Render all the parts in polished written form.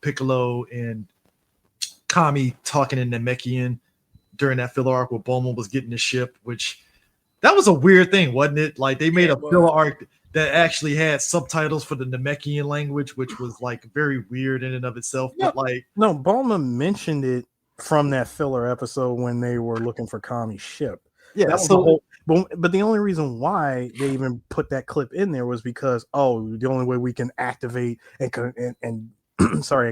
Piccolo and Kami talking in Namekian during that filler arc where Bulma was getting the ship, which that was a weird thing, wasn't it? Like they made a filler arc that actually had subtitles for the Namekian language, which was like very weird in and of itself. But like, no, Bulma mentioned it from that filler episode when they were looking for Kami's ship. Yeah, that was the whole. But the only reason why they even put that clip in there was because the only way we can activate and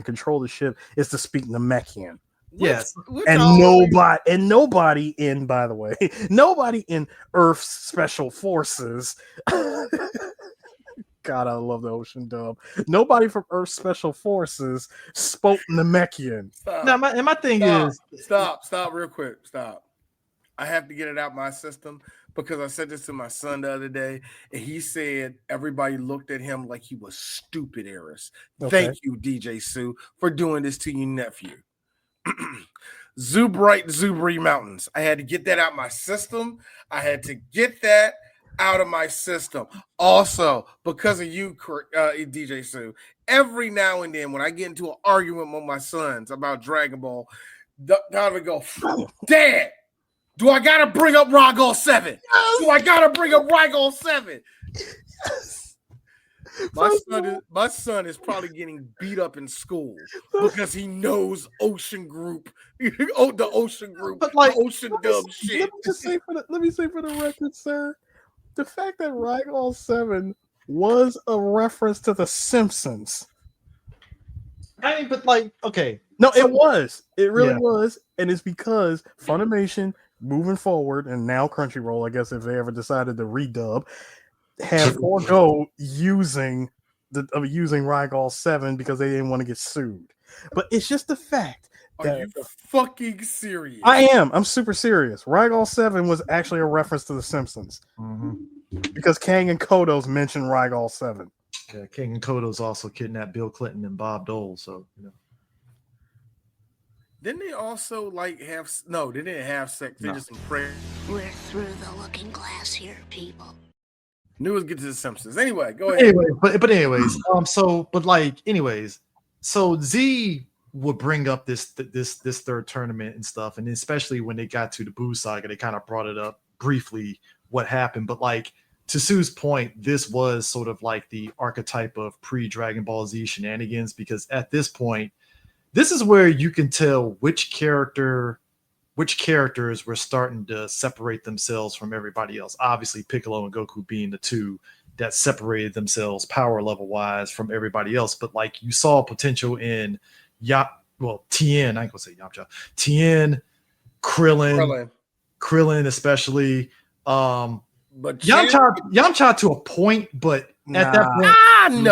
control the ship is to speak Namekian. Yes, nobody in, by the way, nobody in Earth's special forces. God, I love the ocean dub. Nobody from Earth's special forces spoke Namekian. Now, my thing is stop real quick. Stop. I have to get it out my system because I said this to my son the other day, and he said everybody looked at him like he was stupid, Eris. Okay. Thank you, DJ Sue, for doing this to your nephew. Zubri Mountains. I had to get that out my system. Also, because of you, DJ Sue, every now and then when I get into an argument with my sons about Dragon Ball, God would go, Dad, do I gotta bring up Ragol 7? Yes. Do I gotta bring up Ragol 7? Yes. My son is probably getting beat up in school because he knows Ocean Group, the Ocean Group, but like the Ocean Dub shit. Let me say for the record, sir, the fact that Ragol 7 was a reference to The Simpsons. I mean, but like, okay. No, it was. It really was. And it's because Funimation, moving forward, and now Crunchyroll, I guess if they ever decided to redub, have forego using Ragol 7 because they didn't want to get sued. But it's just the fact that... Are you fucking serious? I am. I'm super serious. Ragol 7 was actually a reference to The Simpsons. Mm-hmm. Because Kang and Kodos mentioned Ragol 7. Yeah, King and Kodos also kidnapped Bill Clinton and Bob Dole, so, Didn't they also have... No, they didn't have sex. They just prayed. We're through the looking glass here, people. Knew it was get to The Simpsons. Anyway, go ahead. So Z would bring up this third tournament and stuff, and especially when they got to the Boo Saga, they kind of brought it up briefly what happened. But like to Sue's point, this was sort of like the archetype of pre-Dragon Ball Z shenanigans, because at this point, this is where you can tell which characters were starting to separate themselves from everybody else. Obviously, Piccolo and Goku being the two that separated themselves power level wise from everybody else. But like you saw potential in Tien, I ain't gonna say Yamcha, Tien, Krillin especially. But Yamcha to a point, but at that point,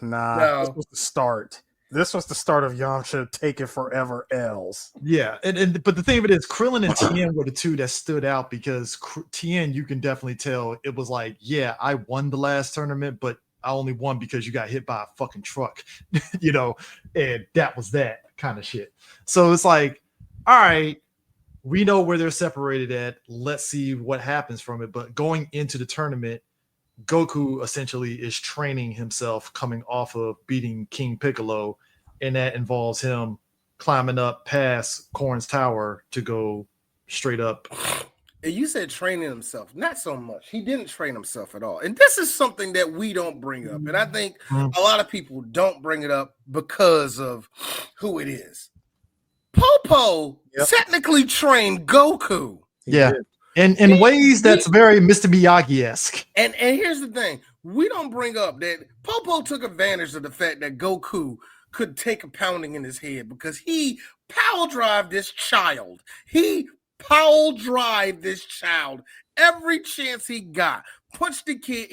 no. This was the start. This was the start of Yamcha taking forever L's. Yeah, but the thing of it is, Krillin and Tien were the two that stood out because Tien, you can definitely tell it was like, yeah, I won the last tournament, but I only won because you got hit by a fucking truck, and that was that kind of shit. So it's like, all right, we know where they're separated at. Let's see what happens from it. But going into the tournament, Goku essentially is training himself coming off of beating King Piccolo, and that involves him climbing up past Korn's tower to go straight up. And you said training himself. Not so much. He didn't train himself at all. And this is something that we don't bring up. And I think a lot of people don't bring it up because of who it is. Popo technically trained Goku. Yeah. In ways that's very Mr. Miyagi-esque. And here's the thing. We don't bring up that Popo took advantage of the fact that Goku could take a pounding in his head because he power drive this child. Every chance he got. Punched the kid.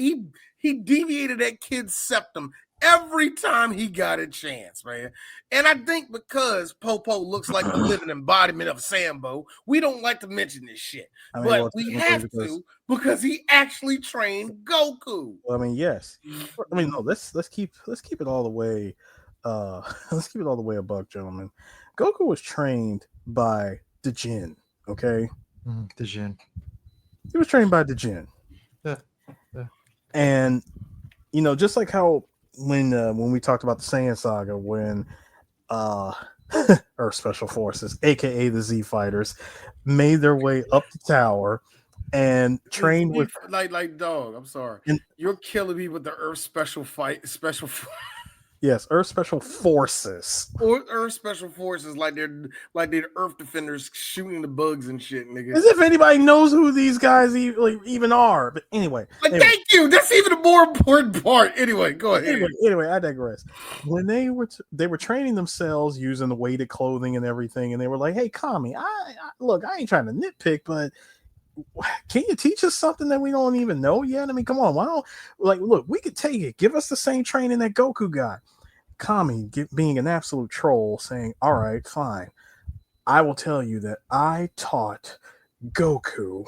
He deviated that kid's septum every time he got a chance, man. And I think because Popo looks like the living embodiment of Sambo, we don't like to mention this shit. But we have to because he actually trained Goku. Well, I mean, yes. I mean, no, let's keep it all the way let's keep it all the way a buck, gentlemen. Goku was trained by the Jin, okay? The Jin. He was trained by the Jin. Yeah. And just like how when we talked about the Saiyan Saga, when Earth Special Forces, aka the Z Fighters, made their way up the tower and trained with like dog. I'm sorry, you're killing me with the Earth Special yes, Earth Special Forces. Or Earth Special Forces, like they're Earth defenders shooting the bugs and shit, nigga. As if anybody knows who these guys even are. But anyway, thank you. That's even a more important part. Anyway, go ahead. Anyway, I digress. When they were training themselves using the weighted clothing and everything, and they were like, "Hey, Kami, I ain't trying to nitpick, but can you teach us something that we don't even know yet? I mean, come on, why don't look, we could take it. Give us the same training that Goku got." Kami, being an absolute troll, saying, "All right, fine. I will tell you that I taught Goku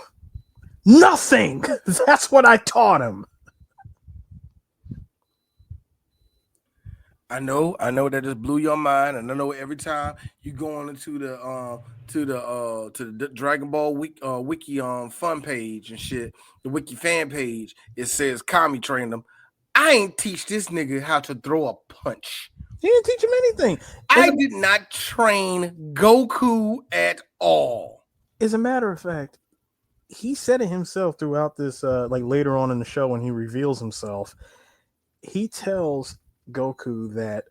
nothing. That's what I taught him." I know that just blew your mind, and I know every time you go on into the Dragon Ball wiki fun page and shit, the wiki fan page, it says Kami trained him. I ain't teach this nigga how to throw a punch. He didn't teach him anything. I did not train Goku at all. As a matter of fact, he said it himself throughout this, later on in the show when he reveals himself. He tells Goku that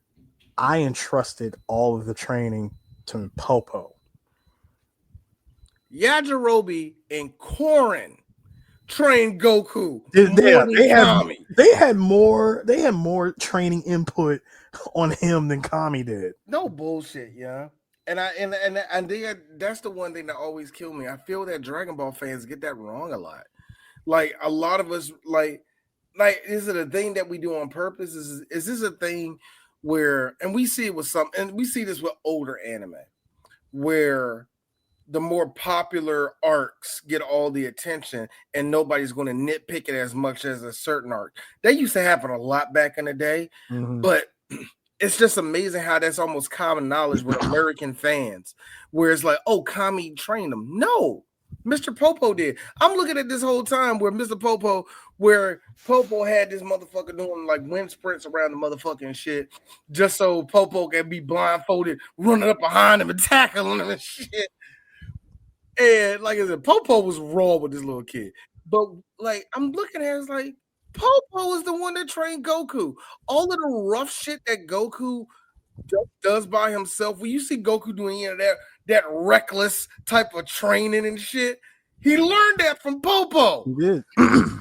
I entrusted all of the training to Popo. Yajirobe and Korin trained Goku. They had more training input on him than Kami did. No bullshit, yeah. And that's the one thing that always killed me. I feel that Dragon Ball fans get that wrong a lot. Like a lot of us, like is it a thing that we do on purpose? Is this a thing where, and we see it with and we see this with older anime, where the more popular arcs get all the attention and nobody's going to nitpick it as much as a certain arc. That used to happen a lot back in the day, but it's just amazing how that's almost common knowledge with American fans, where it's like, oh, Kami trained them. No, Mr. Popo did. I'm looking at this whole time where where Popo had this motherfucker doing like wind sprints around the motherfucking shit, just so Popo can be blindfolded, running up behind him and tackling him and shit. And like I said, Popo was raw with this little kid. But like I'm looking at it, it's like Popo is the one that trained Goku. All of the rough shit that Goku does by himself, when you see Goku doing that reckless type of training and shit, he learned that from Popo. He did.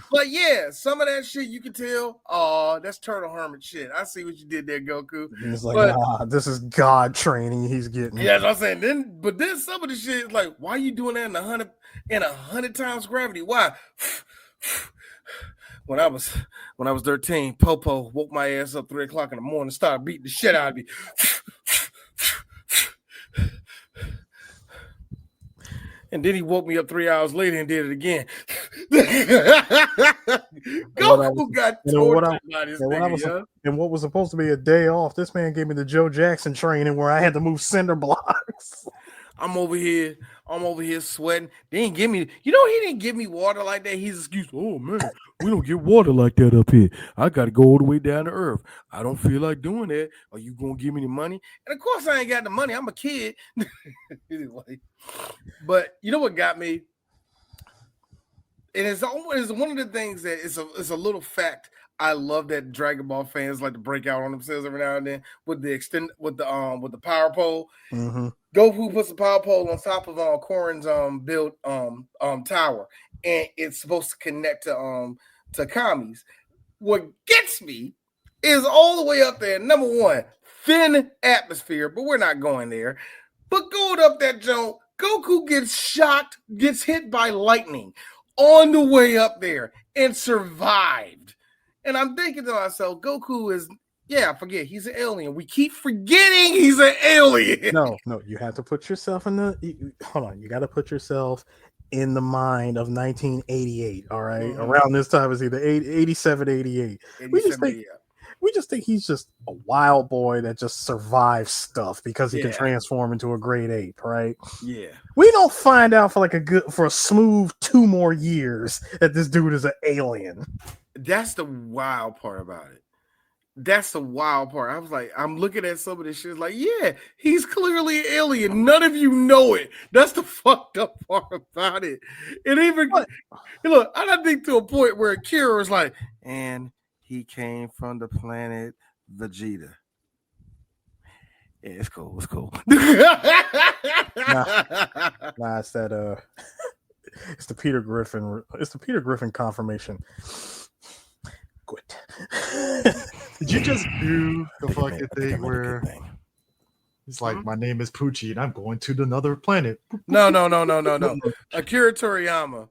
But yeah, some of that shit you can tell, oh, that's Turtle Hermit shit. I see what you did there, Goku. It's like, this is God training he's getting. Yeah, that's what I'm saying. Then some of the shit is like, why are you doing that in 100 times gravity? Why? When I was 13, Popo woke my ass up 3 o'clock in the morning, started beating the shit out of me. And then he woke me up 3 hours later and did it again. Goku got tortured by this nigga, and what was supposed to be a day off, this man gave me the Joe Jackson training where I had to move cinder blocks. I'm over here sweating. They didn't give me, he didn't give me water like that. He's excuse, oh man, we don't get water like that up here. I got to go all the way down to earth. I don't feel like doing that. Are you going to give me the money? And of course I ain't got the money. I'm a kid. Anyway, but you know what got me? And it's one of the things that it's a little fact. I love that Dragon Ball fans like to break out on themselves every now and then with the power pole. Mm-hmm. Goku puts the power pole on top of Korin's build tower, and it's supposed to connect to Kami's. What gets me is all the way up there. Number one, thin atmosphere, but we're not going there. But going up that jump, Goku gets hit by lightning on the way up there and survived. And I'm thinking to myself, Goku is, he's an alien. We keep forgetting he's an alien. No, you have to put yourself you got to put yourself in the mind of 1988, all right? Mm-hmm. Around this time is either 87, 88. We just think he's just a wild boy that just survives stuff because he can transform into a great ape, right? Yeah. We don't find out for a smooth 2 more years that this dude is an alien. That's the wild part about it. That's the wild part. I was like, I'm looking at some of this shit, like, yeah, he's clearly an alien. None of you know it. That's the fucked up part about it. And even look, I don't think to a point where Kira was like, and he came from the planet Vegeta. Yeah, it's cool. It's cool. Nah, it's that it's the Peter Griffin. It's the Peter Griffin confirmation. Quit. Did you just do the fucking thing where it's like, my name is Poochie and I'm going to another planet? No. Akira Toriyama,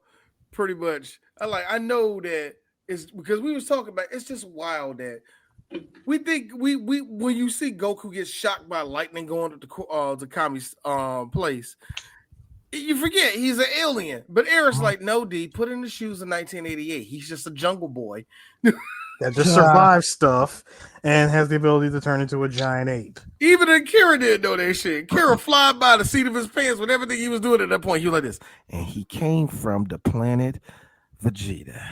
pretty much. I know that it's because we was talking about. It's just wild that we think we when you see Goku get shocked by lightning going to the Kami's place, you forget he's an alien. But Eric's like, no, D, put in the shoes of 1988. He's just a jungle boy that just survives stuff and has the ability to turn into a giant ape. Even Kira didn't know that shit. Kira flied by the seat of his pants with everything he was doing at that point. He was like this, and he came from the planet Vegeta.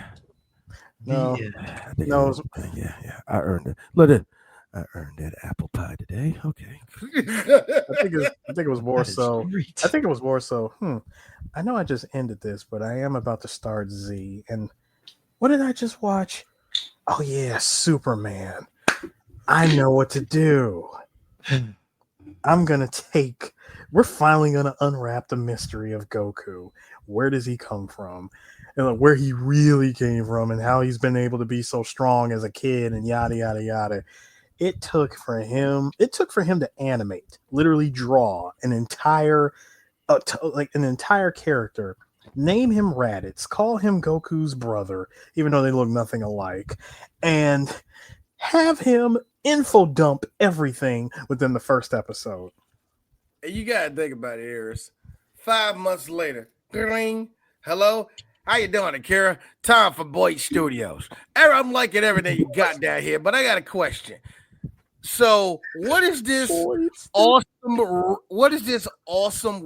No, yeah. I earned it. Look at I earned that apple pie today. Okay. I think it was more so. I think it was more so. I know I just ended this, but I am about to start Z. And what did I just watch? Oh yeah, Superman. I know what to do. We're finally gonna unwrap the mystery of Goku. Where does he come from? And where he really came from and how he's been able to be so strong as a kid and yada yada yada. It took for him to animate, literally draw an entire character, name him Raditz, call him Goku's brother, even though they look nothing alike, and have him info dump everything within the first episode. You gotta think about it, Eris. 5 months later, ding, hello. How you doing, Akira? Time for Boy Studios. I'm liking everything you got down here, but I got a question. So, what is this awesome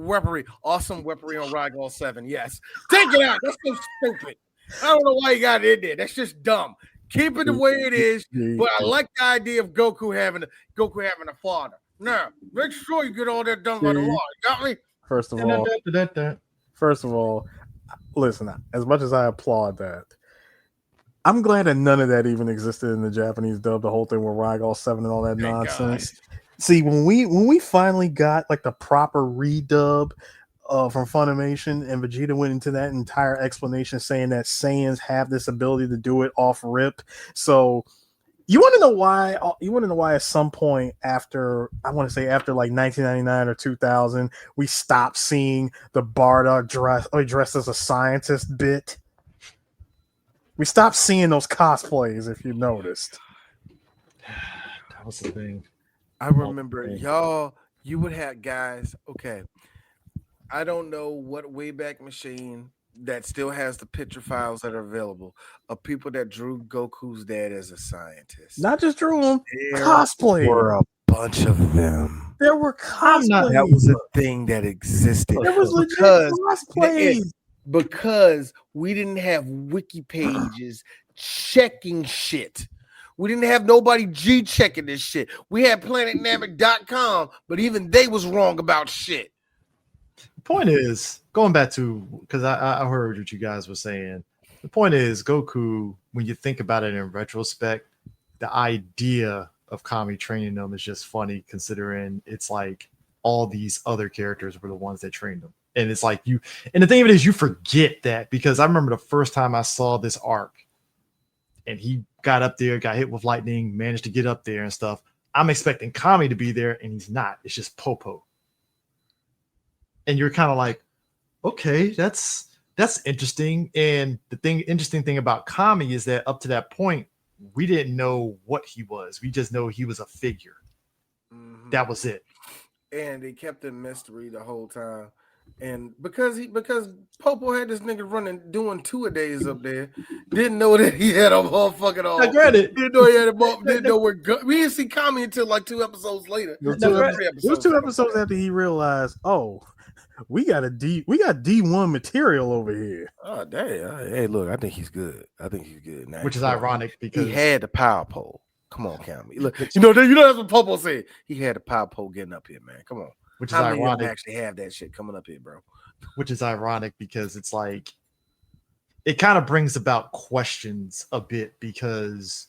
weaponry? Awesome weaponry on Dragonball 7. Yes. Take it out. That's so stupid. I don't know why you got it in there. That's just dumb. Keep it the way it is. But I like the idea of Goku having a father. Now, make sure you get all that done by the law. Got me? First of all, listen, as much as I applaud that, I'm glad that none of that even existed in the Japanese dub, the whole thing with Dragonball 7 and all that nonsense. God. See, when we finally got like the proper redub from Funimation and Vegeta went into that entire explanation saying that Saiyans have this ability to do it off rip. So you want to know why? You want to know why at some point after like 1999 or 2000, we stopped seeing the Bardock dressed as a scientist bit? We stopped seeing those cosplays, if you noticed. That was the thing. I remember you would have guys. Okay, I don't know what Wayback Machine that still has the picture files that are available of people that drew Goku's dad as a scientist. Not just drew him, cosplay. There were a bunch of them. There were cosplays. That was a thing that existed. There was legit cosplays. Because we didn't have wiki pages checking shit. We didn't have nobody G checking this shit. We had planetnamek.com, but even they was wrong about shit. The point is, going back to, because I heard what you guys were saying. The point is, Goku, when you think about it in retrospect, the idea of Kami training them is just funny, considering it's like all these other characters were the ones that trained them. And it's like and the thing of it is, you forget that, because I remember the first time I saw this arc and he got up there, got hit with lightning, managed to get up there and stuff. I'm expecting Kami to be there, and he's not. It's just Popo. And you're kind of like, okay, that's interesting. And the interesting thing about Kami is that up to that point, we didn't know what he was. We just know he was a figure. Mm-hmm. That was it. And they kept it mystery the whole time. And because Popo had this nigga doing 2-a-days up there, didn't know that he had a motherfucking all. I get it. Didn't know he had a didn't know where we didn't see Kami until like 2 episodes later. It was 2 episodes after he realized, we got D1 material over here. Oh damn! Hey, look, I think he's good. Now, which is ironic because he had the power pole. Come on, Kami. Look, you know that's what Popo said. He had a power pole getting up here, man. Come on. Which is How many of ironic. them actually have that shit coming up here, bro? Which is ironic because it's like it kind of brings about questions a bit because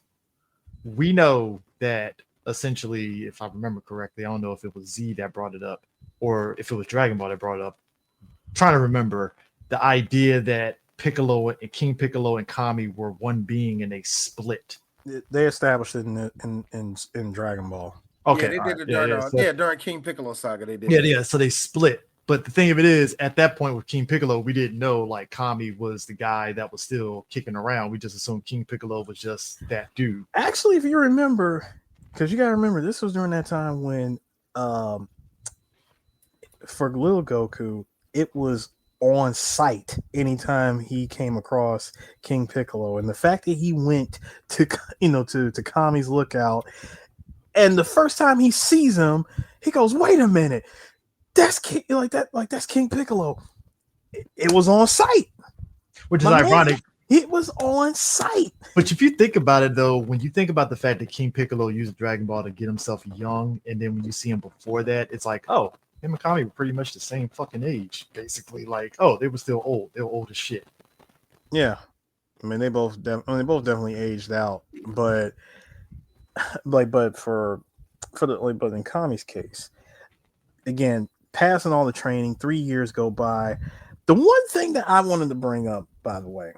we know that essentially, if I remember correctly, I don't know if it was Z that brought it up or if it was Dragon Ball that brought it up. I'm trying to remember the idea that Piccolo and King Piccolo and Kami were one being and they split. They established it in Dragon Ball. Okay, yeah, they did right. it during King Piccolo Saga. They did. Yeah. So they split. But the thing of it is, at that point with King Piccolo, we didn't know like Kami was the guy that was still kicking around. We just assumed King Piccolo was just that dude. Actually, if you remember, because you gotta remember, this was during that time when, for little Goku, it was on site anytime he came across King Piccolo, and the fact that he went to to Kami's lookout, and the first time he sees him, he goes, "Wait a minute, that's King, that's King Piccolo." It was on site, which is ironic. It was on site. But if you think about it, though, when you think about the fact that King Piccolo used Dragon Ball to get himself young, and then when you see him before that, it's like, oh, him and Kami were pretty much the same fucking age, basically. Like, oh, they were still old. They were old as shit. Yeah, I mean, they both definitely aged out, but in Kami's case, again, passing all the training, 3 years go by. The one thing that I wanted to bring up, by the way,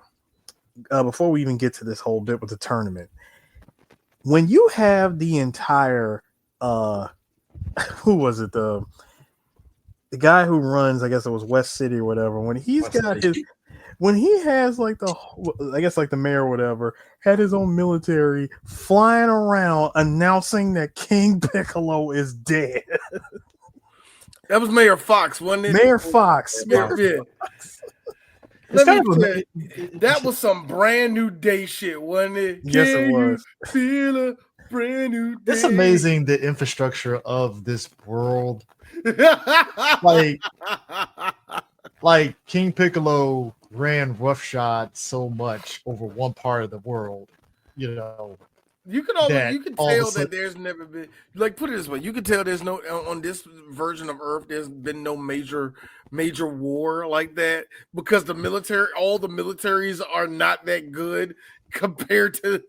before we even get to this whole bit with the tournament, when you have the entire who was it, the guy who runs, I guess it was West City or whatever, when he's got his, when he has like the mayor or whatever, had his own military flying around announcing that King Piccolo is dead. That was Mayor Fox, wasn't it? Mayor Fox. Yeah. That was some brand new day shit, wasn't it? Yes, it was. Feel a brand new day. It's amazing the infrastructure of this world. like King Piccolo ran roughshod so much over one part of the world, you know. You can tell that there's never been, like, put it this way, you can tell there's no, on this version of Earth, there's been no major war like that, because all the militaries are not that good compared to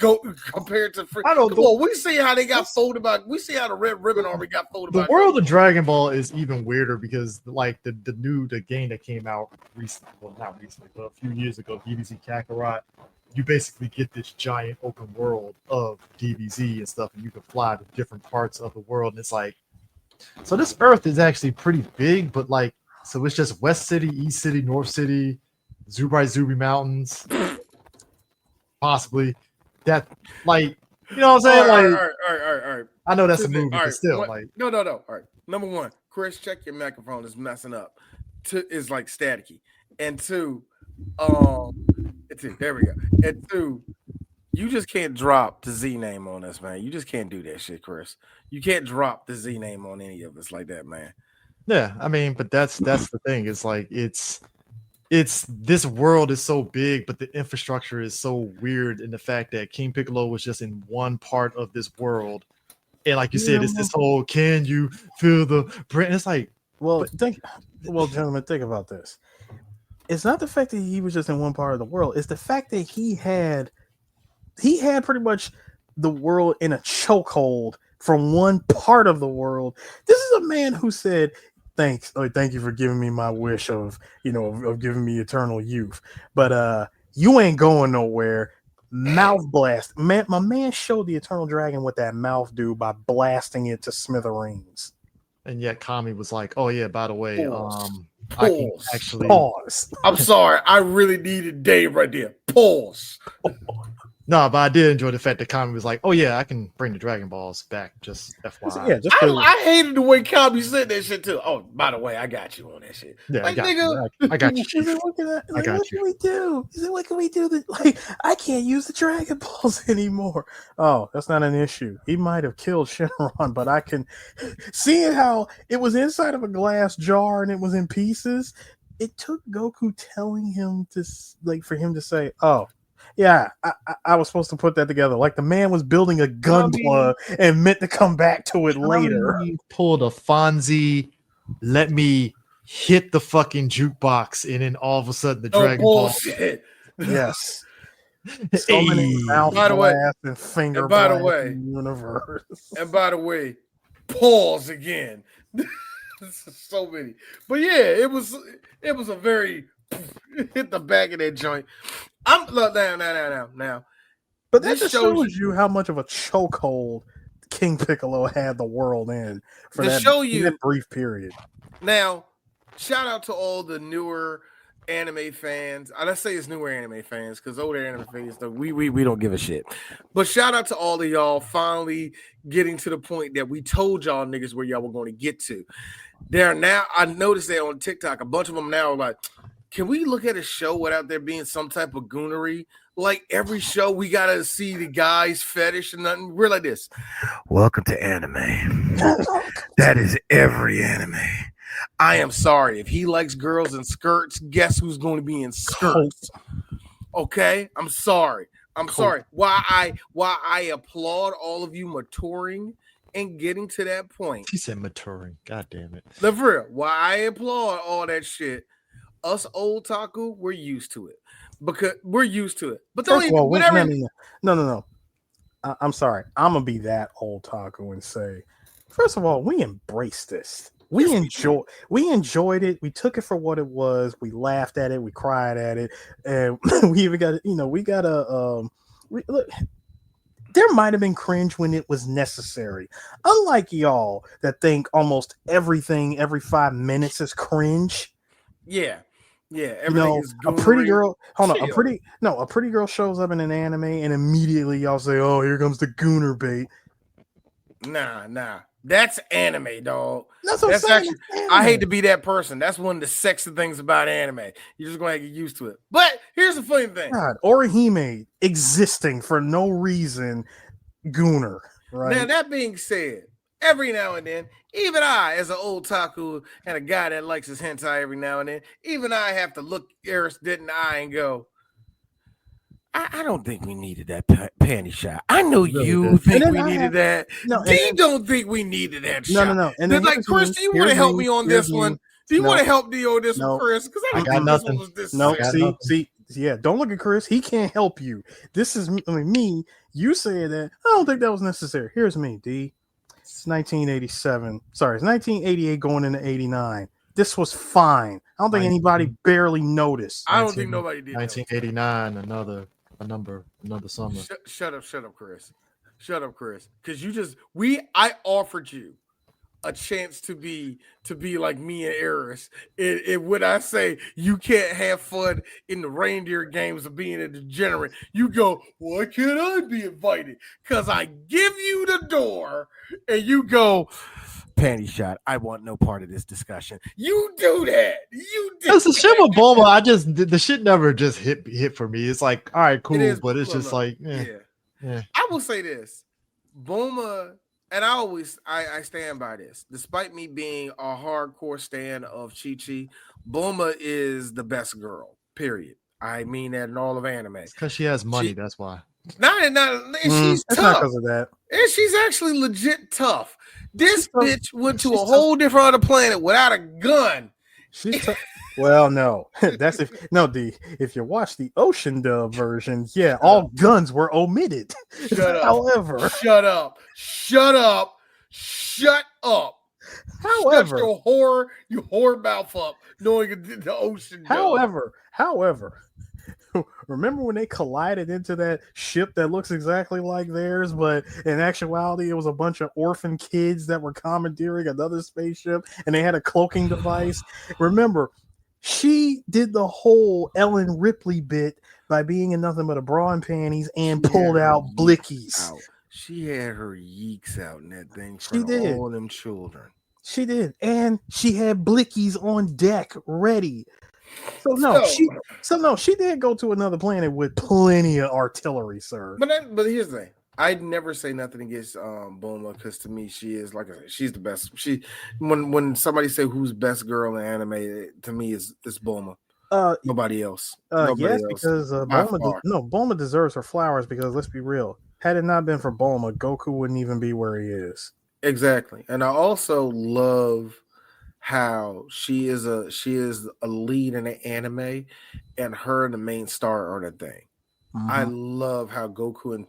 I don't know. We see how they got folded by. We see how the Red Ribbon Army got folded by. The world of Dragon Ball is even weirder because, like, the game that came out recently, well, not recently, but a few years ago, DBZ Kakarot, you basically get this giant open world of DBZ and stuff, and you can fly to different parts of the world. And it's like, so this Earth is actually pretty big, but like, so it's just West City, East City, North City, Zubi Mountains, possibly. That, like, you know what I'm saying? All like, right. I know that's a movie, but still, like, no. All right. Number one, Chris, check your microphone. It's messing up. Is like staticky. And two, there we go. And two, you just can't drop the Z name on us, man. You just can't do that shit, Chris. You can't drop the Z name on any of us like that, man. Yeah, I mean, but that's the thing. It's like it's this world is so big, but the infrastructure is so weird in the fact that King Piccolo was just in one part of this world, and like you said, it's this whole "can you feel the brand?" It's like, gentlemen, think about this. It's not the fact that he was just in one part of the world. It's the fact that he had pretty much the world in a chokehold from one part of the world. This is a man who said, thank you for giving me my wish of giving me eternal youth. But you ain't going nowhere. Mouth blast. Man, my man showed the Eternal Dragon what that mouth do by blasting it to smithereens. And yet Kami was like, oh yeah, by the way, I can actually pause. I'm sorry, I really needed Dave right there. Pause. No, but I did enjoy the fact that Kami was like, "Oh yeah, I can bring the Dragon Balls back." Just FYI. Yeah, I hated the way Kami said that shit too. Oh, by the way, I got you on that shit. Yeah, like, I got you. What can we do? He said, "What can we do? Like, I can't use the Dragon Balls anymore." Oh, that's not an issue. He might have killed Shenron, but I can. Seeing how it was inside of a glass jar and it was in pieces, it took Goku telling him for him to say, "Oh." Yeah, I was supposed to put that together. Like the man was building a gun plug and meant to come back to it later. He pulled a Fonzie, let me hit the fucking jukebox, and then all of a sudden the Dragon Ball. Bullshit. Yes. So many mouth By the way- blasts and finger and by the blasts way- in the universe. And by the way, pause again. So many. But yeah, it was a very hit the back of that joint. I'm look now. But that This just shows shows you how much of a chokehold King Piccolo had the world in for To that, show you- that brief period. Now, shout out to all the newer anime fans. Let's say it's newer anime fans because older anime fans, we don't give a shit. But shout out to all of y'all finally getting to the point that we told y'all niggas where y'all were going to get to. There now, I noticed that on TikTok, a bunch of them now are like, can we look at a show without there being some type of goonery? Like every show, we gotta see the guy's fetish and nothing. We're like this. Welcome to anime. That is every anime. I am sorry. If he likes girls in skirts, guess who's going to be in skirts? Okay? I'm sorry. I'm sorry. Why I applaud all of you maturing and getting to that point. He said maturing. God damn it. For real. Why I applaud all that shit. Us old taku, we're used to it. Because we're used to it. But don't First of all, whatever. no. I'm sorry. I'm gonna be that old taco and say, first of all, we embraced this. We enjoyed it. We took it for what it was. We laughed at it. We cried at it, and we even got look. There might have been cringe when it was necessary. Unlike y'all that think almost everything every 5 minutes is cringe. Yeah. Everything is a pretty goonery. girl. Hold on, Chill. a pretty girl shows up in an anime, and immediately y'all say, "Oh, here comes the gooner bait." Nah. That's anime, dog. That's what I'm That's saying. actually. I hate to be that person. That's one of the sexy things about anime. You're just going to get used to it. But here's the funny thing. God, Orihime existing for no reason, gooner. Right Now that being said, every now and then, even I, as an old taku and a guy that likes his hentai every now and then, even I have to look Eris dead in the eye and go, I don't think we needed that panty shot. I know you think we needed that. No, D don't think we needed that shot. No. And Then then like, Chris, do you want to help me on this one? Do you want to help D on this one, Chris? Because I got nothing. No, I got see, yeah. Don't look at Chris. He can't help you. This is me. You say that. I don't think that was necessary. Here's me, D. It's 1987. Sorry, it's 1988 going into 89. This was fine. I don't think anybody barely noticed. I don't think nobody did. 1989, another summer. Shut up, Chris. Shut up, Chris. Because I offered you a chance to be like me and Eris. It would I say you can't have fun in the reindeer games of being a degenerate. You go, why can't I be invited? Because I give you the door and you go, panty shot. I want no part of this discussion. You do that. You do. That's the shit with Bulma. The shit never just hit for me. It's like, all right, cool, but it's just like, yeah. I will say this, Bulma, and I stand by this. Despite me being a hardcore stan of Chi-Chi, Bulma is the best girl. Period. I mean that in all of anime. Because she has money. That's why. And she's tough. Not because of that. And she's actually legit tough. This bitch went to a whole different other planet without a gun. Well, no. That's if you watch the Ocean dub version, all guns were omitted. Shut up. However, shut up. However, shut your whore mouth up, knowing the Ocean dub. However, remember when they collided into that ship that looks exactly like theirs, but in actuality, it was a bunch of orphan kids that were commandeering another spaceship, and they had a cloaking device. Remember, she did the whole Ellen Ripley bit by being in nothing but a bra and panties and pulled out blickies. She had her yeeks out in that thing. She did. All them children. She did, and she had blickies on deck ready. She did go to another planet with plenty of artillery, sir. But here's the thing. I'd never say nothing against Bulma because to me she is she's the best. When somebody say who's best girl in anime, to me is Bulma. Nobody else. Yes, because Bulma deserves her flowers. Because let's be real, had it not been for Bulma, Goku wouldn't even be where he is. Exactly, and I also love how she is a lead in an anime, and her and the main star are the thing. Mm-hmm. I love how Goku and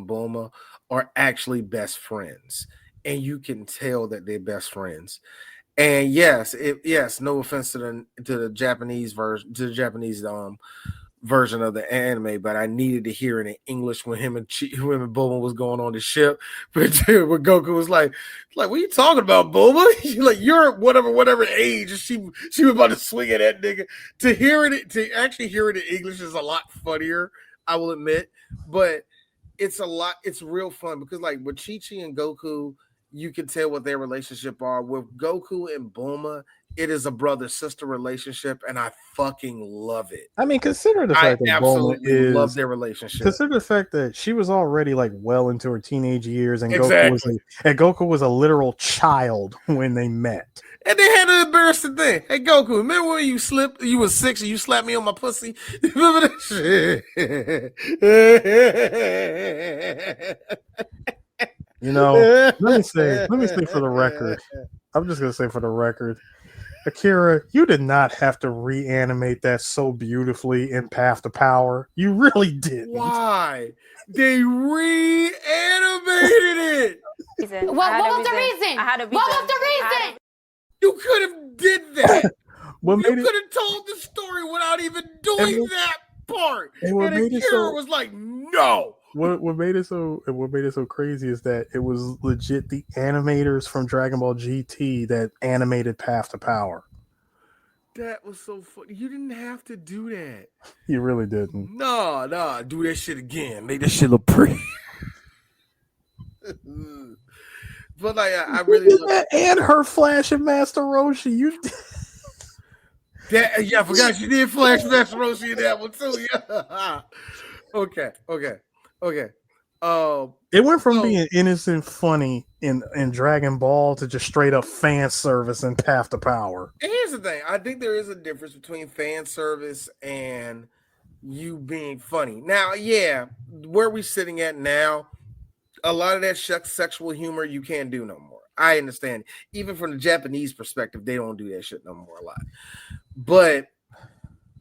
Bulma are actually best friends, and you can tell that they're best friends. And yes, no offense to the Japanese version, version of the anime, but I needed to hear it in English when him and Bulma was going on the ship. But when Goku was like, what are you talking about, Bulma? You're whatever age. She was about to swing at that nigga. To actually hear it in English is a lot funnier, I will admit. But it's real fun because like with Chi-Chi and Goku, you can tell what their relationship are. With Goku and Bulma, it is a brother-sister relationship, and I fucking love it. I mean, consider the fact that Bulma love their relationship. Consider the fact that she was already like well into her teenage years, and Goku was a literal child when they met. And they had an embarrassing thing. Hey, Goku, remember when you slipped? You was 6 and you slapped me on my pussy. Remember that shit? You know, let me say for the record. I'm just gonna say for the record, Akira, you did not have to reanimate that so beautifully in Path to Power. You really didn't. Why? They reanimated it. What was the reason? What was the reason? You could have did that. You could have told the story without even doing that part. And Akira was like, no. What made it so crazy is that it was legit the animators from Dragon Ball GT that animated Path to Power. That was so funny. You didn't have to do that. You really didn't. No, do that shit again. Make that shit look pretty. But like, I really love that. And her Flash and Master Roshi. I forgot you did Flash Master Roshi in that one too. Yeah. Okay. It went from being innocent, funny in Dragon Ball to just straight up fan service in Path to Power. And here's the thing: I think there is a difference between fan service and you being funny. Now, where we sitting at now, a lot of that sexual humor you can't do no more. I understand. Even from the Japanese perspective, they don't do that shit no more a lot. But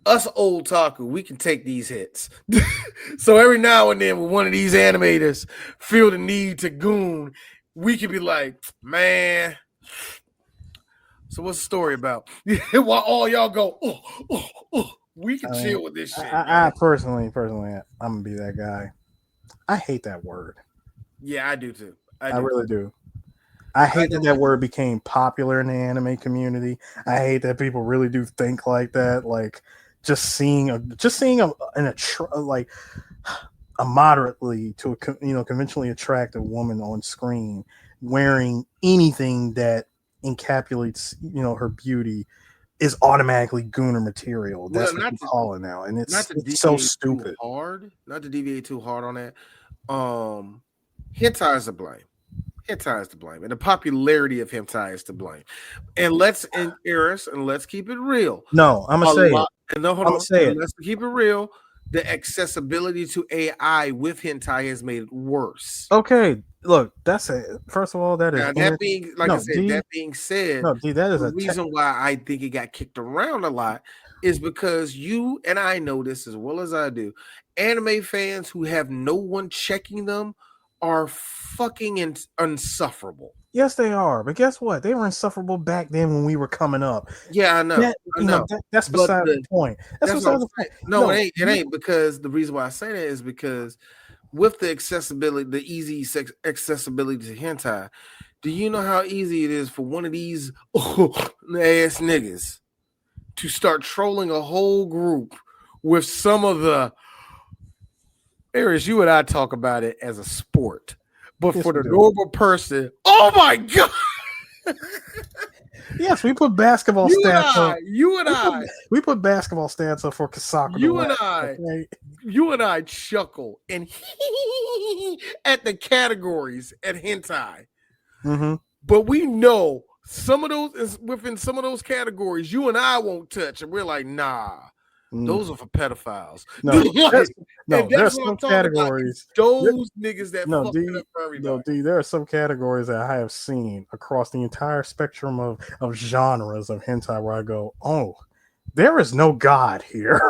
us old taku, we can take these hits. So every now and then, when one of these animators feel the need to goon, we can be like, man, so what's the story about? While all y'all go, we can chill with this shit. I personally, I'm gonna be that guy. I hate that word. Yeah, I do too. I really do. I hate that word became popular in the anime community. I hate that people really do think like that. Like just seeing a moderately to a conventionally attractive woman on screen wearing anything that encapsulates her beauty is automatically gooner material. That's what you call it now, and it's so stupid. Not to deviate too hard on that. Hentai is to blame. Hentai is to blame, and the popularity of hentai is to blame. And let's keep it real. No, I'm gonna say it. Let's keep it real. The accessibility to AI with hentai has made it worse. Okay, look, that's it. First of all, that is that being said, that is the reason why I think it got kicked around a lot is because you and I know this as well as I do. Anime fans who have no one checking them are fucking insufferable. Yes, they are. But guess what? They were insufferable back then when we were coming up. Yeah, I know. That's beside the point. That's beside the point. No, it ain't because the reason why I say that is because with the accessibility, the easy accessibility to hentai, do you know how easy it is for one of these ass niggas to start trolling a whole group with some of the areas? You and I talk about it as a sport, but for the normal person, oh my god! Yes, we put basketball stats up. We put basketball stats up for Kasaka. You and I chuckle and at the categories at hentai, mm-hmm. but we know some of those within some of those categories, you and I won't touch, and we're like, nah. Those are for pedophiles. No, that's there's some categories. Those niggas that fuck it up for everybody. No, D, there are some categories that I have seen across the entire spectrum of genres of hentai where I go, oh, there is no God here.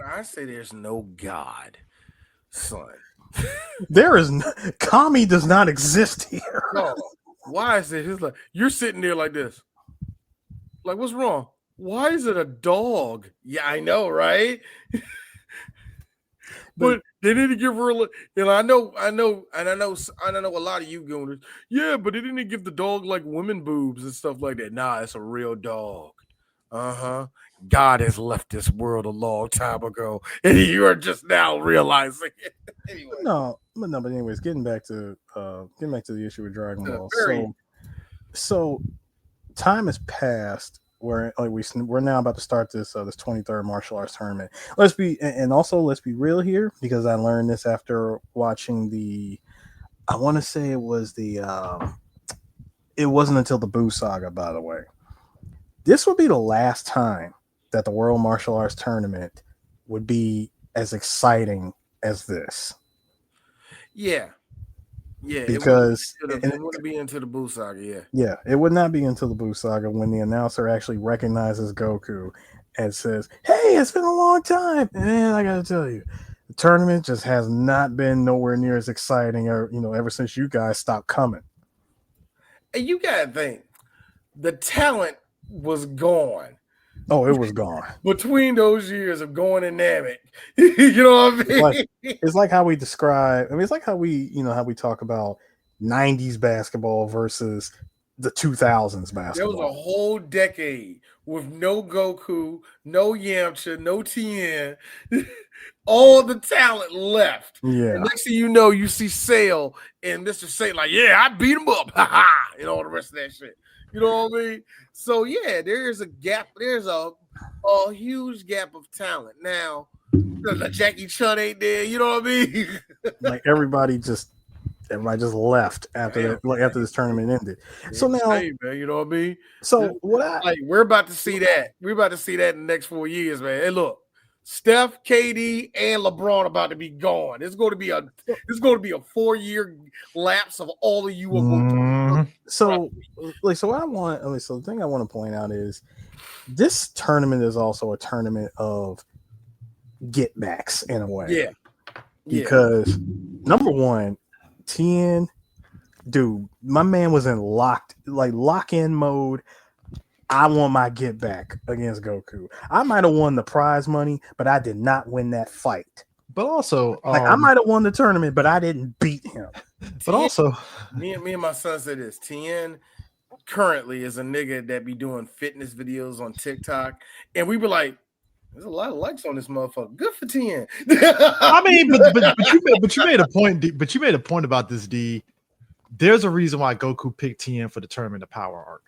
I say there's no God, son. There is Kami does not exist here. No. Why is it? It's like you're sitting there like this. Like, what's wrong? Why is it a dog? Yeah, I know, right? But they didn't give her I know a lot of you gooners. Yeah, but they didn't give the dog like women boobs and stuff like that. Nah, it's a real dog. God has left this world a long time ago, and you are just now realizing it. Anyway. But anyways, getting back to the issue with Dragon Ball. So time has passed. We're now about to start this 23rd martial arts tournament. Let's be real here, because I learned this after watching I want to say it wasn't until the Buu Saga, by the way. This would be the last time that the World Martial Arts Tournament would be as exciting as this. Yeah. Because it wouldn't be into the Buu Saga, Yeah, it would not be until the Buu Saga when the announcer actually recognizes Goku and says, "Hey, it's been a long time." And I gotta tell you, the tournament just has not been nowhere near as exciting, ever since you guys stopped coming. And you gotta think, the talent was gone. Oh, it was gone. Between those years of going in Namek. You know what I mean? It's like how we describe, it's like how we talk about 90s basketball versus the 2000s basketball. There was a whole decade with no Goku, no Yamcha, no Tien. All the talent left. Yeah. And next thing you know, you see Cell and Mr. Satan like, yeah, I beat him up. Ha ha. And all the rest of that shit. You know what I mean? So yeah, there's a gap. There's a huge gap of talent. Now, Jackie Chun ain't there. You know what I mean? Like everybody just left after this tournament ended. So now, man, you know what I mean? So we're about to see that. We're about to see that in the next 4 years, man. Hey, look, Steph, KD, and LeBron about to be gone. It's going to be a 4-year lapse of all of you. So the thing I want to point out is this tournament is also a tournament of get backs in a way. Yeah. Because number one, Tien, dude, my man was in lock-in mode. I want my get back against Goku. I might have won the prize money, but I did not win that fight. But also, I might have won the tournament, but I didn't beat him. But also, me and my son said this. Tien currently is a nigga that be doing fitness videos on TikTok, and we were like, "There's a lot of likes on this motherfucker. Good for Tien." I mean, but you made a point. But you made a point about this, D. There's a reason why Goku picked Tien for the Tournament of Power arc.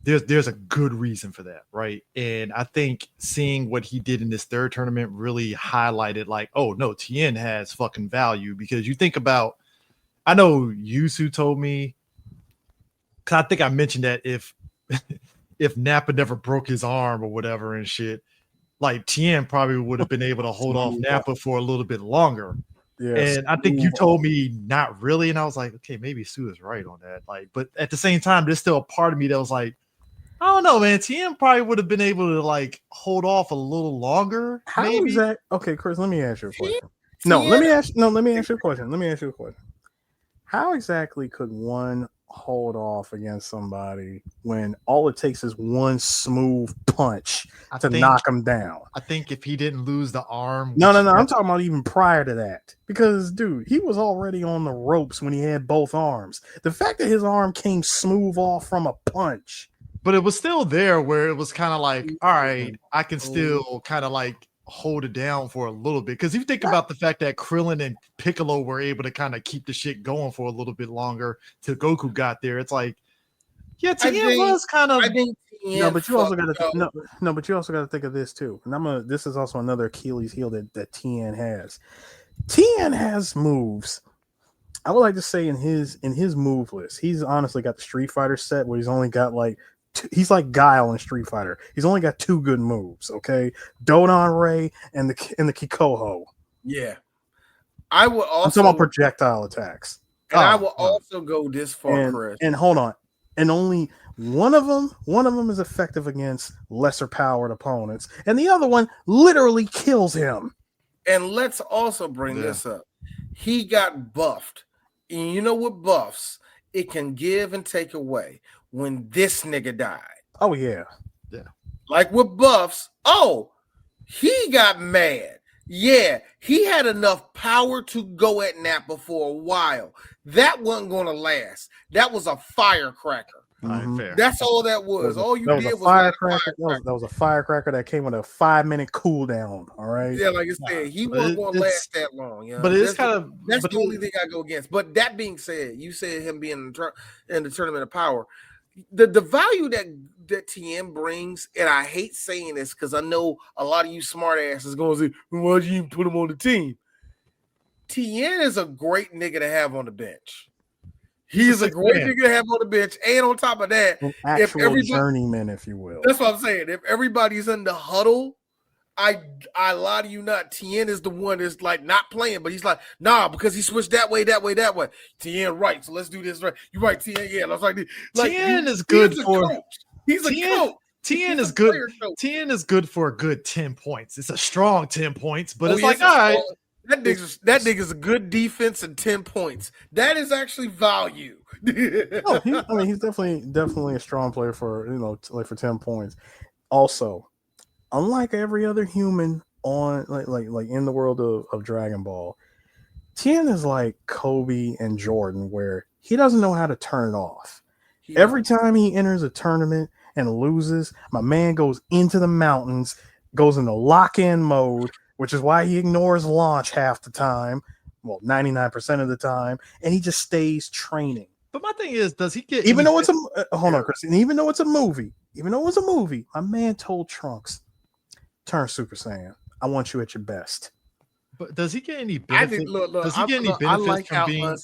There's a good reason for that, right? And I think seeing what he did in this third tournament really highlighted, like, oh no, Tien has fucking value. Because you think about, I know Yusu told me, because I think I mentioned that if Nappa never broke his arm or whatever and shit, like Tien probably would have been able to hold off Nappa for a little bit longer. Yes. And I think you told me not really, and I was like, okay, maybe Sue is right on that. Like, but at the same time, there's still a part of me that was like, I don't know, man. Tien probably would have been able to like hold off a little longer. How is that? Okay, Chris, let me ask you a question. Let me ask you a question. How exactly could one hold off against somebody when all it takes is one smooth punch to knock him down? I think if he didn't lose the arm. No. I'm talking about even prior to that. Because, dude, he was already on the ropes when he had both arms. The fact that his arm came smooth off from a punch. But it was still there where it was kind of like, all right, I can still kind of like hold it down for a little bit. Because if you think about the fact that Krillin and Piccolo were able to kind of keep the shit going for a little bit longer till Goku got there, it's like, yeah, Tien was kind of. But you also got to but you also got to think of this too. And this is also another Achilles heel that Tien has. Tien has moves I would like to say in his move list, he's honestly got the Street Fighter set where he's only got like he's like Guile in Street Fighter. He's only got 2 good moves. Okay, Dodon Ray and the Kikoho. Yeah, I will also. I'm talking about projectile attacks. And I will also go this far, Chris. And hold on, and only one of them is effective against lesser powered opponents, and the other one literally kills him. And let's also bring this up. He got buffed. And you know what buffs? It can give and take away. When this nigga died. Oh, yeah. Yeah. Like with buffs, he got mad. Yeah, he had enough power to go at Nappa for a while. That wasn't going to last. That was a firecracker. Fair. That's all that was. All you did was firecracker. That was a firecracker that came with a 5-minute cooldown. All right. Yeah, like I said, he wasn't going to last that long. You know? But it's that's the only thing I go against. But that being said, you said him being in the tournament of power. The value that TN brings, and I hate saying this because I know a lot of you smart asses going to say, why'd you even put him on the team? TN is a great nigga to have on the bench. He's a great nigga to have on the bench. And on top of that, an actual journeyman, if you will. That's what I'm saying. If everybody's in the huddle, I lie to you not. Tien is the one that's like not playing, but he's like, nah, because he switched that way. Tien right, so let's do this right. You right, Tien, yeah. Let's like Tien is good for coach. He's a coach. Tien is good. Tien is good for a good 10 points. It's a strong 10 points, but it's like, all right. That nigga's a good defense and 10 points. That is actually value. He's definitely a strong player for like for 10 points. Also, unlike every other human on like in the world of Dragon Ball, Tien is like Kobe and Jordan, where he doesn't know how to turn it off. Every time he enters a tournament and loses, my man goes into the mountains, goes into lock-in mode, which is why he ignores launch half the time, 99% of the time, and he just stays training. But my thing is, does he get even though it's hold on, Christine, even though it's a movie, my man told Trunks, turn Super Saiyan. I want you at your best. But does he get any benefit? Does he get any benefit from being?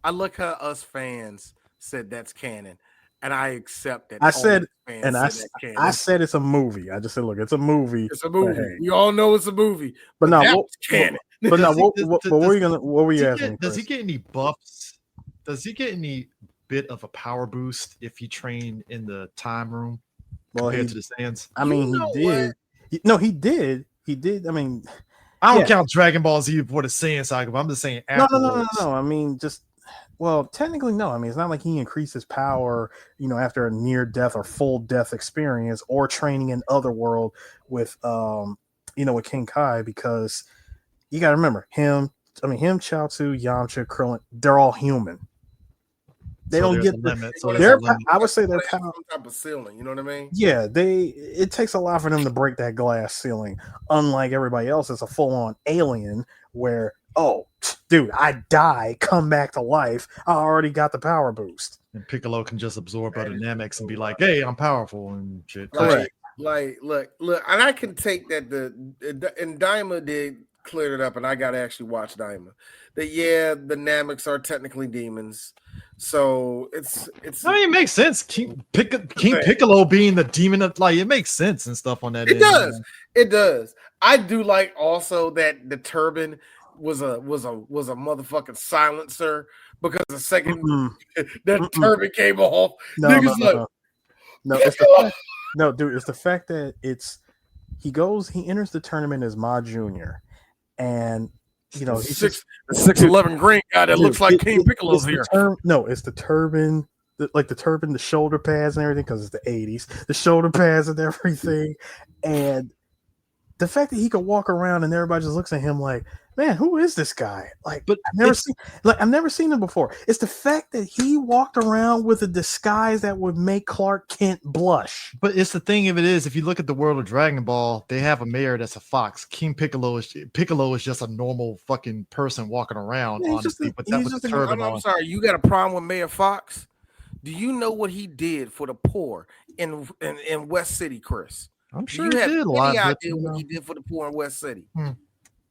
I like how us fans said that's canon. And I accept that. I said it's a movie. I just said, look, it's a movie. It's a movie. Hey. We all know it's a movie. But now, canon. But now, what were you asking? Does he get any buffs? Does he get any bit of a power boost if he trained in the time room compared to the Saiyans? I mean, he did. He did. He did. I mean, I don't count Dragon Ball Z for the Saiyan Saga, but I'm just saying. No. I mean, just. Well, technically, no. I mean, it's not like he increased his power, after a near death or full death experience or training in Otherworld with, with King Kai, because you got to remember him, Chaozu, Yamcha, Krillin, they're all human. They don't get the limit. So I would say their power some type of ceiling. You know what I mean? Yeah, it takes a lot for them to break that glass ceiling. Unlike everybody else, it's a full-on alien where, oh, dude, I die, come back to life. I already got the power boost. And Piccolo can just absorb other dynamics and be like, hey, I'm powerful and shit. Like, look, and I can take that and Daima did clear it up, and I got to actually watch Daima. That the Namecs are technically demons. So it's I mean, it makes sense. King Piccolo being the demon of it makes sense and stuff on that. It does. I do like also that the turban was a motherfucking silencer, because the second that turban came off, it's the fact that he enters the tournament as Ma Junior, and he's the 6'11" green guy that looks like King Piccolo's here. It's the turban, the shoulder pads and everything, because it's the 80s, the shoulder pads and everything, and the fact that he could walk around and everybody just looks at him like, man, who is this guy? But I've never seen him before. It's the fact that he walked around with a disguise that would make Clark Kent blush. But it's the thing of it is, if you look at the world of Dragon Ball, they have a mayor that's a fox. King Piccolo is just a normal fucking person walking around. Honestly, but that was the turban. I'm sorry, you got a problem with Mayor Fox? Do you know what he did for the poor in West City, Chris? I'm sure you he have did a any lot. idea what he did for the poor in West City?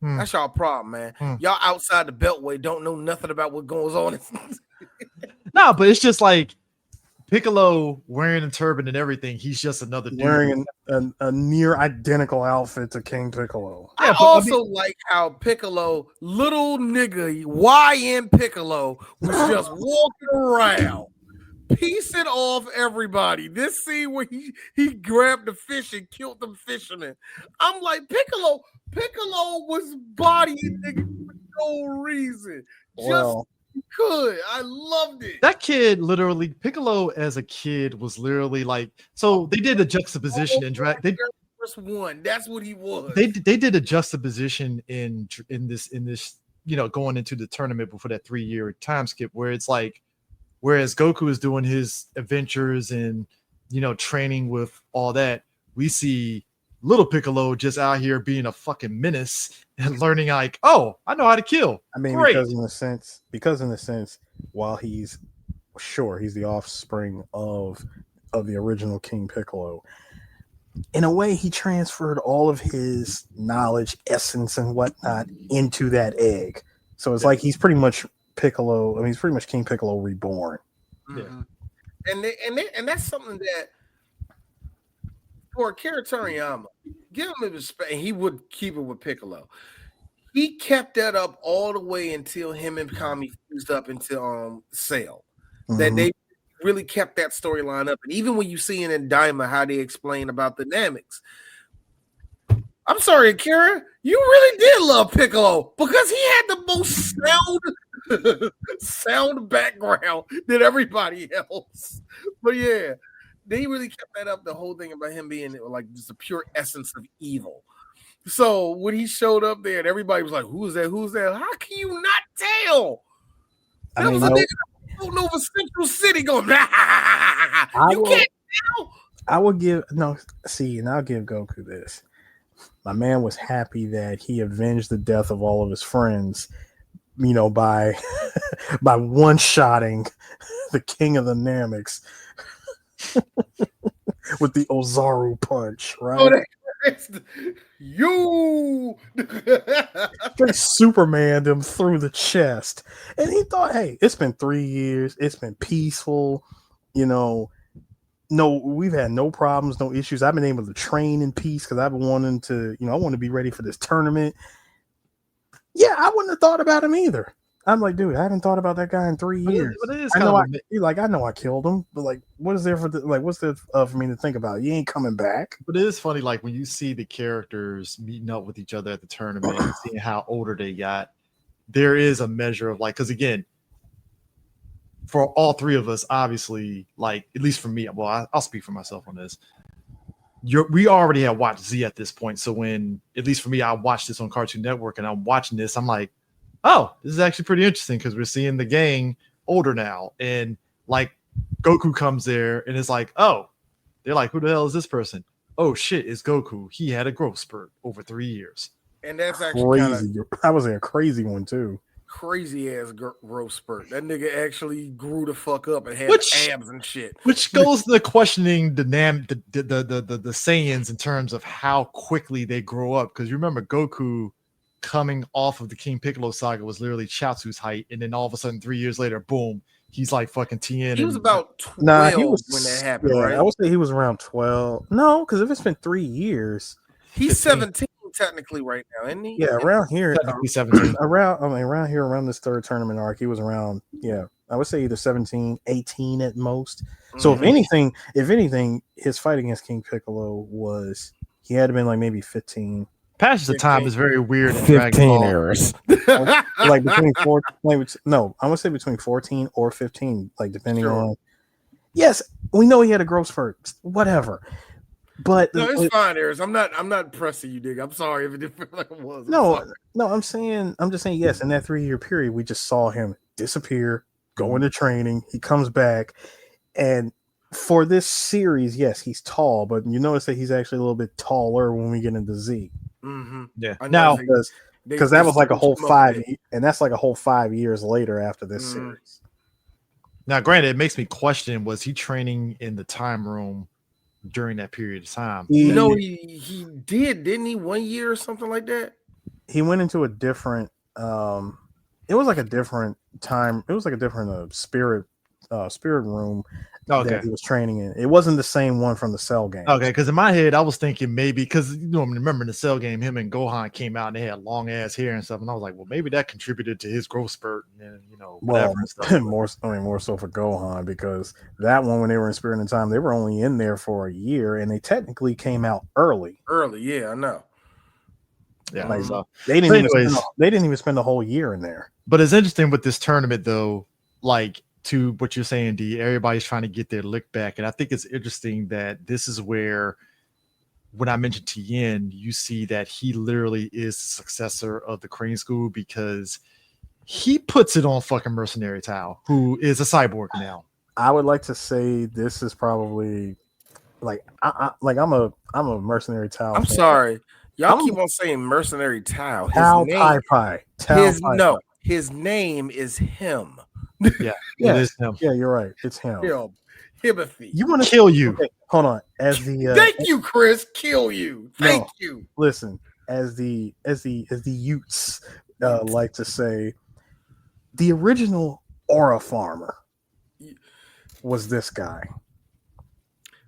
That's y'all problem, man. Y'all outside the beltway don't know nothing about what goes on. No, but it's just like Piccolo wearing a turban and everything. He's just another dude wearing a near identical outfit to King Piccolo. I also like how Piccolo, little nigga YN Piccolo, was just walking around, piecing off everybody. This scene where he grabbed the fish and killed them fishermen. I'm like, Piccolo was bodying niggas for no reason. Could. I loved it. That kid literally, Piccolo as a kid was literally like, so they did a juxtaposition in First one, that's what he was. They did a juxtaposition in this going into the tournament before that 3-year time skip, where it's like, whereas Goku is doing his adventures and training with all that, we see little Piccolo just out here being a fucking menace and learning like, oh, I know how to kill. I mean, great. because in a sense, while he's the offspring of the original King Piccolo, in a way he transferred all of his knowledge, essence, and whatnot into that egg. So it's like he's pretty much Piccolo. I mean, he's pretty much King Piccolo reborn. Mm-hmm. And that's something that for Akira Toriyama, give him respect, and he would keep it with Piccolo. He kept that up all the way until him and Kami fused up into Cell. Mm-hmm. That they really kept that storyline up. And even when you see in Daima how they explain about the dynamics, I'm sorry, Akira, you really did love Piccolo because he had the most sound background than everybody else. But yeah, they really kept that up, the whole thing about him being like just the pure essence of evil. So when he showed up there and everybody was like, who's that? How can you not tell? That was a nigga floating over Central City going, you can't tell. I'll give Goku this. My man was happy that he avenged the death of all of his friends, by one-shotting the king of the Namex with the Ozaru punch, right? Oh, you they Supermaned him through the chest, and he thought, "Hey, it's been 3 years. It's been peaceful. No, we've had no problems, no issues. I've been able to train in peace because I've been wanting to, I want to be ready for this tournament." Yeah, I wouldn't have thought about him either. I'm like, dude, I haven't thought about that guy in 3 years. But it is I know I killed him, but like, what is there for what's there for me to think about? You ain't coming back. But it is funny, like when you see the characters meeting up with each other at the tournament and seeing how older they got, there is a measure of like, because again, for all three of us, obviously, like at least for me, well, I'll speak for myself on this. We already had watched Z at this point, so when at least for me, I watched this on Cartoon Network and I'm watching this, I'm like, oh, this is actually pretty interesting because we're seeing the gang older now. And like Goku comes there and it's like, oh, they're like, who the hell is this person? Oh shit, it's Goku. He had a growth spurt over 3 years. And that's actually crazy. I was a crazy one too. Crazy ass growth spurt. That nigga actually grew the fuck up and had abs and shit. Which goes to the questioning the Saiyans in terms of how quickly they grow up. Because you remember Goku coming off of the King Piccolo saga was literally Chaozu's height, and then all of a sudden 3 years later, boom, he's like fucking TN. He was about 12 when that happened, right? I would say he was around 12. No, because if it's been 3 years, he's 17 technically right now, isn't he? Yeah, around here, he's 17. around this third tournament arc, he was around. Yeah, I would say either 17, 18 at most. So if anything, his fight against King Piccolo he had to been like maybe 15. Passage of time is very weird. 15 errors. like between 4, no, I would say between 14 or 15, like depending on. Yes, we know he had a growth spurt, whatever. But no, it's fine, errors. I'm not pressing you, dig. I'm sorry if it didn't feel like it was. I'm just saying yes. In that 3-year period, we just saw him disappear, go into training. He comes back, and for this series, yes, he's tall, but you notice that he's actually a little bit taller when we get into Z. Mm-hmm. Yeah. Now, because that was like a whole 5, and that's like a whole 5 years later after this series. Now, granted, it makes me question: was he training in the time room during that period of time? He did, didn't he? 1 year or something like that. he went into a different. It was like a different time. It was like a different spirit room that he was training in. It wasn't the same one from the Cell game. Okay, because in my head I was thinking maybe because remember in the Cell game, him and Gohan came out and they had long ass hair and stuff, and I was like, well, maybe that contributed to his growth spurt and whatever. Well, and stuff. more so for Gohan, because that one when they were in Spirit in Time, they were only in there for a year, and they technically came out early. Yeah, I know. Yeah, like, so. they didn't even spend the whole year in there. But it's interesting with this tournament, though, like to what you're saying, D. Everybody's trying to get their lick back, and I think it's interesting that this is where, when I mentioned Tien, you see that he literally is the successor of the Crane School because he puts it on fucking Mercenary Tao, who is a cyborg now. I would like to say this is probably like I'm a Mercenary Tao. I'm sorry. Y'all keep on saying Mercenary Tao. His name is him. Yeah, it is him. Yeah, you're right. It's him. Himothy. You want to kill you? Okay, hold on. As the thank you, Chris. Kill you. Thank you. Listen, as the Utes like to say, the original aura farmer was this guy.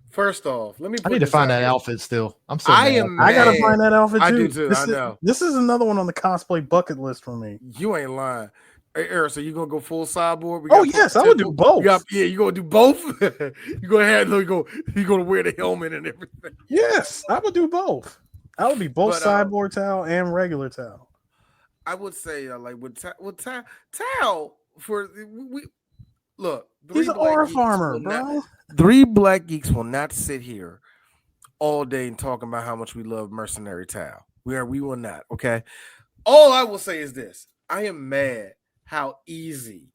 First off, let me. I need to find that outfit still. I'm so. I gotta find that outfit too. I do too. I know. This is another one on the cosplay bucket list for me. You ain't lying. Hey, Eric, so you gonna go full cyborg? Oh yes, I would do both. You gonna do both? You gonna wear the helmet and everything? Yes, I would do both. I would be both cyborg Tao and regular Tao. I would say with Tao look. He's an aura farmer, bro. 3 Black Geeks will not sit here all day and talking about how much we love Mercenary Tao. We will not. Okay. All I will say is this: I am mad how easy.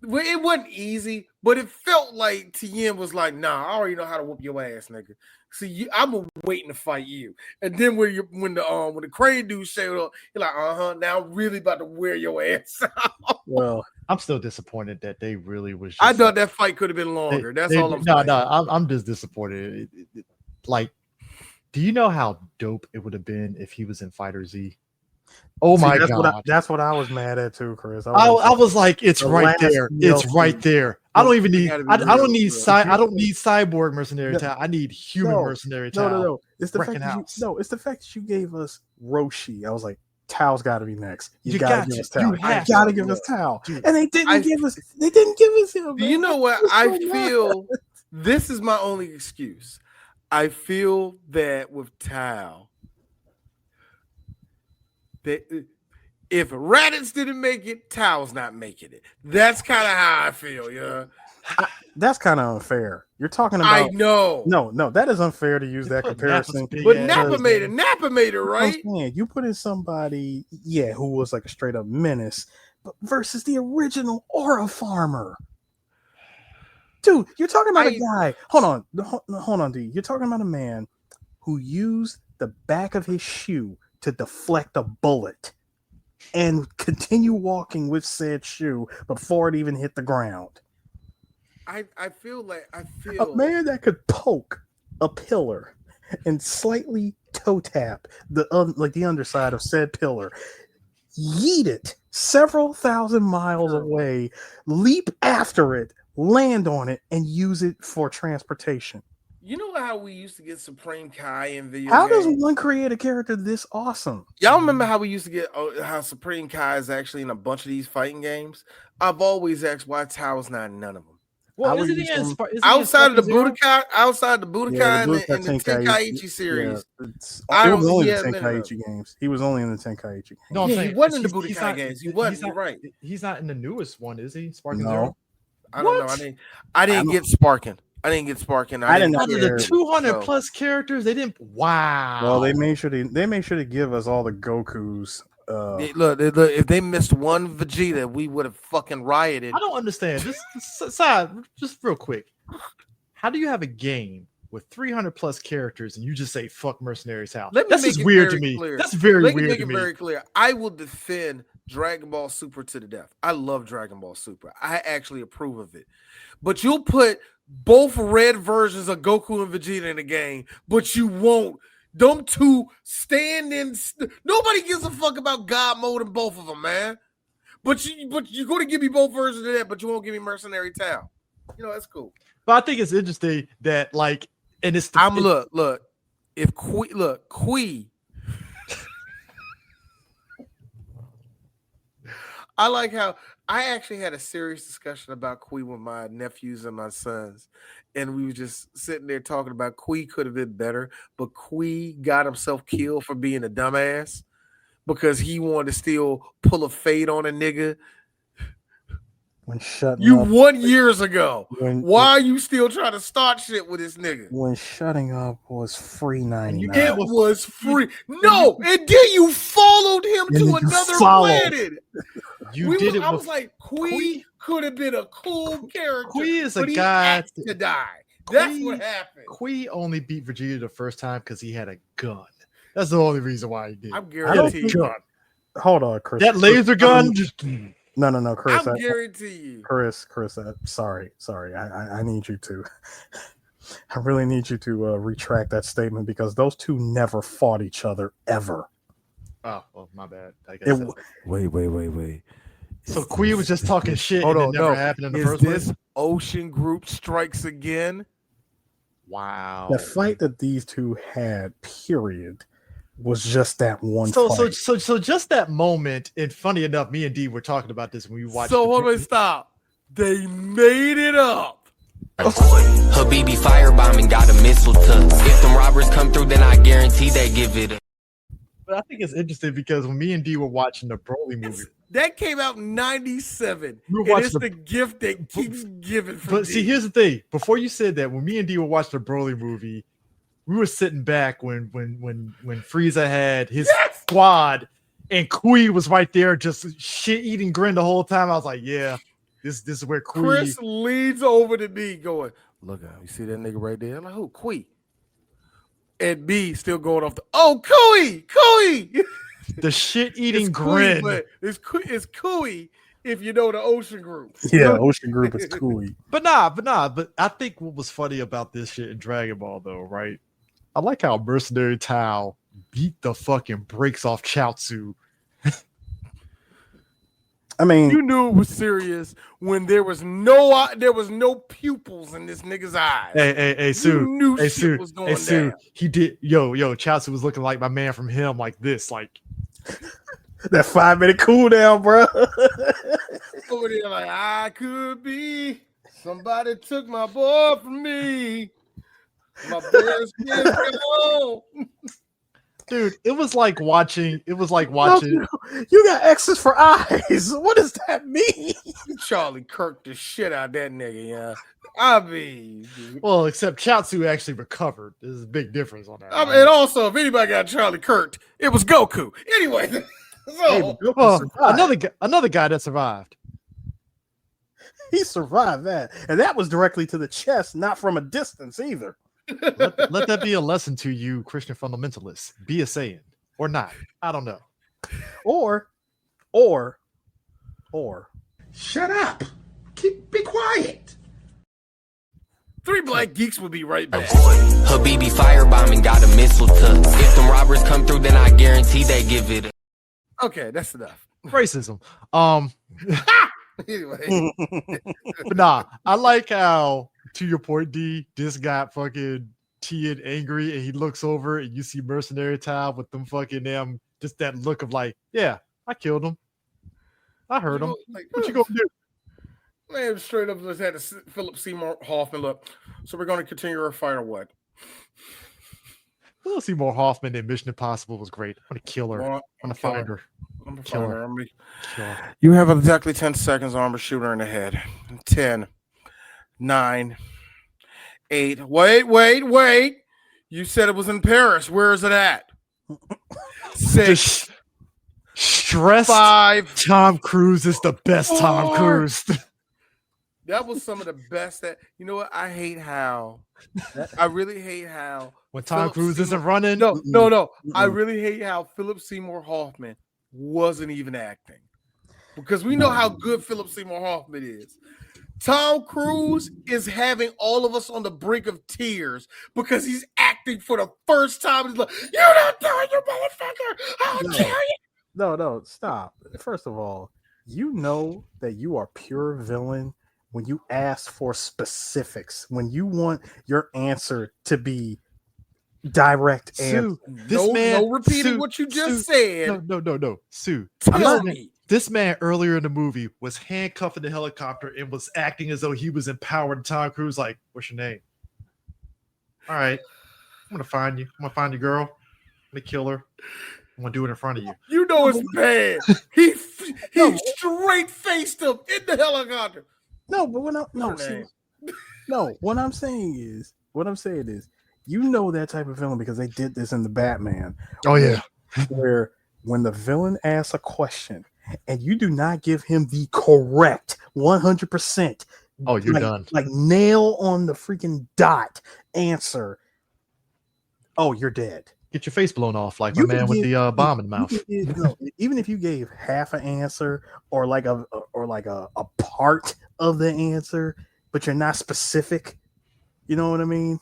Well, it wasn't easy, but it felt like Tien was like, "Nah, I already know how to whoop your ass, nigga. See, I'm waiting to fight you." And then when the Crane dude showed up, you're like, now I'm really about to wear your ass out. Well, I'm still disappointed that they really was. I thought that fight could have been longer. That's all I'm saying. No, I'm just disappointed. Like, do you know how dope it would have been if he was in Fighter Z? Oh my god, that's what I was mad at too, Chris. I was like, it's right there. It's right there. I don't even need. I don't need cyborg Mercenary Tao. I need human Mercenary Tao. No. It's the fact that it's the fact that you gave us Roshi. I was like, Tao's got to be next. You gotta give us Tao. You gotta give us Tao. And they didn't give us. They didn't give us him. Do you know what I feel? This is my only excuse. I feel that with Tao, that if Raditz didn't make it, Tao's not making it. That's kind of how I feel, yeah. That's kind of unfair. You're talking about. I know. No, that is unfair to use that comparison. But Nappa made it, right? You put in somebody, who was like a straight up menace, but versus the original aura farmer. Dude, you're talking about a guy. Hold on, D. You're talking about a man who used the back of his shoe to deflect a bullet and continue walking with said shoe before it even hit the ground. I feel a man that could poke a pillar and slightly toe tap the underside of said pillar, yeet it several thousand miles away, leap after it, land on it, and use it for transportation. You know how we used to get Supreme Kai in video How games? does one create a character this awesome? Y'all remember how we used to get how Supreme Kai is actually in a bunch of these fighting games? I've always asked why Tao's not in none of them. Well, outside the Budokai and the Tenkaichi series. It was only the Tenkaichi games. He was only in the Tenkaichi games. No, I'm saying he wasn't in the Budokai games. He wasn't. You're right. He's not in the newest one, is he? Sparking No. Zero? I don't know. I didn't get Sparking. I didn't get Sparking. I didn't know. Out of the 200 plus characters, they didn't. Wow. Well, they made sure to give us all the Gokus. Look, if they missed one Vegeta, we would have fucking rioted. I don't understand. Just real quick. How do you have a game with 300 plus characters and you just say fuck Mercenary Tao? That's just weird to me. That's very weird to me. Let me make it very clear. I will defend Dragon Ball Super to the death. I love Dragon Ball Super. I actually approve of it. But you'll put both red versions of Goku and Vegeta in the game, but you won't Them two stand in. Nobody gives a fuck about God mode in both of them, man. But you're going to give me both versions of that, but you won't give me Mercenary Town. You know, that's cool. But I think it's interesting that like, and it's look. If Kui. I like how I actually had a serious discussion about Kui with my nephews and my sons, and we were just sitting there talking about Kui could have been better, but Kui got himself killed for being a dumbass because he wanted to still pull a fade on a nigga. When shutting you up, won years ago. Why are you still trying to start shit with this nigga? When shutting up was free 99. It was free. No, and then you followed him to another planet. I was like, Kui could have been a cool character. Kui is a guy to die. That's what happened. Kui only beat Vegeta the first time because he had a gun. That's the only reason why he did. I'm guaranteed. Hold on, Chris. That laser gun. No, Chris. I guarantee you. Chris. Sorry. I need you to. I really need you to retract that statement because those two never fought each other ever. Oh, well, my bad. I guess Wait. So Kui was just talking shit and it never happened in the first place? Ocean Group Strikes Again? Wow. The fight that these two had, period, was just that one fight. So just that moment, and funny enough, me and D were talking about this when we watched. So hold on, stop. They made it up. Habibi firebombing got a missile tuck. If them robbers come through, then I guarantee they give it up. But I think it's interesting because when me and D were watching the Broly movie, that came out in 97. It's the gift that keeps giving. But see, here's the thing. Before you said that, when me and D were watching the Broly movie, we were sitting back when Frieza had his squad and Kui was right there, just shit eating grin the whole time. I was like, yeah, this is where Kui. Chris leads over to me, going, "Look out! You see that nigga right there? I'm like, who? Kui?" And B still going off the Kui. The shit eating grin. It's Kui if you know the Ocean Group. Yeah, Ocean Group is Kui. But I think what was funny about this shit in Dragon Ball though, right? I like how Mercenary Tao beat the fucking brakes off Chaozu. I mean, you knew it was serious when there was no pupils in this nigga's eyes. Hey, Sue. Was going down. He did. Yo, Chaozu was looking like my man from Him, like this, like that 5-minute cooldown, bro. Over there, like I could be. Somebody took my boy from me. My best friend go. Dude, it was like watching. You got X's for eyes. What does that mean? Charlie Kirk the shit out of that nigga, yeah. I mean, well, except Chaozu actually recovered. There's a big difference on that. I mean, and also, if anybody got Charlie Kirk, it was Goku. Anyway, another guy that survived. He survived that, and that was directly to the chest, not from a distance either. Let that be a lesson to you, Christian fundamentalists. Be a Saiyan or not. I don't know. Or. Shut up. Be quiet. 3 Black Geeks will be right back. Habibi firebombing got a missile tuck. If them robbers come through, then I guarantee they give it up. Okay, that's enough. Racism. Anyway. But I like how, to your point, D, this got fucking Tien angry and he looks over and you see Mercenary Tao with them fucking just that look of like, yeah, I killed him. I heard him. Like, what you gonna do? Man, straight up just had to Philip Seymour Hoffman look. So we're going to continue our fight or what? Philip Seymour Hoffman in Mission Impossible was great. I'm gonna kill her. I'm gonna find her. I'm gonna find her. Kill her. You have exactly 10 seconds. I'm gonna shoot her in the head. 10, 9, 8. Wait. You said it was in Paris. Where is it at? 6. Stressed 5. Tom Cruise is the best Tom Cruise. That was some of the best. That you know what? I really hate how when Tom Cruise isn't running. No. I really hate how Philip Seymour Hoffman wasn't even acting, because we know how good Philip Seymour Hoffman is. Tom Cruise is having all of us on the brink of tears because he's acting for the first time. He's like, "You don't do it, you motherfucker! I'll kill you!" No, stop. First of all, you know that you are pure villain when you ask for specifics, when you want your answer to be direct Sue, answer. No repeating what you just said. No. Sue, Tell me. This man earlier in the movie was handcuffed in the helicopter and was acting as though he was empowered. And Tom Cruise, like, what's your name? All right, I'm gonna find you. I'm gonna find your girl. I'm gonna kill her. I'm gonna do it in front of you. You know it's bad. He straight faced him in the helicopter. No, but what I'm saying is, you know that type of villain because they did this in the Batman. Oh yeah, where when the villain asks a question and you do not give him the correct 100%. Oh, you're done. Like nail on the freaking dot answer. Oh, you're dead. Get your face blown off like my man with the bomb in the mouth. Even if you gave half an answer or like a part of the answer, but you're not specific. You know what I mean?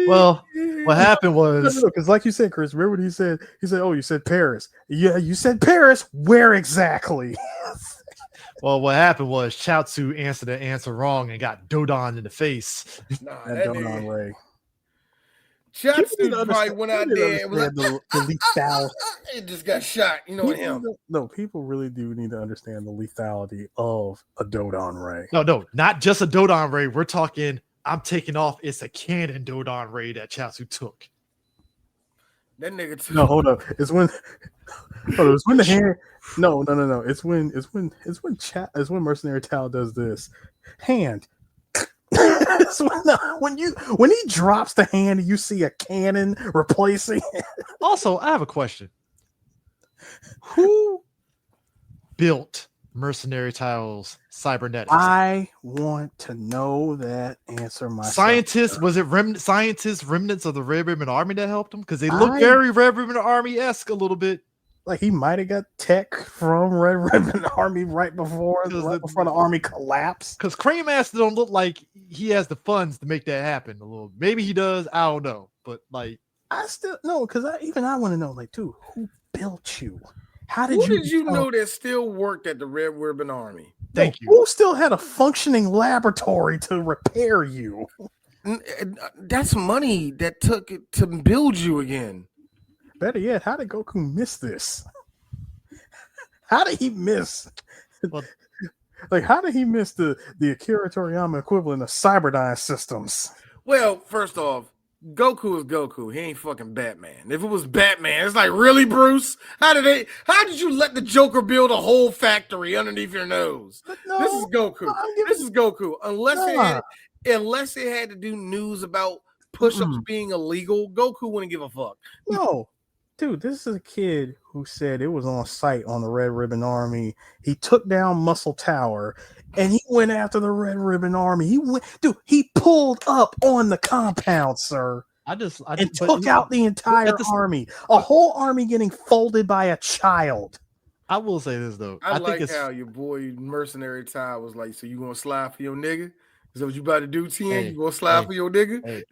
Well, what happened was because, like you said, Chris, remember what he said? He said, "Oh, you said Paris." Yeah, you said Paris. Where exactly? Well, what happened was Chaozu answered the answer wrong and got Dodon in the face. Nah, that Dodon Ray. Chaozu probably went out there and was like, the it just got shot. You know him. No, people really do need to understand the lethality of a Dodon Ray. No, not just a Dodon Ray. We're talking, I'm taking off. It's a cannon Dodon Ray that Chaozu took. That nigga took. No, hold up. It's when the hand. No. It's when Mercenary Tao does this. Hand. when he drops the hand and you see a cannon replacing it. Also, I have a question. Who built Mercenary Tao's cybernetics? I want to know that answer myself. Scientists, was it remnants of the Red Ribbon Army that helped him? Because they look very Red Ribbon Army-esque a little bit. Like he might have got tech from Red Ribbon Army right before the army collapsed. Because Crane Master don't look like he has the funds to make that happen. A little, maybe he does. I don't know, but like, I still no, because I want to know, like, dude, who built you? How did you know that still worked at the Red Ribbon Army? Thank you. Who still had a functioning laboratory to repair you? That's money that took it to build you again. Better yet, how did Goku miss this? How did he miss? Like, how did he miss the Akira Toriyama equivalent of Cyberdyne systems? Well, first off, Goku is Goku. He ain't fucking Batman. If it was Batman, it's like, really, Bruce? How did you let the Joker build a whole factory underneath your nose? No, this is Goku. This is Goku. Unless it had to do news about push-ups being illegal, Goku wouldn't give a fuck. No. Dude, this is a kid who said it was on site on the Red Ribbon Army. He took down Muscle Tower and he went after the Red Ribbon Army. He pulled up on the compound, sir. Took out the entire army. A whole army getting folded by a child. I will say this though. I like how your boy Mercenary Ty was like, so you gonna slide for your nigga? Is that what you about to do, Tien? You gonna slide for your nigga?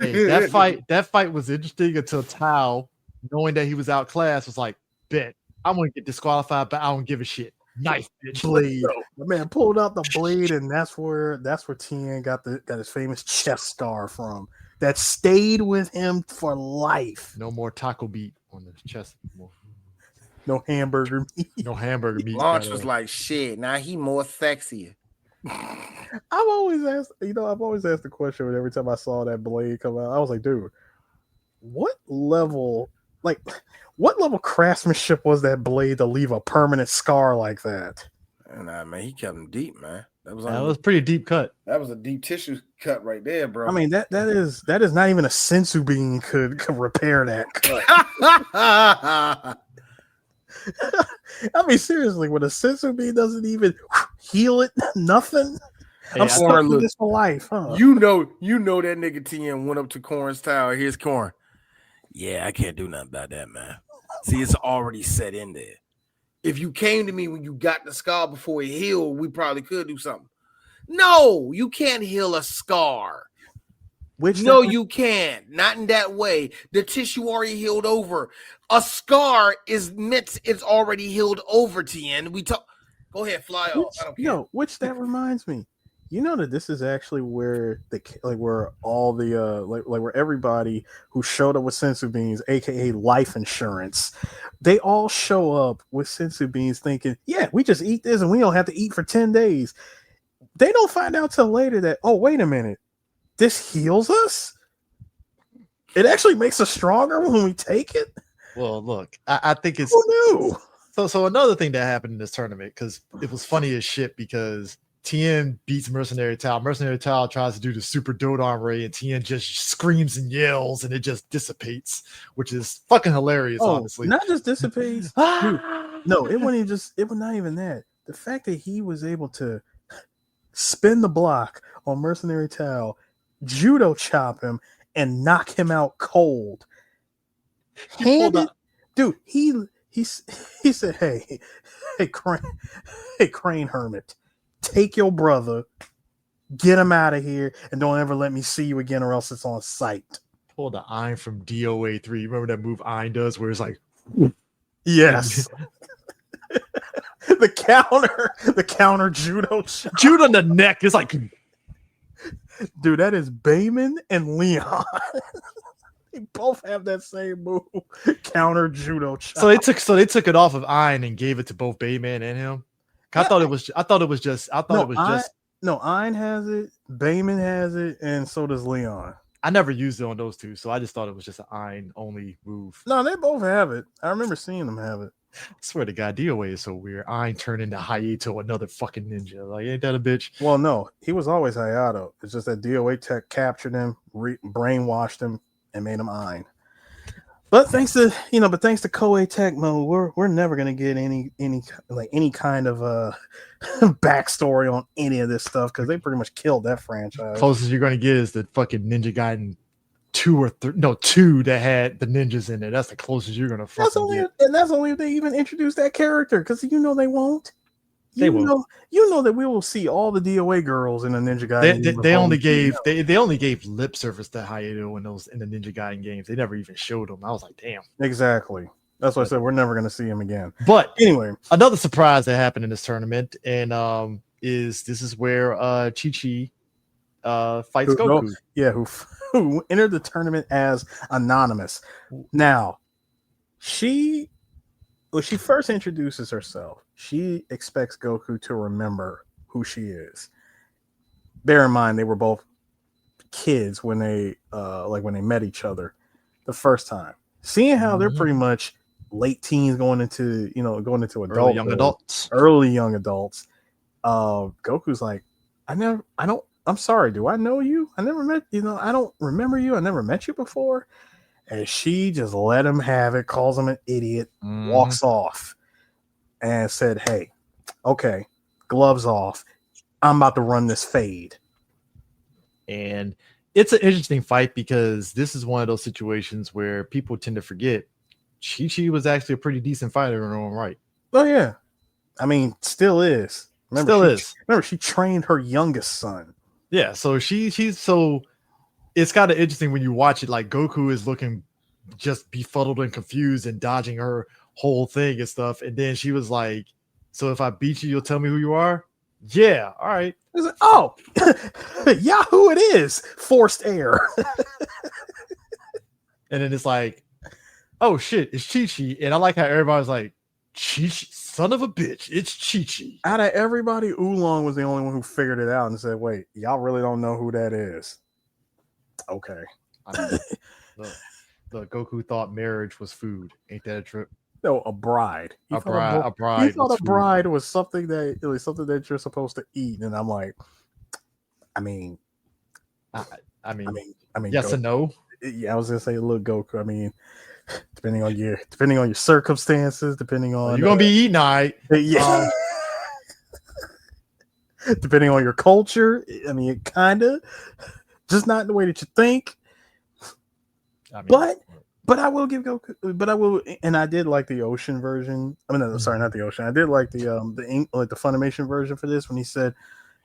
That fight was interesting until Tao, knowing that he was outclassed, was like, bet I'm gonna get disqualified, but I don't give a shit. Nice bitch. Blade. The man pulled out the blade, and that's where Tien got his famous chest scar from. That stayed with him for life. No more taco beat on the chest anymore. No hamburger meat. No hamburger meat. Launch was like, shit, now he more sexier. I've always asked the question every time I saw that blade come out. I was like, dude, what level craftsmanship was that blade to leave a permanent scar like that? Nah, man, he kept him deep, man. That was pretty deep cut. That was a deep tissue cut right there, bro. I mean, that is not even a sensu bean could repair that cut. I mean, seriously, when a sensu bean doesn't even heal it, nothing. Hey, I'm stuck with this for life, huh? You know that nigga Tien went up to Corn's tower. Here's Corn. Yeah, I can't do nothing about that, man. See, it's already set in there. if you came to me when you got the scar before it healed, we probably could do something. No, you can't heal a scar. You can't. Not in that way. The tissue already healed over. A scar is meant. It's already healed over. Tien. We talk. Go ahead, fly off. I don't care. Which that reminds me. You know that this is actually where where all the where everybody who showed up with sensu beans, aka life insurance, they all show up with sensu beans thinking, yeah, we just eat this and we don't have to eat for 10 days. They don't find out till later that, oh, wait a minute, this heals us? It actually makes us stronger when we take it? Well, look, I think it's who knew? So another thing that happened in this tournament, because it was funny as shit, because Tien beats Mercenary Tao. Mercenary Tao tries to do the super Dodon Ray, and Tien just screams and yells, and it just dissipates, which is fucking hilarious, honestly. Not just dissipates. Dude, no, it was not even that. The fact that he was able to spin the block on Mercenary Tao, judo chop him, and knock him out cold. Dude, he said, hey, Crane Hermit, take your brother, get him out of here, and don't ever let me see you again, or else it's on sight. Pull the Ein from DOA 3. Remember that move Ein does where it's like, yes. the counter judo chop. Judo on the neck is like, dude, that is Bayman and Leon. They both have that same move, counter judo chop. So they took it off of Ein and gave it to both Bayman and him. I thought it was just. No, Ein has it, Bayman has it, and so does Leon. I never used it on those two, so I just thought it was just an Ein only move. No, they both have it. I remember seeing them have it. I swear to God, DOA is so weird. Ein turned into Hayato, another fucking ninja. Like, ain't that a bitch? Well, no, he was always Hayato. It's just that DOA tech captured him, brainwashed him, and made him Ein. But thanks to Koei Tecmo, we're never gonna get any kind of backstory on any of this stuff, because they pretty much killed that franchise. Closest you're gonna get is the fucking Ninja Gaiden 2 that had the ninjas in it. That's the closest you're gonna fucking get. And that's only if they even introduce that character, because they won't. They will. You know that we will see all the DOA girls in the Ninja Gaiden. They only gave lip service to Hayato in the Ninja Gaiden games. They never even showed them. I was like, damn. Exactly. That's why I said we're never going to see him again. But anyway, another surprise that happened in this tournament, and this is where Chi-Chi fights Goku. Who entered the tournament as anonymous. Now, when she first introduces herself, she expects Goku to remember who she is. Bear in mind, they were both kids when they met each other the first time. Seeing how they're pretty much late teens going into adulthood, early young adults. Goku's like, I'm sorry, do I know you? I never met, I don't remember you. I never met you before. And she just let him have it, calls him an idiot, walks off, and said, hey, okay, gloves off. I'm about to run this fade. And it's an interesting fight, because this is one of those situations where people tend to forget Chi-Chi was actually a pretty decent fighter in her own right. Oh, yeah. I mean, still is. Remember, she trained her youngest son. Yeah, so she's so it's kind of interesting when you watch it. Like, Goku is looking just befuddled and confused and dodging her whole thing and stuff. And then she was like, so if I beat you, you'll tell me who you are? Yeah, all right. Like, oh, Yahoo it is. Forced air. And then it's like, oh shit, it's Chi-Chi. And I like how everybody's like, Chi-Chi, son of a bitch, it's Chi-Chi. Out of everybody, Oolong was the only one who figured it out and said, wait, y'all really don't know who that is. Okay. I mean, look, Goku thought marriage was food. Ain't that a trip? No, a bride. A bride. He thought a bride was something that you're supposed to eat. And I'm like, I mean, yes Goku, and no. Yeah, I was gonna say, look, Goku. I mean, depending on your circumstances, depending on you're gonna be eating, all right. Yeah. Depending on your culture, I mean, it kind of just not the way that you think. I mean, but But I will give Goku. But I will, and I did like the Ocean version. I mean, no, sorry, not the Ocean. I did like the Funimation version for this when he said,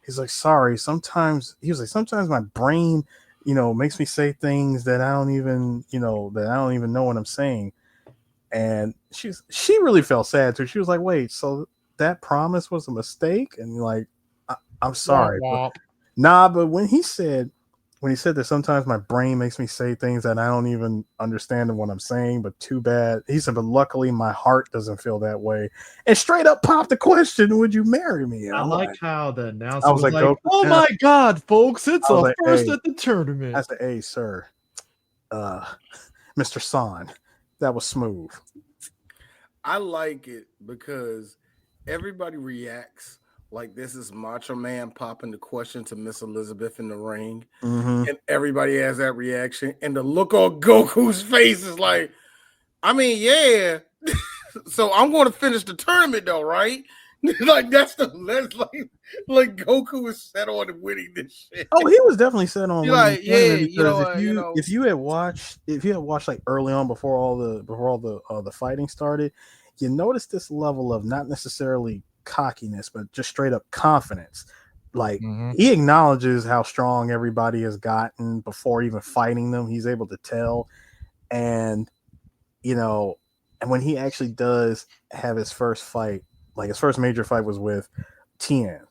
he's like, sorry. Sometimes he was like, sometimes my brain, makes me say things that I don't even, know what I'm saying. And she really felt sad too. She was like, wait, so that promise was a mistake? And like, I'm sorry, but when he said that sometimes my brain makes me say things that I don't even understand what I'm saying, but too bad. He said, but luckily my heart doesn't feel that way. And straight up popped the question, would you marry me? And I like how the announcer was like, oh my God, folks, it's a first at the tournament. I said, hey, sir, Mr. San, that was smooth. I like it because everybody reacts like this is Macho Man popping the question to Miss Elizabeth in the ring. Mm-hmm. And everybody has that reaction. And the look on Goku's face is like, I mean, yeah. So I'm going to finish the tournament though, right? Like that's like Goku is set on winning this shit. Oh, he was definitely set on winning. Like, yeah, if you had watched like early on before all the fighting started, you noticed this level of not necessarily cockiness, but just straight up confidence. Like he acknowledges how strong everybody has gotten before even fighting them. He's able to tell, and and when he actually does have his first fight, like his first major fight was with Tien.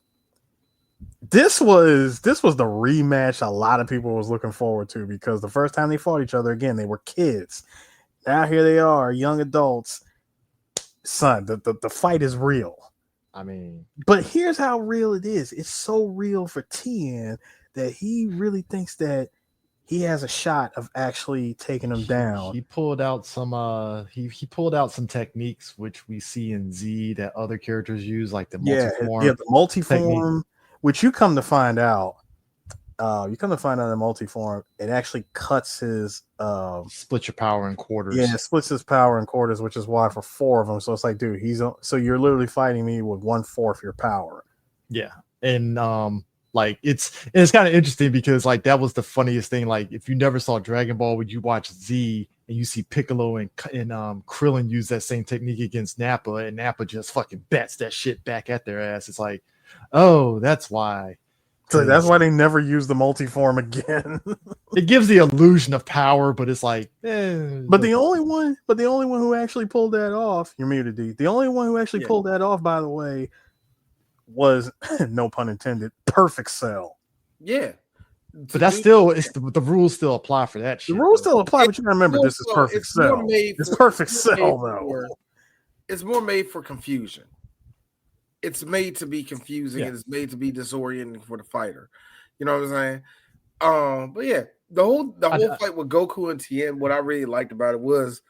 This was the rematch a lot of people was looking forward to, because the first time they fought each other, again, they were kids. Now here they are, young adults. Son, the fight is real. I mean, but here's how real it is. It's so real for Tien that he really thinks that he has a shot of actually taking him down. He pulled out some he pulled out some techniques which we see in Z that other characters use, like the multiform. Yeah, the multiform, which you come to find out. In multiform, it actually cuts his split your power in quarters. Yeah, it splits his power in quarters, which is why for 4 of them. So it's like, dude, so you're literally fighting me with 1/4 your power. Yeah, and like it's kind of interesting because like that was the funniest thing. Like if you never saw Dragon Ball, would you watch Z and you see Piccolo and Krillin use that same technique against Nappa, and Nappa just fucking bats that shit back at their ass. It's like, oh, that's why. So that's why they never use the multiform again. It gives the illusion of power, but it's like, But the only one who actually pulled that off, you're muted, D. The only one who actually pulled that off, by the way, was no pun intended, Perfect Cell. Yeah. But that's still the rules still apply for that shit. The rules still apply, but you gotta remember this is Perfect Cell. It's Perfect Cell though. It's more made for confusion. It's made to be confusing and it's made to be disorienting for the fighter. You know what I'm saying? But yeah, the whole fight with Goku and Tien, what I really liked about it was,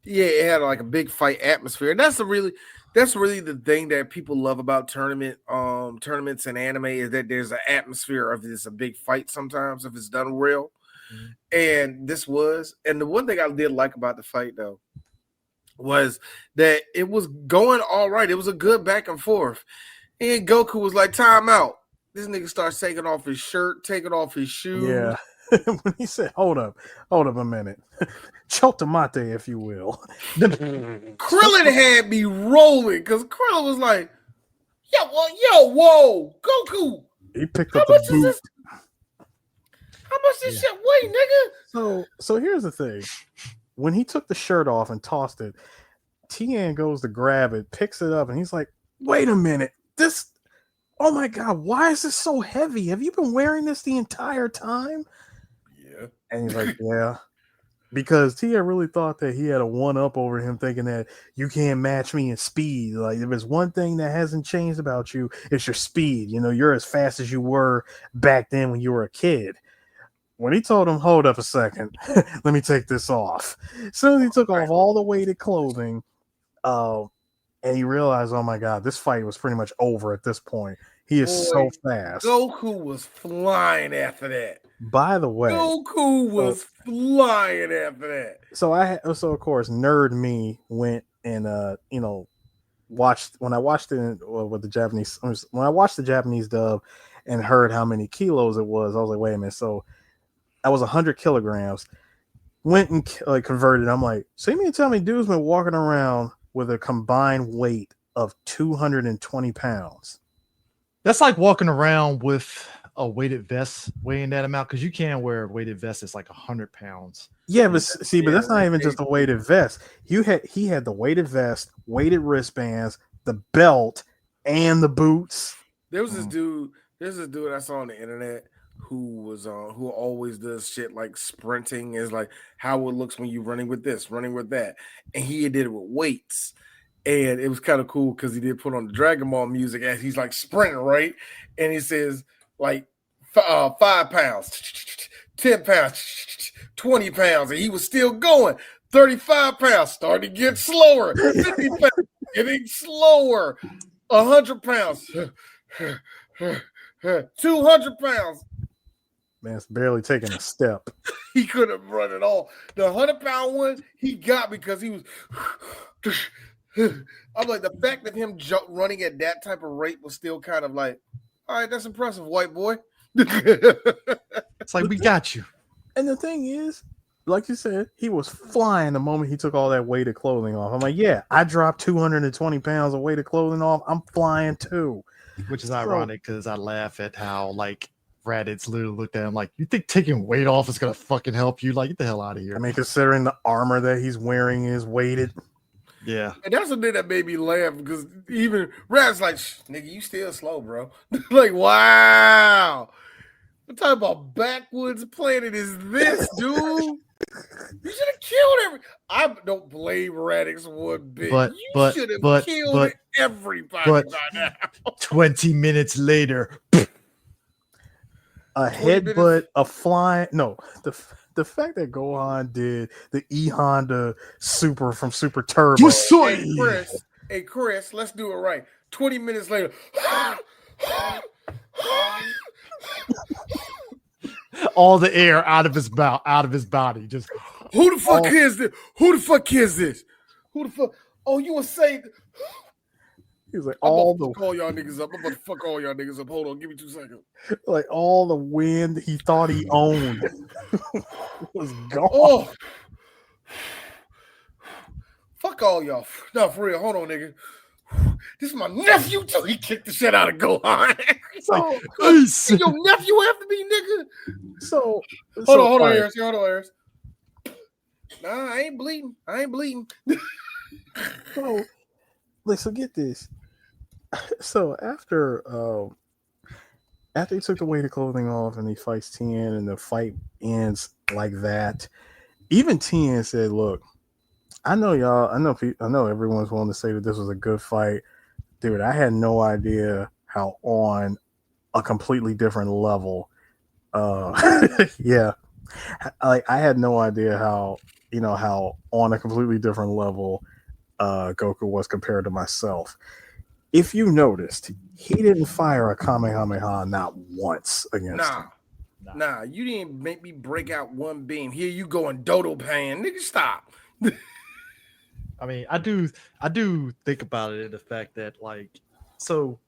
it had like a big fight atmosphere. And that's really the thing that people love about tournaments and anime, is that there's an atmosphere of this a big fight sometimes if it's done real. And this was, and the one thing I did like about the fight though was that it was going all right. It was a good back and forth. And Goku was like, time out. This nigga starts taking off his shirt, taking off his shoes. Yeah. When he said, hold up a minute. Chotomate, if you will. Krillin had me rolling because Krillin was like, whoa, Goku. He picked up the boot. How much this shit weigh, nigga? So here's the thing. When he took the shirt off and tossed it, Tien goes to grab it, picks it up, and he's like, wait a minute. Oh my God, why is this so heavy? Have you been wearing this the entire time? Yeah. And he's like, yeah. Because Tien really thought that he had a one-up over him, thinking that you can't match me in speed. Like, if there's one thing that hasn't changed about you, it's your speed. You're as fast as you were back then when you were a kid. When he told him, hold up a second, let me take this off. As soon as he took off all the weighted clothing, and he realized, oh my God, this fight was pretty much over at this point. He is so fast. Goku was flying after that. By the way, Goku was flying after that. So of course, nerd me went and watched when I watched it with the Japanese. When I watched the Japanese dub and heard how many kilos it was, I was like, wait a minute. So that was 100 kilograms. went and like converted. I'm like, so you mean to tell me dude's been walking around with a combined weight of 220 pounds? That's like walking around with a weighted vest weighing that amount, because you can wear a weighted vest that's like 100 pounds. Yeah, but see, but that's not even just a weighted vest. He had the weighted vest, weighted wristbands, the belt, and the boots. There was this dude. There's this dude I saw on the internet who always does shit like sprinting, is like how it looks when you're running with this, running with that, and he did it with weights, and it was kind of cool because he did put on the Dragonball music as he's like sprinting, right, and he says like 5 pounds, 10 pounds, 20 pounds, and he was still going. 35 pounds, starting to get slower. 50 pounds, getting slower. 100 pounds. 200 pounds. Man, it's barely taking a step. He couldn't run at all. The 100-pound one he got because he was. I'm like, the fact that him running at that type of rate was still kind of like, all right, that's impressive, white boy. It's like, we got you. And the thing is, like you said, he was flying the moment he took all that weighted clothing off. I'm like, yeah, I dropped 220 pounds of weighted clothing off. I'm flying too. Which is ironic because I laugh at how like Raditz literally looked at him like, you think taking weight off is gonna fucking help you? Like, get the hell out of here. I mean, considering the armor that he's wearing is weighted. Yeah. And that's the thing that made me laugh, because even Rad's like, nigga, you still slow, bro. Like, wow. What type of backwoods planet is this, dude? You should have killed every. I don't blame Radix one bit. You should have killed everybody by now. 20 minutes later, a headbutt, a flying. No, the fact that Gohan did the E Honda Super from Super Turbo. Hey Chris, let's do it right. 20 minutes later. All the air out of his mouth, out of his body. Just who the fuck is this? Who the fuck is this? Who the fuck? Oh, you were saying. He was like, I'm about to call y'all niggas up. I'm about to fuck all y'all niggas up. Hold on, give me 2 seconds. Like all the wind he thought he owned was gone. Oh, fuck all y'all. No, for real. Hold on, nigga. This is my nephew too. He kicked the shit out of Gohan. So, your nephew after me, nigga. So hold on, Harris. Hold on, Harris. Nah, I ain't bleeding. So, listen, get this. So after he took the weighted clothing off and he fights Tien and the fight ends like that, even Tien said, "Look, I know y'all. I know everyone's willing to say that this was a good fight, dude. I had no idea how on a completely different level. Yeah, I had no idea how on a completely different level Goku was compared to myself. If you noticed, he didn't fire a Kamehameha not once against him. Nah, you didn't make me break out one beam. Here you go in Dodo Pan. Nigga, stop." I mean, I do think about it in the fact that, like, so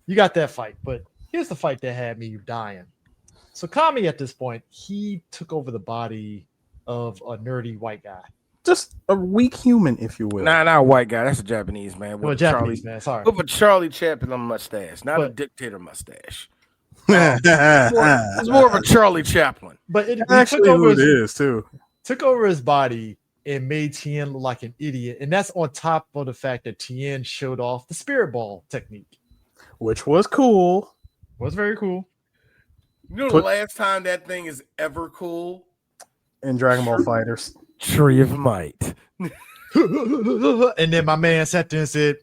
you got that fight, but here's the fight that had me dying. So Kami at this point, he took over the body of a nerdy white guy. Just a weak human, if you will. Nah, not a white guy. That's a Japanese man. Well, Japanese man, sorry. With a Charlie Chaplin mustache, not a dictator mustache. It's more of a Charlie Chaplin. But it actually who it is, too. Took over his body and made Tien look like an idiot. And that's on top of the fact that Tien showed off the Spirit Ball technique. Which was cool. Was very cool. You know the last time that thing is ever cool? In Dragon Ball Fighters. Tree of Might. And then my man sat there and said,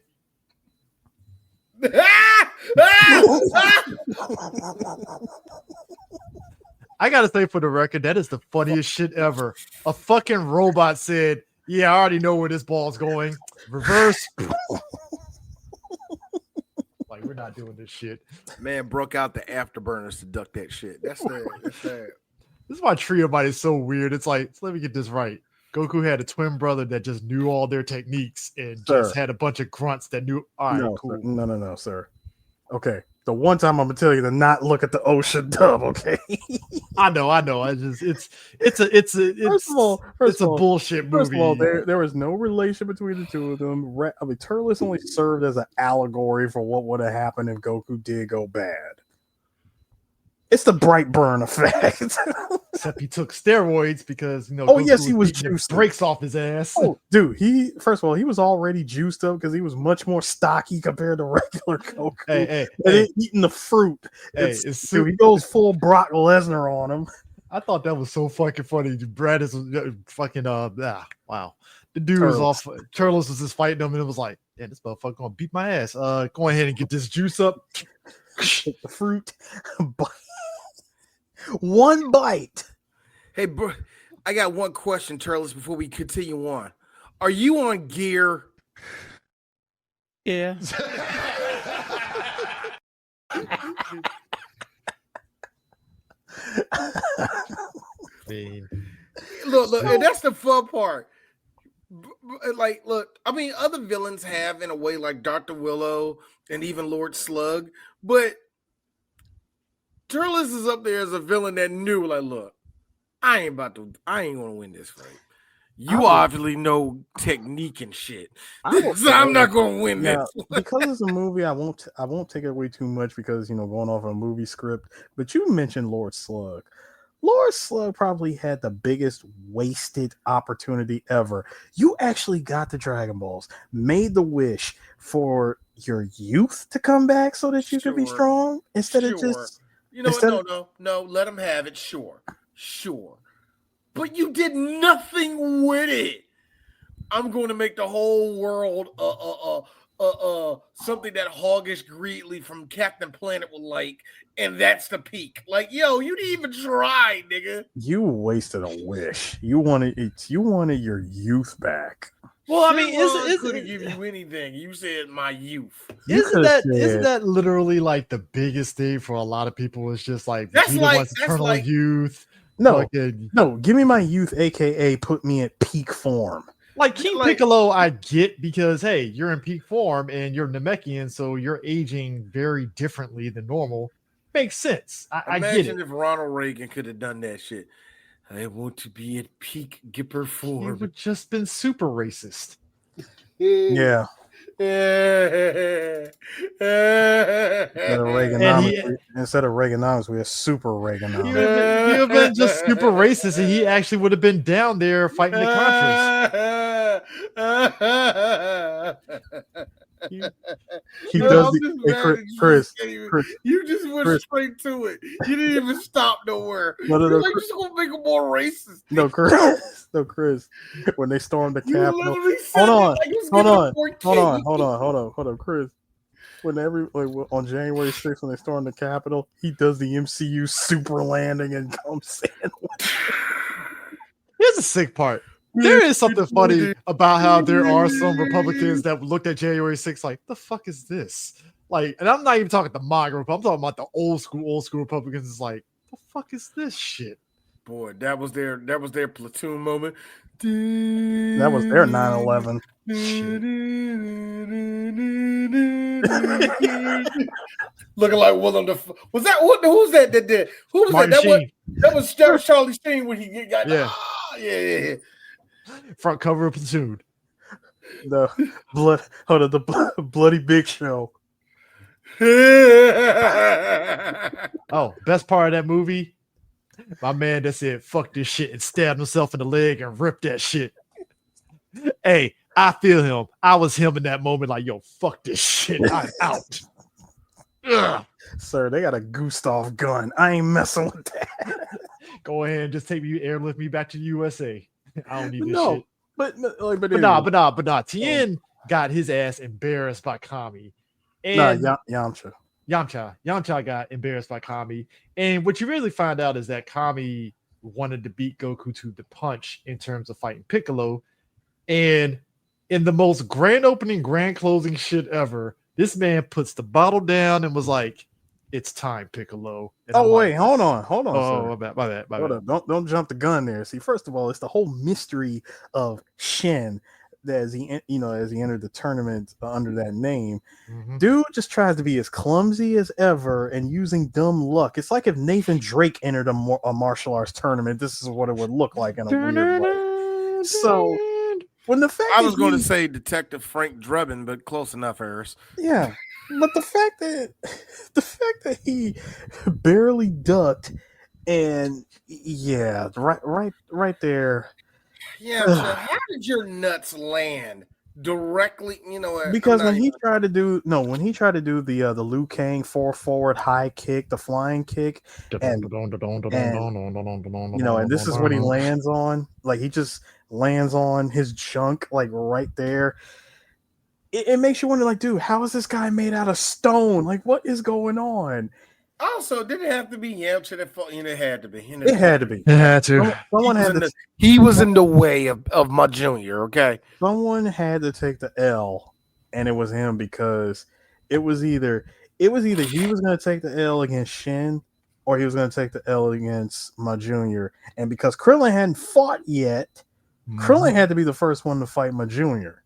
I gotta say, for the record, that is the funniest shit ever. A fucking robot said, "Yeah, I already know where this ball's going. Reverse." Like, we're not doing this shit. Man broke out the afterburners to duck that shit. That's sad. That's sad. This is why Trio Bite is so weird. It's like, so let me get this right. Goku had a twin brother that just knew all their techniques and just had a bunch of grunts that knew. All right, cool. No, sir. Okay, The one time I'm gonna tell you to not look at the ocean dub, okay? I know. I just it's a bullshit movie. First of all, there was no relation between the two of them. I mean, Turles only served as an allegory for what would have happened if Goku did go bad. It's the bright burn effect. Except he took steroids because Goku yes, he was juiced. Breaks off his ass. Oh, dude, first of all, he was already juiced up because he was much more stocky compared to regular Goku. Hey, eating the fruit. Dude, he goes full Brock Lesnar on him. I thought that was so fucking funny. Brad is fucking wow. The dude was off. Turles was just fighting him, and it was like, yeah, this motherfucker gonna beat my ass. Go ahead and get this juice up. Take the fruit. One bite. Hey, bro, I got one question, Turles, before we continue on. Are you on gear? Yeah. Look, and that's the fun part. Like, look, I mean, other villains have in a way, like Dr. Willow and even Lord Slug, but Turles is up there as a villain that knew, like, look, I ain't gonna win this fight. You obviously know technique and shit. I'm not gonna win this. Because it's a movie, I won't take it away too much because going off a movie script. But you mentioned Lord Slug. Lord Slug probably had the biggest wasted opportunity ever. You actually got the Dragon Balls, made the wish for your youth to come back so that you could be strong instead of just. No, let him have it. Sure. But you did nothing with it. I'm going to make the whole world something that Hoggish Greedley from Captain Planet would like, and that's the peak. Like, yo, you didn't even try, nigga. You wasted a wish. You wanted your youth back. Well, I mean, I couldn't give you anything. You said my youth. Isn't that literally like the biggest thing for a lot of people? It's just like eternal youth. No, give me my youth, aka put me at peak form. Like King Piccolo, I get because hey, you're in peak form and you're Namekian, so you're aging very differently than normal. Makes sense. I get it. Imagine if Ronald Reagan could have done that shit. I want to be at peak Gipper form. He would just been super racist. Yeah. Instead of Reaganomics, we have super Reaganomics. He would have been just super racist, and he actually would have been down there fighting the Contras. He does Chris. You just went straight to it. You didn't even stop nowhere. You're just gonna make him more racist. No, Chris. When they stormed the Capitol. Hold on, Chris. When on January 6th when they stormed the Capitol, he does the MCU super landing and comes in. Here's the sick part. There is something funny about how there are some Republicans that looked at January 6th like, the fuck is this? Like, and I'm not even talking the MAGA Republicans, I'm talking about the old school Republicans. Is like, the fuck is this shit? Boy, that was their platoon moment. That was their 9/11. Looking like Willem Dafoe. Was that who's that did? Who was Martin that? That was Charlie Sheen when he got yeah. Front cover of Platoon. The bloody Big Show. Oh, best part of that movie. My man that said fuck this shit and stabbed himself in the leg and ripped that shit. Hey, I feel him. I was him in that moment, like, yo, fuck this shit. I'm out. Ugh. Sir, they got a Gustav gun. I ain't messing with that. Go ahead and just airlift me back to the USA. I don't need this shit. But nah. Tien got his ass embarrassed by Kami. And Yamcha got embarrassed by Kami. And what you really find out is that Kami wanted to beat Goku to the punch in terms of fighting Piccolo. And in the most grand opening, grand closing shit ever, this man puts the bottle down and was like, "It's time, Piccolo." And hold on. Oh, sir. my bad. Don't jump the gun there. See, first of all, it's the whole mystery of Shen as he entered the tournament under that name, dude just tries to be as clumsy as ever and using dumb luck. It's like if Nathan Drake entered a martial arts tournament. This is what it would look like in a weird way. So when the fact I was going to say Detective Frank Drebin, but close enough, Harris. Yeah, but the fact that he barely ducked, and right there. Yeah, so how did your nuts land directly? Because when he tried to do the Liu Kang forward high kick, the flying kick, and this is what he lands on. Like he just lands on his junk, like right there. It makes you wonder, like, dude, how is this guy made out of stone? Like, what is going on? Also, did it have to be Yamcha that fought? It had to be. It had to be. It had to. Someone had to. He was in the way of my junior. Okay. Someone had to take the L, and it was him because it was either he was going to take the L against Shin, or he was going to take the L against my junior. And because Krillin hadn't fought yet, Krillin had to be the first one to fight my junior.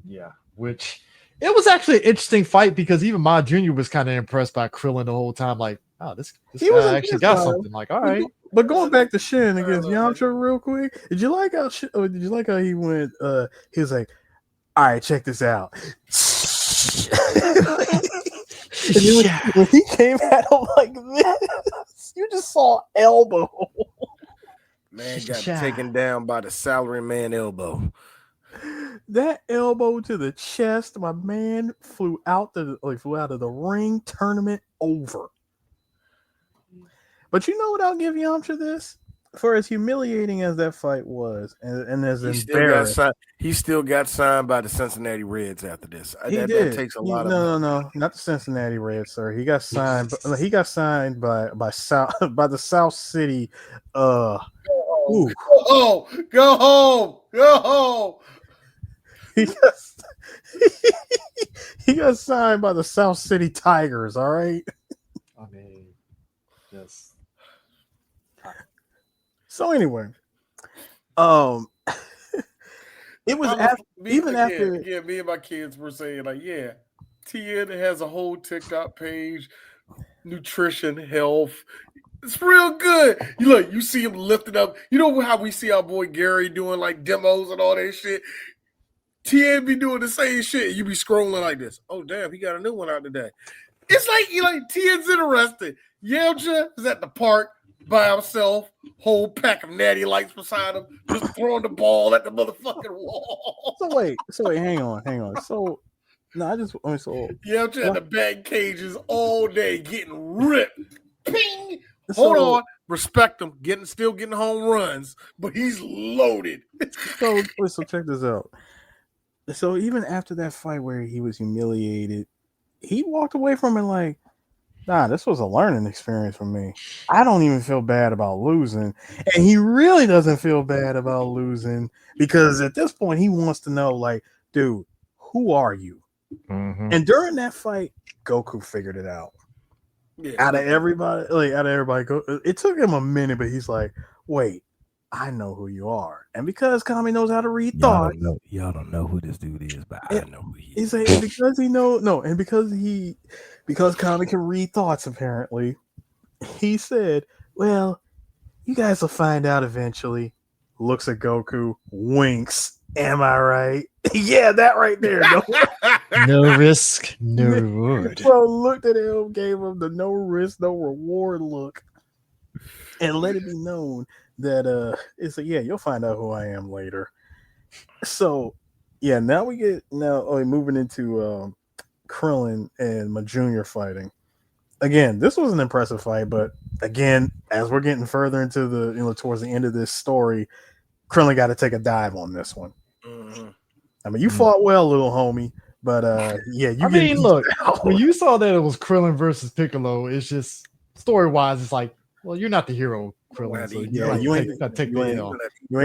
Yeah, which it was actually an interesting fight because even my junior was kind of impressed by Krillin the whole time. Like, oh, this guy actually got something. Like, all right. But going back to Shin against Yamcha real quick, did you like how he went? He was like, all right, check this out. When he came at him like this, you just saw elbow. Man got taken down by the salaryman elbow. That elbow to the chest, my man flew out of the ring. Tournament over. But you know what? I'll give Yamcha this. For as humiliating as that fight was, and as embarrassing, he still got signed by the Cincinnati Reds after this. That takes a lot of no, not the Cincinnati Reds, sir. He got signed. He got signed by the South City. Go home. He got signed by the South City Tigers. All right. I mean, yes. So anyway, it was after me and my kids were saying like, yeah, TN has a whole TikTok page, nutrition, health. It's real good. You see him lifting up. You know how we see our boy Gary doing like demos and all that shit. TN be doing the same shit. You be scrolling like this. Oh damn, he got a new one out today. It's like TN's interested. Yamcha is at the park by himself, whole pack of natty lights beside him, just throwing the ball at the motherfucking wall. So wait, hang on. So Yamcha at the bag cages all day, getting ripped. Ping. So, Hold on, respect him. Still getting home runs, but he's loaded. So check this out. So even after that fight where he was humiliated, he walked away from it like, nah, this was a learning experience for me. I don't even feel bad about losing. And he really doesn't feel bad about losing because at this point he wants to know, like, dude, who are you? Mm-hmm. And during that fight, Goku figured it out. Yeah. Out of everybody, it took him a minute, but he's like, wait, I know who you are. And because Kami knows how to read thoughts. Y'all don't know who this dude is, but I know who he is. He's like, because Kami can read thoughts, apparently, he said, well, you guys will find out eventually. Looks at Goku, winks. Am I right? Yeah, that right there. No risk, no reward. Bro looked at him, gave him the no risk, no reward look, and let it be known that it's like, yeah, you'll find out who I am later. So yeah, now moving into Krillin and my junior fighting. Again, this was an impressive fight, but again, as we're getting further into the towards the end of this story, Krillin got to take a dive on this one. Mm-hmm. I mean, you fought well, little homie, but look, when you saw that it was Krillin versus Piccolo, it's just story-wise, it's like, well, you're not the hero, Krillin. So you ain't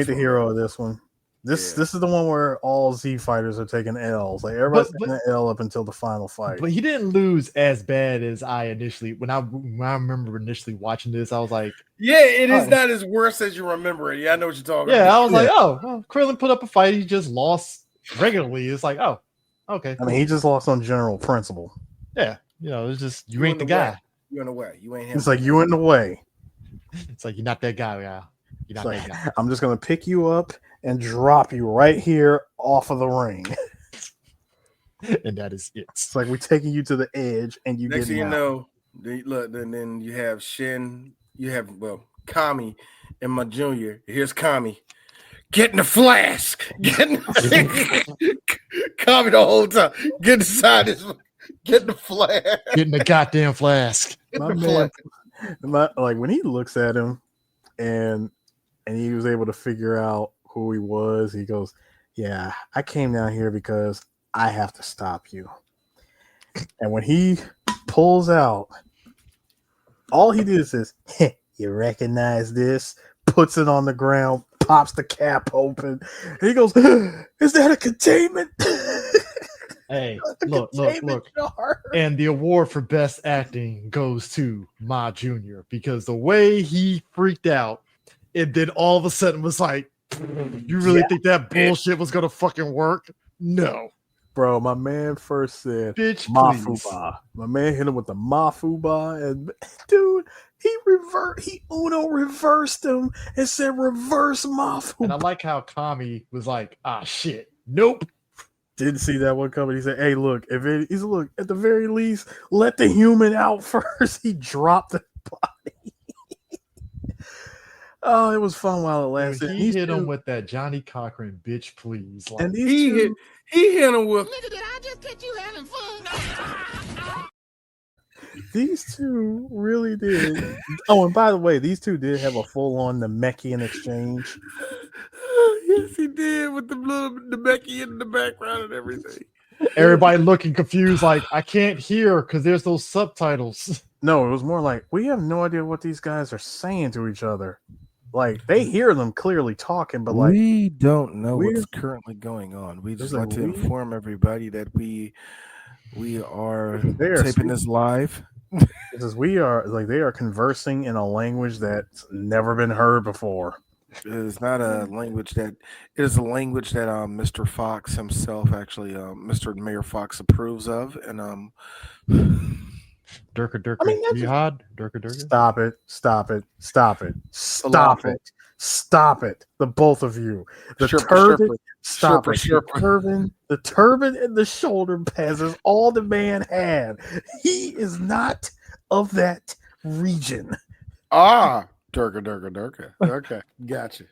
the hero of this one. This is the one where all Z fighters are taking L's. Like everybody's taking an L up until the final fight. But he didn't lose as bad as I initially. When I remember initially watching this, I was like, "Yeah, it is not as worse as you remember it." Yeah, I know what you're talking about. Yeah, I was like, "Oh, Krillin put up a fight. He just lost regularly, it's like, oh, okay. I mean, he just lost on general principle. Yeah, it's just you ain't the guy. You're in the way. You ain't him. It's like you in the way. It's like you're not that guy, You're not that guy. I'm just gonna pick you up and drop you right here off of the ring. And that is it. It's like we're taking you to the edge, and you Next get thing you out. know, then you have Shin. You have Kami and my junior. Here's Kami. Get in the flask. Kami the whole time. Get inside this. Get in the flask. Get in the goddamn flask. My man, like when he looks at him, and he was able to figure out who he was. He goes, "Yeah, I came down here because I have to stop you." And when he pulls out, all he did is, "You recognize this?" Puts it on the ground, pops the cap open. And he goes, "Is that a containment?" Hey, look. And the award for best acting goes to Ma Jr. because the way he freaked out, and then all of a sudden was like, you really think that bullshit was gonna fucking work? No. Bro, my man first said Bitch, Mafuba. My man hit him with the Mafuba, and dude, he Uno reversed him and said reverse Mafuba. And I like how Kami was like, shit. Nope. Didn't see that one coming. He said, "Hey, look, look, at the very least, let the human out first." He dropped the body. Oh, it was fun while it lasted. He hit him with that Johnny Cochran, bitch, please. Like, And he hit him with. Nigga, did I just catch you having fun? These two really did. Oh, and by the way, these two did have a full-on Namekian exchange. Yes, he did with the Becky in the background and everything. everybody looking confused, like, I can't hear because there's those subtitles. No, it was more like we have no idea what these guys are saying to each other. Like they hear them clearly talking, but like we don't know what's currently going on. We just want to inform everybody that we are taping this live. Because we are like they are conversing in a language that's never been heard before. It is not a language that it is a language that Mr. Fox himself actually Mr. Mayor Fox approves of, and Durka, I mean, jihad, Durka. Stop it, the both of you. The turban, stop it. The turban and the shoulder pads is all the man had. He is not of that region. Durka. Okay, gotcha.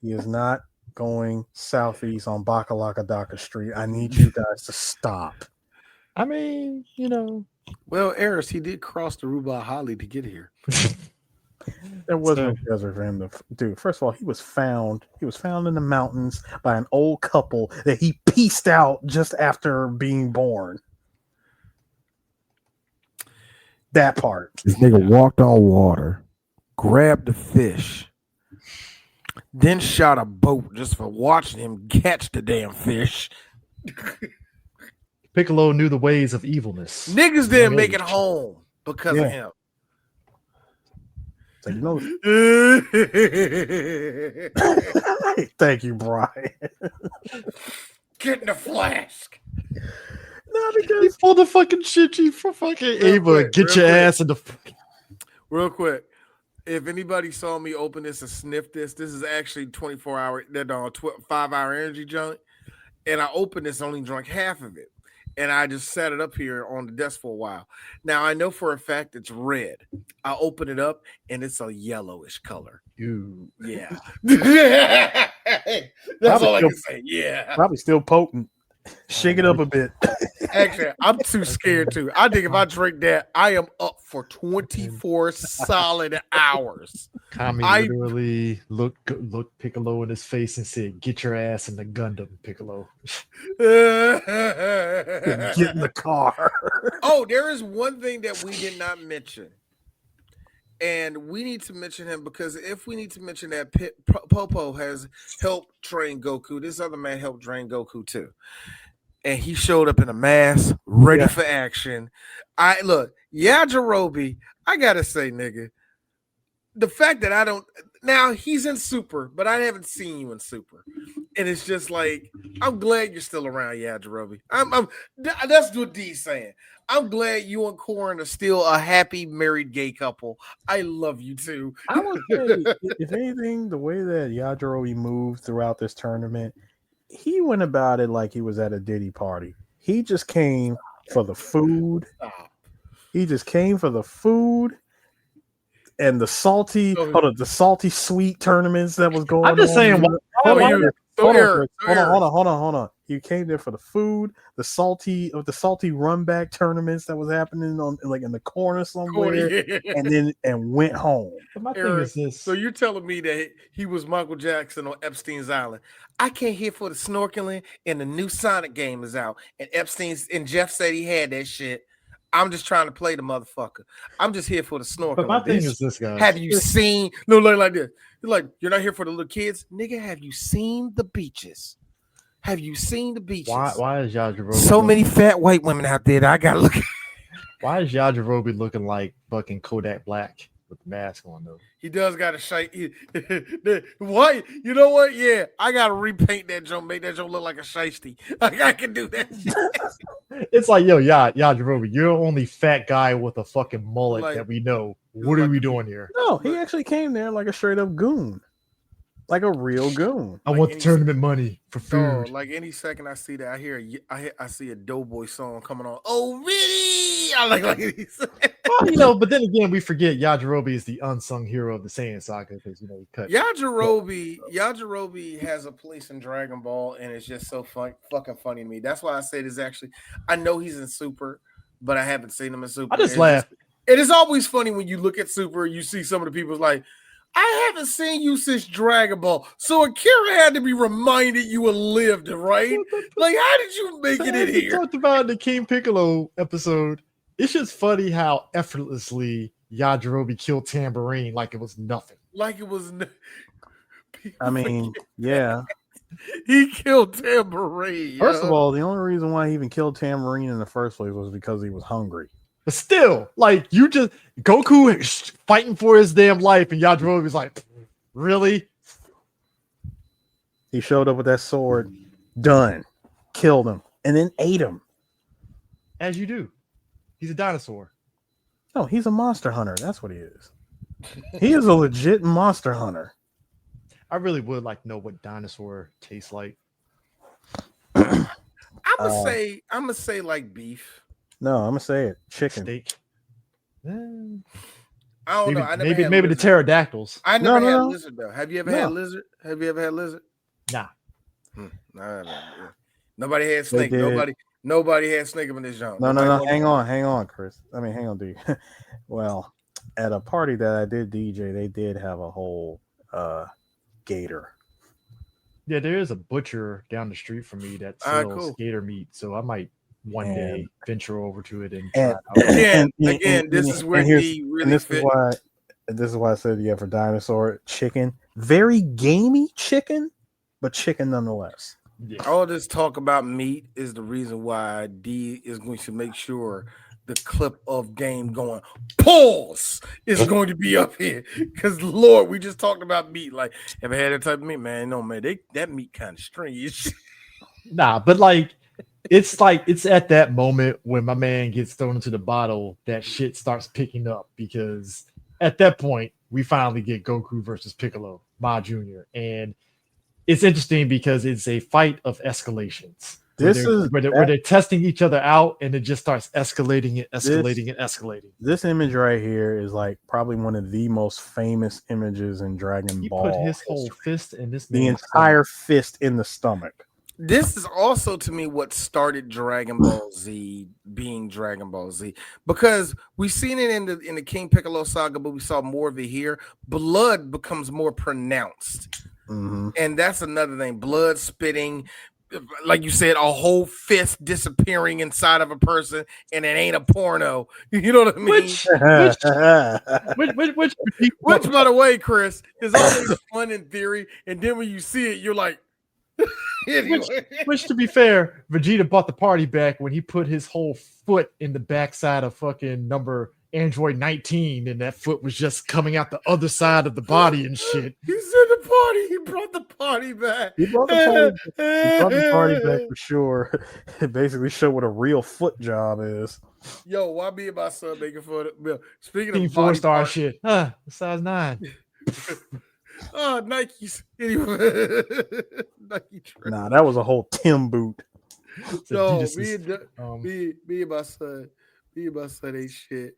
He is not going southeast on Bakalakadaka Street. I need you guys to stop. I mean, you know. Well, Eris, he did cross the Ruba Holly to get here. There was no desert for him to do. First of all, he was found in the mountains by an old couple that he pieced out just after being born. That part. This nigga walked on water, grabbed the fish, then shot a boat just for watching him catch the damn fish. Piccolo knew the ways of evilness. Niggas didn't make it home because of him. So, you know, thank you, Brian. Get in the flask. No, because he pulled the fucking shit for fucking Ava. Get your ass in the. Real quick. If anybody saw me open this and sniff this is actually 24-hour, that 5-hour energy joint. And I opened this, only drank half of it. And I just set it up here on the desk for a while. Now, I know for a fact it's red. I open it up, and it's a yellowish color. Ew. Yeah. That's probably all I can say. Yeah. Probably still potent. Shake it up a bit. Actually, I'm too scared to. I think if I drink that, I am up for 24 solid hours. Kami literally looked Piccolo in his face and said, "Get your ass in the Gundam, Piccolo." Get in the car. Oh, there is one thing that we did not mention. And we need to mention him because if we need to mention that Popo has helped train Goku, this other man helped train Goku too. And he showed up in a mask, ready for action. Yajirobe, I gotta say, nigga, the fact that I don't now he's in Super, but I haven't seen you in Super, and it's just like I'm glad you're still around, Yajirobe. I'm that's what D's saying. I'm glad you and Corin are still a happy married gay couple. I love you too. I would say, if anything, the way that Yajirobe moved throughout this tournament, he went about it like he was at a Diddy party. He just came for the food. He just came for the food and the salty, the salty sweet tournaments that was going on. I'm just saying, hold on. He came there for the food, the salty run back tournaments that was happening on like in the corner somewhere, and went home. But my thing is this. So you're telling me that he was Michael Jackson on Epstein's Island? I came here for the snorkeling, and the new Sonic game is out, and Jeff said he had that shit. I'm just trying to play the motherfucker. I'm just here for the snorkeling. But my thing is this, guys. Have you seen? No, like this. You're like, you're not here for the little kids, nigga. Have you seen the beaches? Have you seen the beaches? Why is Yajirobe so many fat white women out there that I got looking? Why is Yajirobe looking like fucking Kodak Black with the mask on though? He does got a shite. What? You know what? Yeah, I gotta repaint that joint, make that joint look like a shiesty. I can do that. It's like, yo, Yajirobe, you're the only fat guy with a fucking mullet that we know. What are we doing here? No, he actually came there like a straight up goon. Like a real goon. I want the tournament money for food. Like any second I see that, I see a Doughboy song coming on. Oh, really? I like well, but then again, we forget Yajirobe is the unsung hero of the Saiyan saga because he cut. Yajirobe has a place in Dragon Ball, and it's just so fucking funny to me. That's why I said it's actually. I know he's in Super, but I haven't seen him in Super. I just laugh. It is always funny when you look at Super, you see some of the people's like, I haven't seen you since Dragon Ball. So Akira had to be reminded you had lived, right? Like, how did you make it in here? We talked about in the King Piccolo episode. It's just funny how effortlessly Yajirobe killed Tambourine like it was nothing. Like it was I mean, yeah. He killed Tambourine. First of all, the only reason why he even killed Tambourine in the first place was because he was hungry. But still, like, you just Goku is fighting for his damn life, and Yajirobe is like, really? He showed up with that sword, done, killed him, and then ate him. As you do. He's a dinosaur. No, he's a monster hunter. That's what he is. He is a legit monster hunter. I really would like to know what dinosaur tastes like. I'm gonna say like beef. No, I'm gonna say it. Chicken. Steak. I don't know. Maybe the pterodactyls. I never had lizard though. Have you ever had lizard? Have you ever had lizard? Nah. Nobody had snake. Nobody had snake up in this genre. No. Hang on, Chris. I mean, hang on, dude. Well, at a party that I did DJ, they did have a whole gator. Yeah, there is a butcher down the street from me that sells gator meat, so I might one day venture over to it and try it out. Again, this is where he really fit. This is why I said for dinosaur chicken. Very gamey chicken, but chicken nonetheless. Yeah. All this talk about meat is the reason why D is going to make sure the clip of game going pause is going to be up here. Because Lord, we just talked about meat. Like, ever had that type of meat? Man, no, man, that meat kind of strange. Nah, but like it's at that moment when my man gets thrown into the bottle that shit starts picking up, because at that point we finally get Goku versus Piccolo, Ma Jr. And it's interesting because it's a fight of escalations. Where they're testing each other out, and it just starts escalating. This image right here is like probably one of the most famous images in Dragon Ball. He put his whole fist in this. The entire fist in the stomach. This is also to me what started Dragon Ball Z being Dragon Ball Z, because we've seen it in the King Piccolo saga, but we saw more of it here. Blood becomes more pronounced, and that's another thing. Blood spitting. Like you said, a whole fist disappearing inside of a person, and it ain't a porno. You know what I mean? Which, by the way, Chris, is always fun in theory, and then when you see it, you're like, anyway. Which, to be fair, Vegeta bought the party back when he put his whole foot in the backside of fucking number Android 19 and that foot was just coming out the other side of the body and shit. He said the party. He brought the party back. He brought the party back for sure. It basically showed what a real foot job is. Yo, why me and my son making fun of? Speaking Team of 4-star shit, size 9. Nikes. Anyway, Nike. Nah, that was a whole Tim boot. So me and my son ain't shit.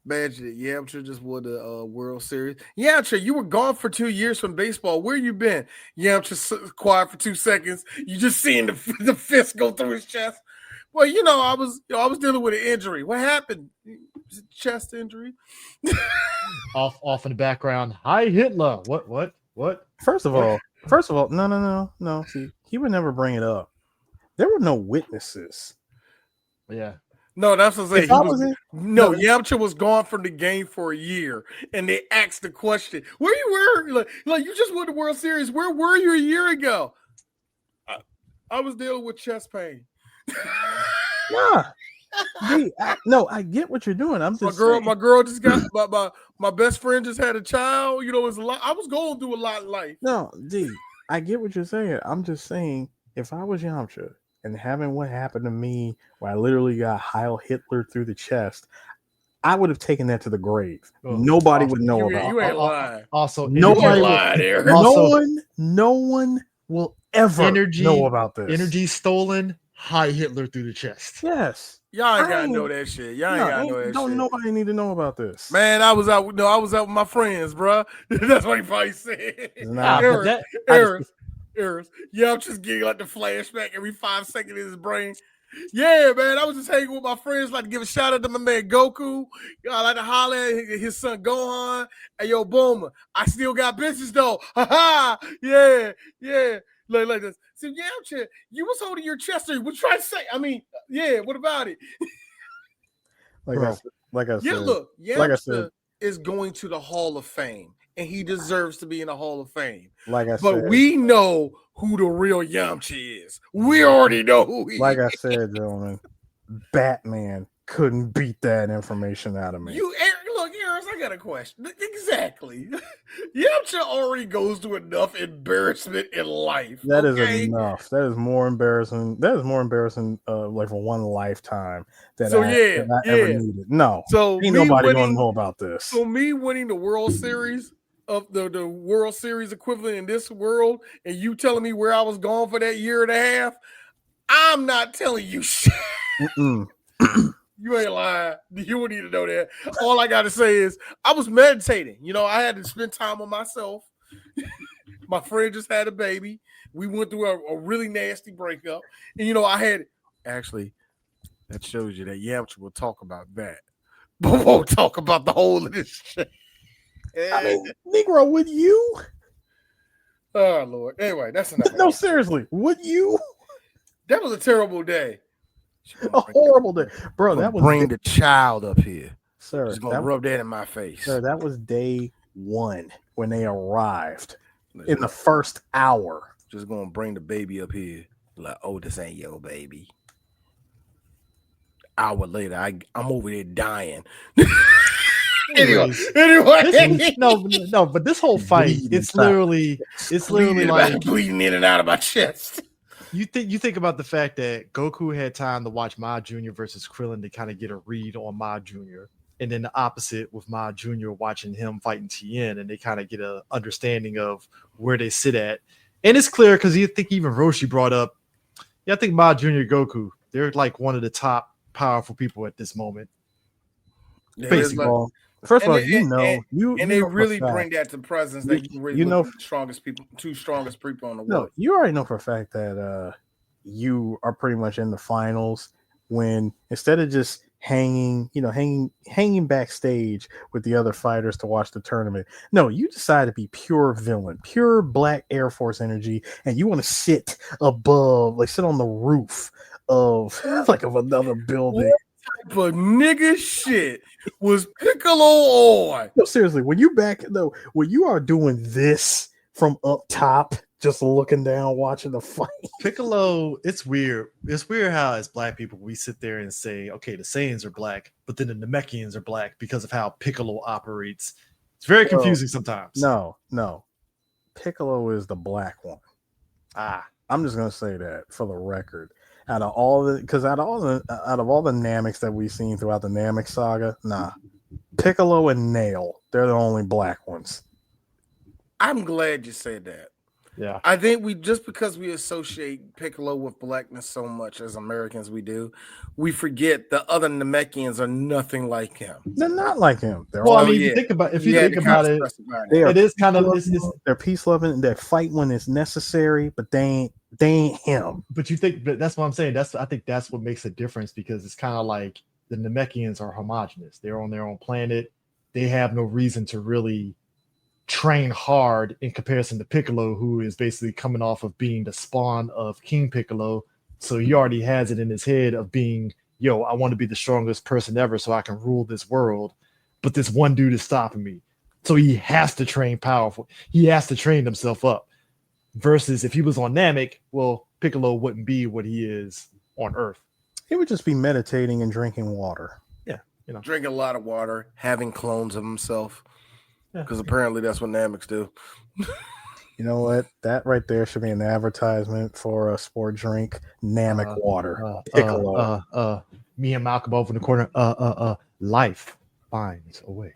Imagine it. Yamcha just won the World Series. Yamcha, you were gone for 2 years from baseball. Where you been? Yamcha quiet for 2 seconds. You just seeing the fist go through his chest. Well, I was dealing with an injury. What happened? Chest injury. off in the background. Hi, Hitler. What? First of all, no. See, he would never bring it up. There were no witnesses. Yeah. No, that's what I'm saying. Yamcha was gone from the game for a year, and they asked the question, "Where you were? Like you just won the World Series. Where were you a year ago?" I was dealing with chest pain. Nah, I get what you're doing. I'm just my girl just got my best friend just had a child. It's a lot. I was going through a lot in life. No, I get what you're saying. I'm just saying, if I was Yamcha and having what happened to me, where I literally got Heil Hitler through the chest, I would have taken that to the grave. Nobody would know about it. You ain't lying. Also, nobody lying there. No one will ever know about this. Energy stolen. Hi, Hitler through the chest. Yes. Y'all ain't gotta know that shit. Y'all ain't gotta know that shit. Don't nobody need to know about this. Man, I was out with my friends, bro. That's what he probably said. Eris. Yeah, I'm just getting like the flashback every 5 seconds in his brain. Yeah, man, I was just hanging with my friends. Like to give a shout out to my man Goku. I like to holler at his son Gohan. Hey, yo, Bulma, I still got business though. Ha ha. Yeah. Like this. So Yamcha, you was holding your chest. What you trying to say? I mean, yeah. What about it? Yamcha is going to the Hall of Fame, and he deserves to be in the Hall of Fame. But we know who the real Yamcha is. We already know who he is. Like I said, gentlemen, Batman couldn't beat that information out of me. Look, Eris, I got a question. Exactly. Yamcha already goes through enough embarrassment in life. That is enough. That is more embarrassing. Like for one lifetime that I ever needed. No. So ain't nobody gonna know about this. So me winning the World Series of the World Series equivalent in this world, and you telling me where I was gone for that year and a half, I'm not telling you shit. You ain't lying. You wouldn't need to know that. All I got to say is I was meditating. I had to spend time on myself. My friend just had a baby. We went through a really nasty breakup. And, I had actually, that shows you that Yamcha will talk about that. But won't talk about the whole of this shit. I mean, Negro, would you? Oh, Lord. Anyway, that's enough. No, seriously, would you? That was a terrible day. A horrible day, bro. That was bring the child up here, sir. Just gonna rub that in my face, sir. That was day 1 when they arrived in the first hour. Just gonna bring the baby up here, like, oh, this ain't your baby. Hour later, I'm over there dying. Anyway, but this whole fight, it's literally like bleeding in and out of my chest. You think about the fact that Goku had time to watch Ma Jr. versus Krillin to kind of get a read on Ma Jr. And then the opposite with Ma Jr. watching him fighting Tien, and they kind of get an understanding of where they sit at. And it's clear because you think even Roshi brought up, I think Ma Jr. Goku, they're like one of the top powerful people at this moment. Basically. First of all, they really bring that to presence that you really the strongest people, two strongest people in the world. No, you already know for a fact that you are pretty much in the finals when instead of just hanging backstage with the other fighters to watch the tournament, no, you decide to be pure villain, pure Black Air Force energy, and you want to sit above, like sit on the roof of another building. Type of nigga shit was Piccolo on? No, seriously, when you are doing this from up top just looking down, watching the fight. Piccolo, it's weird. It's weird how as black people we sit there and say, okay, the Saiyans are black, but then the Namekians are black because of how Piccolo operates. It's very confusing sometimes. No. Piccolo is the black one. I'm just gonna say that for the record. Out of all the Nameks that we've seen throughout the Namek saga, Piccolo and Nail, they're the only black ones. I'm glad you said that. Yeah, I think because we associate Piccolo with blackness so much as Americans we forget the other Namekians are nothing like him. They're not like him. If you think about it, it is kind of they're peace loving. They're fight when it's necessary, but they ain't him. But that's what I'm saying. I think that's what makes a difference, because it's kind of like the Namekians are homogenous. They're on their own planet. They have no reason to really train hard in comparison to Piccolo, who is basically coming off of being the spawn of King Piccolo. So he already has it in his head of being, I want to be the strongest person ever so I can rule this world. But this one dude is stopping me. So he has to train powerful. He has to train himself up. Versus if he was on Namek, well, Piccolo wouldn't be what he is on Earth. He would just be meditating and drinking water. Yeah. Drinking a lot of water, having clones of himself. Because apparently that's what Nameks do. You know what? That right there should be an advertisement for a sport drink. Namek water. Piccolo. Me and Malcolm over in the corner. Life finds a way.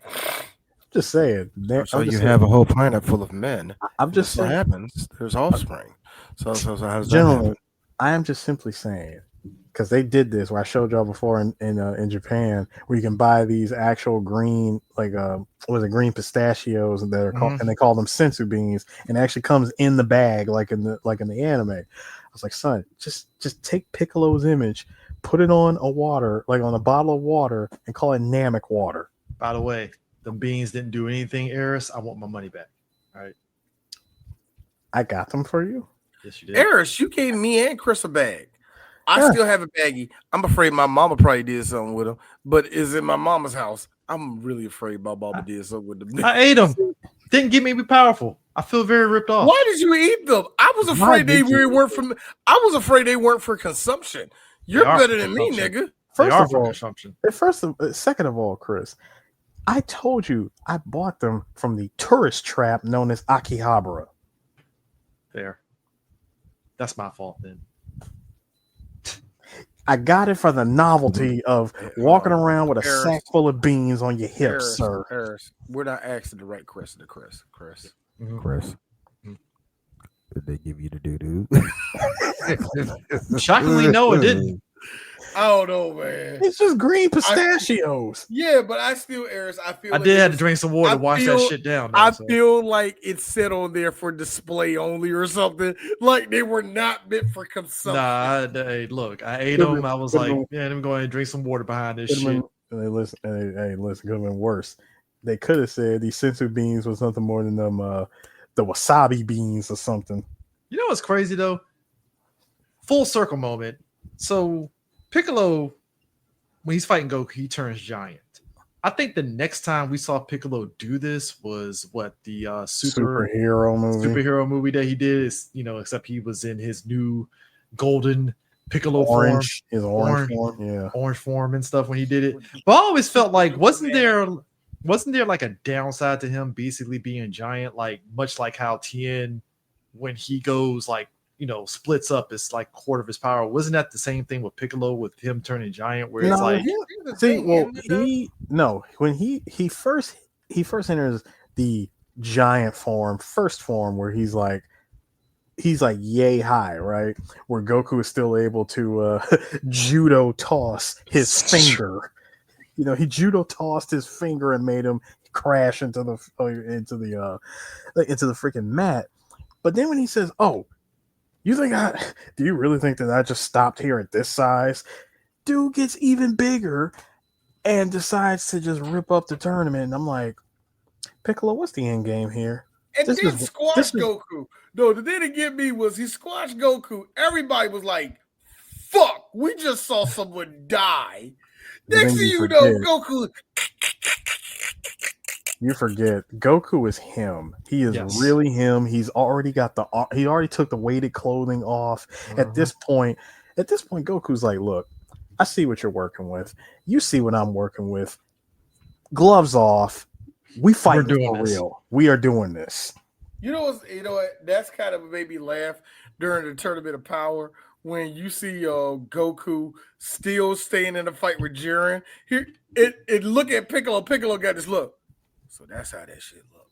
Just saying. So you have a whole planet full of men. I'm just saying. What happens? There's offspring. So how does Gentlemen, I am just simply saying, because they did this where I showed y'all before in Japan, where you can buy these actual green, green pistachios, and they're called, and they call them sensu beans, and it actually comes in the bag like in the anime. I was like, son, just take Piccolo's image, put it on on a bottle of water, and call it Namek water. By the way, the beans didn't do anything, Eris. I want my money back. All right. I got them for you. Yes, you did. Eris, you gave me and Chris a bag. I still have a baggie. I'm afraid my mama probably did something with them, but it's in my mama's house. I'm really afraid my mama did something with them. I ate them. Didn't get me to be powerful. I feel very ripped off. Why did you eat them? I was afraid they weren't from. I was afraid they weren't for consumption. You're better than me, nigga. Second of all, Chris, I told you I bought them from the tourist trap known as Akihabara. Fair. That's my fault then. I got it for the novelty of walking around with a sack full of beans on your hips, sir. Harris, we're not asking the right Chris. Chris. Did they give you the doo-doo? Shockingly, no, it didn't. I don't know, man. It's just green pistachios. But I still, Eris, I did have to drink some water to wash that shit down. Feel like it's set on there for display only or something. Like they were not meant for consumption. Look, I ate them. I was like, let me go ahead and drink some water behind this shit. Listen, could have been worse. They could have said these sensu beans was nothing more than them, the wasabi beans or something. You know what's crazy though? Full circle moment. So Piccolo, when he's fighting Goku, he turns giant. I think the next time we saw Piccolo do this was the superhero movie that he did. Is except he was in his new golden Piccolo form, his orange form and stuff when he did it. But I always felt like wasn't there like a downside to him basically being giant, like much like how Tien, when he goes splits up, it's like quarter of his power. Wasn't that the same thing with Piccolo with him turning giant? Where it's when he first enters the giant first form where he's like yay high, right? Where Goku is still able to judo toss his finger. He judo tossed his finger and made him crash into the freaking mat. But then when he says, "Oh, do you really think that I just stopped here at this size?" Dude gets even bigger and decides to just rip up the tournament. And I'm like, Piccolo, what's the end game here? And then squash Goku. No, the thing that get me was he squashed Goku. Everybody was like, fuck, we just saw someone die. Next thing you know, Goku. You forget Goku is him. He is really him. He already took the weighted clothing off. At this point, Goku's like, look, I see what you're working with. You see what I'm working with. Gloves off. We fighting for real. We are doing this. You know what? That's kind of made me laugh during the Tournament of Power when you see Goku still staying in the fight with Jiren. It look at Piccolo. Piccolo got this look. So that's how that shit look.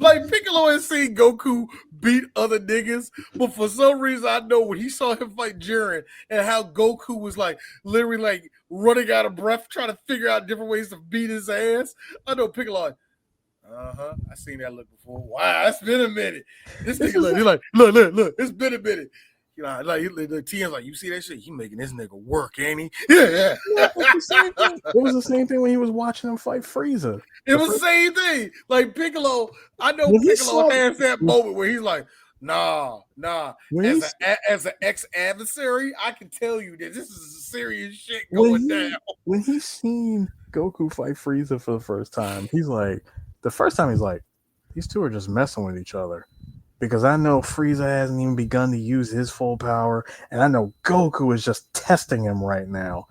Like Piccolo has seen Goku beat other niggas, but for some reason I know when he saw him fight Jiren and how Goku was like literally like running out of breath trying to figure out different ways to beat his ass. I know Piccolo like, I seen that look before. Wow, it's been a minute. This nigga look, it's been a minute. You know, like the TM's like, you see that shit? He making this nigga work, ain't he? Yeah. It was the same thing when he was watching him fight Frieza. It was the same thing. Like Piccolo, I know Piccolo has that moment where he's like, nah. As an ex-adversary, I can tell you that this is serious shit going down. When he seen Goku fight Frieza for the first time, he's like, these two are just messing with each other. Because I know Frieza hasn't even begun to use his full power, and I know Goku is just testing him right now.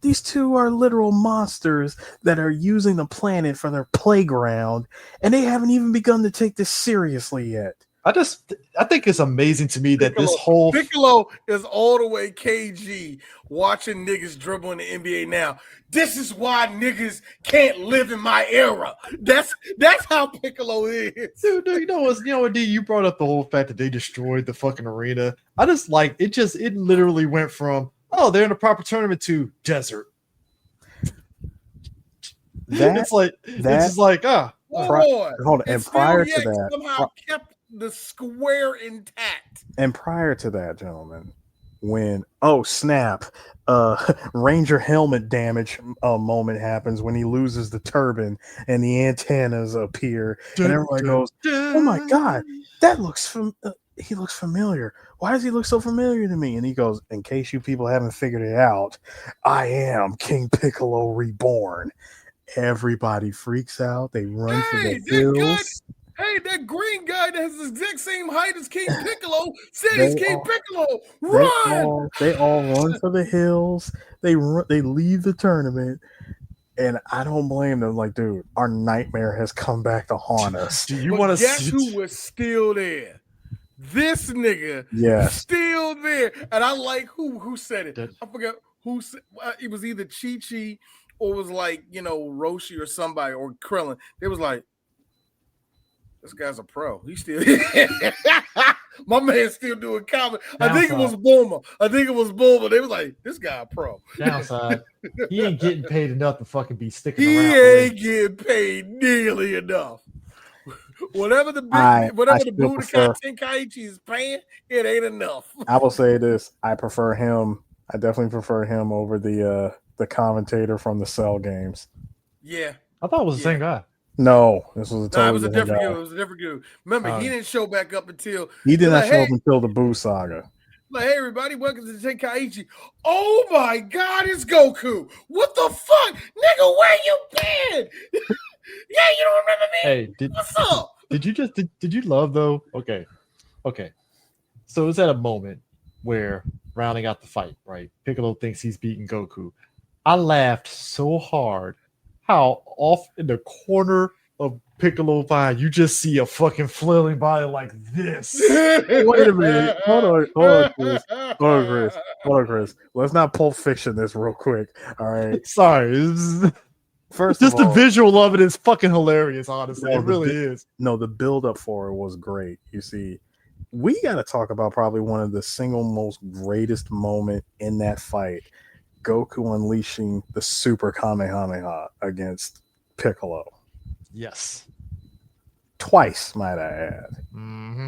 These two are literal monsters that are using the planet for their playground, and they haven't even begun to take this seriously yet. I think it's amazing to me that this whole Piccolo is all the way KG watching niggas dribble in the NBA now. This is why niggas can't live in my era. That's how Piccolo is. Dude, you know what, D, you brought up the whole fact that they destroyed the fucking arena. I just like it literally went from they're in a proper tournament to desert. It's just like hold on. And prior to that, somehow kept the square intact. And prior to that, gentlemen, when snap, Ranger helmet damage moment happens when he loses the turban and the antennas appear, and everybody goes, "Oh my god, that looks he looks familiar. Why does he look so familiar to me?" And he goes, "In case you people haven't figured it out, I am King Piccolo reborn." Everybody freaks out. They run for the hills. Hey, that green guy that has the exact same height as King Piccolo said he's King Piccolo. Run! They all run for the hills. They leave the tournament, and I don't blame them. Like, dude, our nightmare has come back to haunt us. Do you want to guess who was still there? This nigga, still there. And I like who said it. I forgot who said it. Was either Chi-Chi or it was like Roshi or somebody or Krillin. They was like, this guy's a pro. He's still my man's still doing comedy. I think it was Bulma. They was like, this guy a pro. Downside, he ain't getting paid enough to fucking be sticking around. He ain't getting paid nearly enough. Whatever the Buddha Tenkaichi is paying, it ain't enough. I will say this: I prefer him. I definitely prefer him over the commentator from the Cell games. Yeah, I thought it was the same guy. No, this was it was a different dude. It was a different dude. Remember, he didn't show back up until he did not show up until the Buu saga. Like, hey everybody, welcome to the Tenkaichi. Oh my God, it's Goku! What the fuck, nigga? Where you been? Yeah, you don't remember me? Hey, what's up? Did you love though? Okay. So it's at a moment where rounding out the fight, right? Piccolo thinks he's beating Goku. I laughed so hard how off in the corner of Piccolo Vine, you just see a fucking flailing body like this. Wait a minute. Hold on, Chris. Let's not Pulp Fiction this real quick. All right. Sorry. First just the visual of it is fucking hilarious, honestly. It really is. No, the build-up for it was great. You see, we got to talk about probably one of the single most greatest moment in that fight. Goku unleashing the Super Kamehameha against Piccolo. Yes. Twice, might I add. Mm-hmm.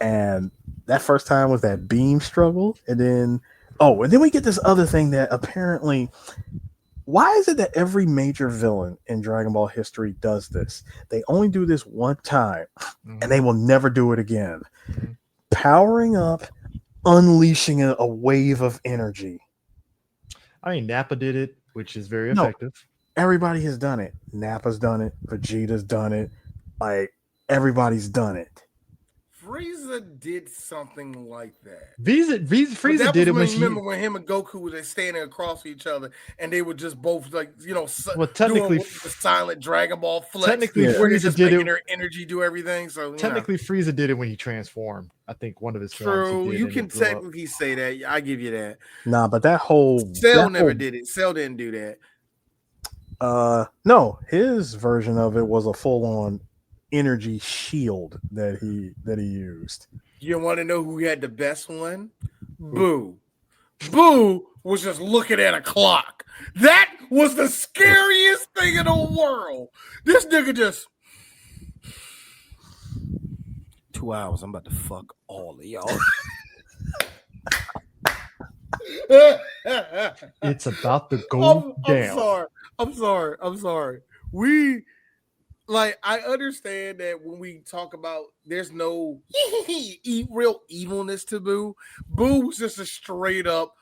And that first time was that beam struggle. And then we get this other thing that apparently... Why is it that every major villain in Dragon Ball history does this? They only do this one time, and they will never do it again. Mm-hmm. Powering up, unleashing a wave of energy. I mean, Nappa did it. which is very effective. Everybody has done it. Nappa's done it. Vegeta's done it. Like, everybody's done it. Frieza did something like that. Frieza did it when remember when him and Goku were standing across each other and they were just both like, technically doing the silent Dragon Ball flex. Technically, Frieza did it. Their energy do everything. So technically, Frieza did it when he transformed. I think one of his forms. True, you can technically say that. I give you that. Nah, but that whole Cell never did it. Cell didn't do that. No, his version of it was a full-on energy shield that he used. You want to know who had the best one? Boo. Boo was just looking at a clock. That was the scariest thing in the world. This nigga just 2 hours. I'm about to fuck all of y'all. It's about to go down. I'm sorry. I understand that when we talk about there's no real evilness to Boo. Boo was just a straight up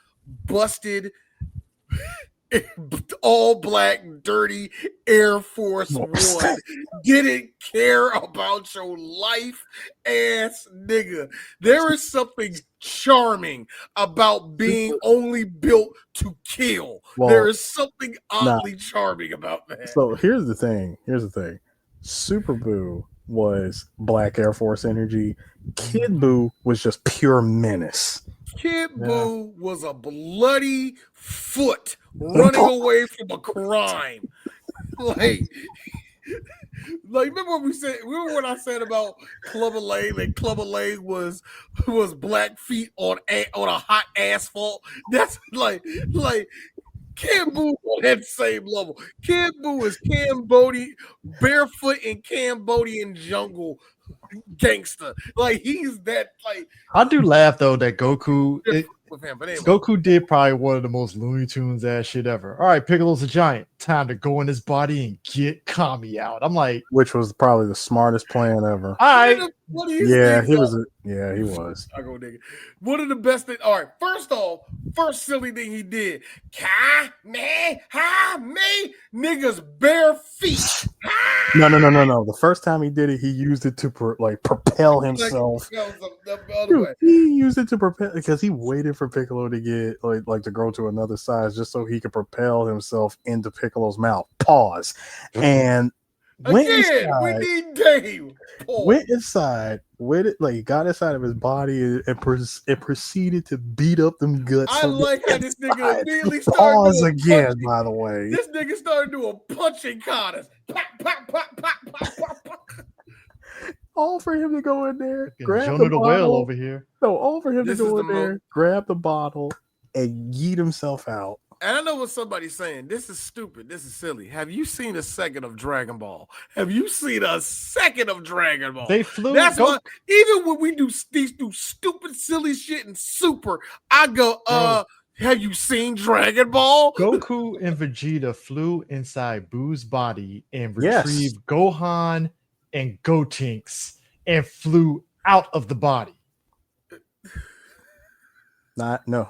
busted, all black, dirty Air Force One. Didn't care about your life ass nigga. There is something charming about being only built to kill. There is something oddly charming about that. So here's the thing. Super Boo was black Air Force energy. Kid Boo was just pure menace. Kid Boo was a bloody foot running away from a crime. Like remember what we said? Remember what I said about Clubber Lang? That Clubber Lang was black feet on a hot asphalt. That's like Kid Boo on that same level. Kid Boo is Cambodian, barefoot in Cambodian jungle gangster. Like he's that. Like I do laugh though that Goku. With him, but anyway. Goku did probably one of the most Looney Tunes ass shit ever. All right, Piccolo's a giant. Time to go in his body and get Kami out. I'm like, which was probably the smartest plan ever. All right. He was. I go nigga. One of the best things. All right, first silly thing he did. Me, niggas bare feet. No. The first time he did it, he used it to propel himself. Dude, he used it to propel because he waited for Piccolo to get to grow to another size just so he could propel himself into Piccolo's mouth. Pause. And went inside with it, got inside of his body and proceeded to beat up them guts. I like how this nigga immediately started pause again, punching. By the way. This nigga started doing punching katas. All for him to go in there, grab Jonah the bottle. Whale over here. No, all for him to go in there, grab the bottle, and yeet himself out. And I know what somebody's saying. This is stupid. This is silly. Have you seen a second of Dragon Ball? Have you seen a second of Dragon Ball? They flew. That's why even when we do stupid, silly shit in Super, I go, have you seen Dragon Ball? Goku and Vegeta flew inside Boo's body and retrieved Gohan and Gotenks and flew out of the body. No.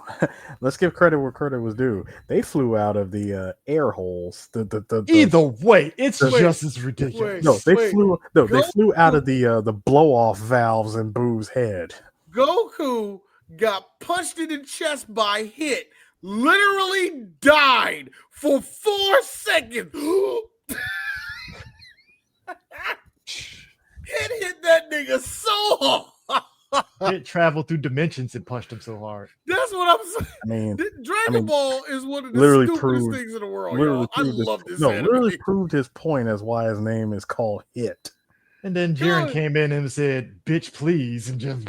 Let's give credit where credit was due. They flew out of the air holes. Either way, it's just as ridiculous. They flew out of the blow off valves in Boo's head. Goku got punched in the chest by Hit. Literally died for 4 seconds. Hit that nigga so hard. It traveled through dimensions and punched him so hard. That's what I'm saying. Dragon Ball is one of the stupidest things in the world. I love this. Literally proved his point as why his name is called Hit. And then Jiren came in and said, "Bitch, please," and just.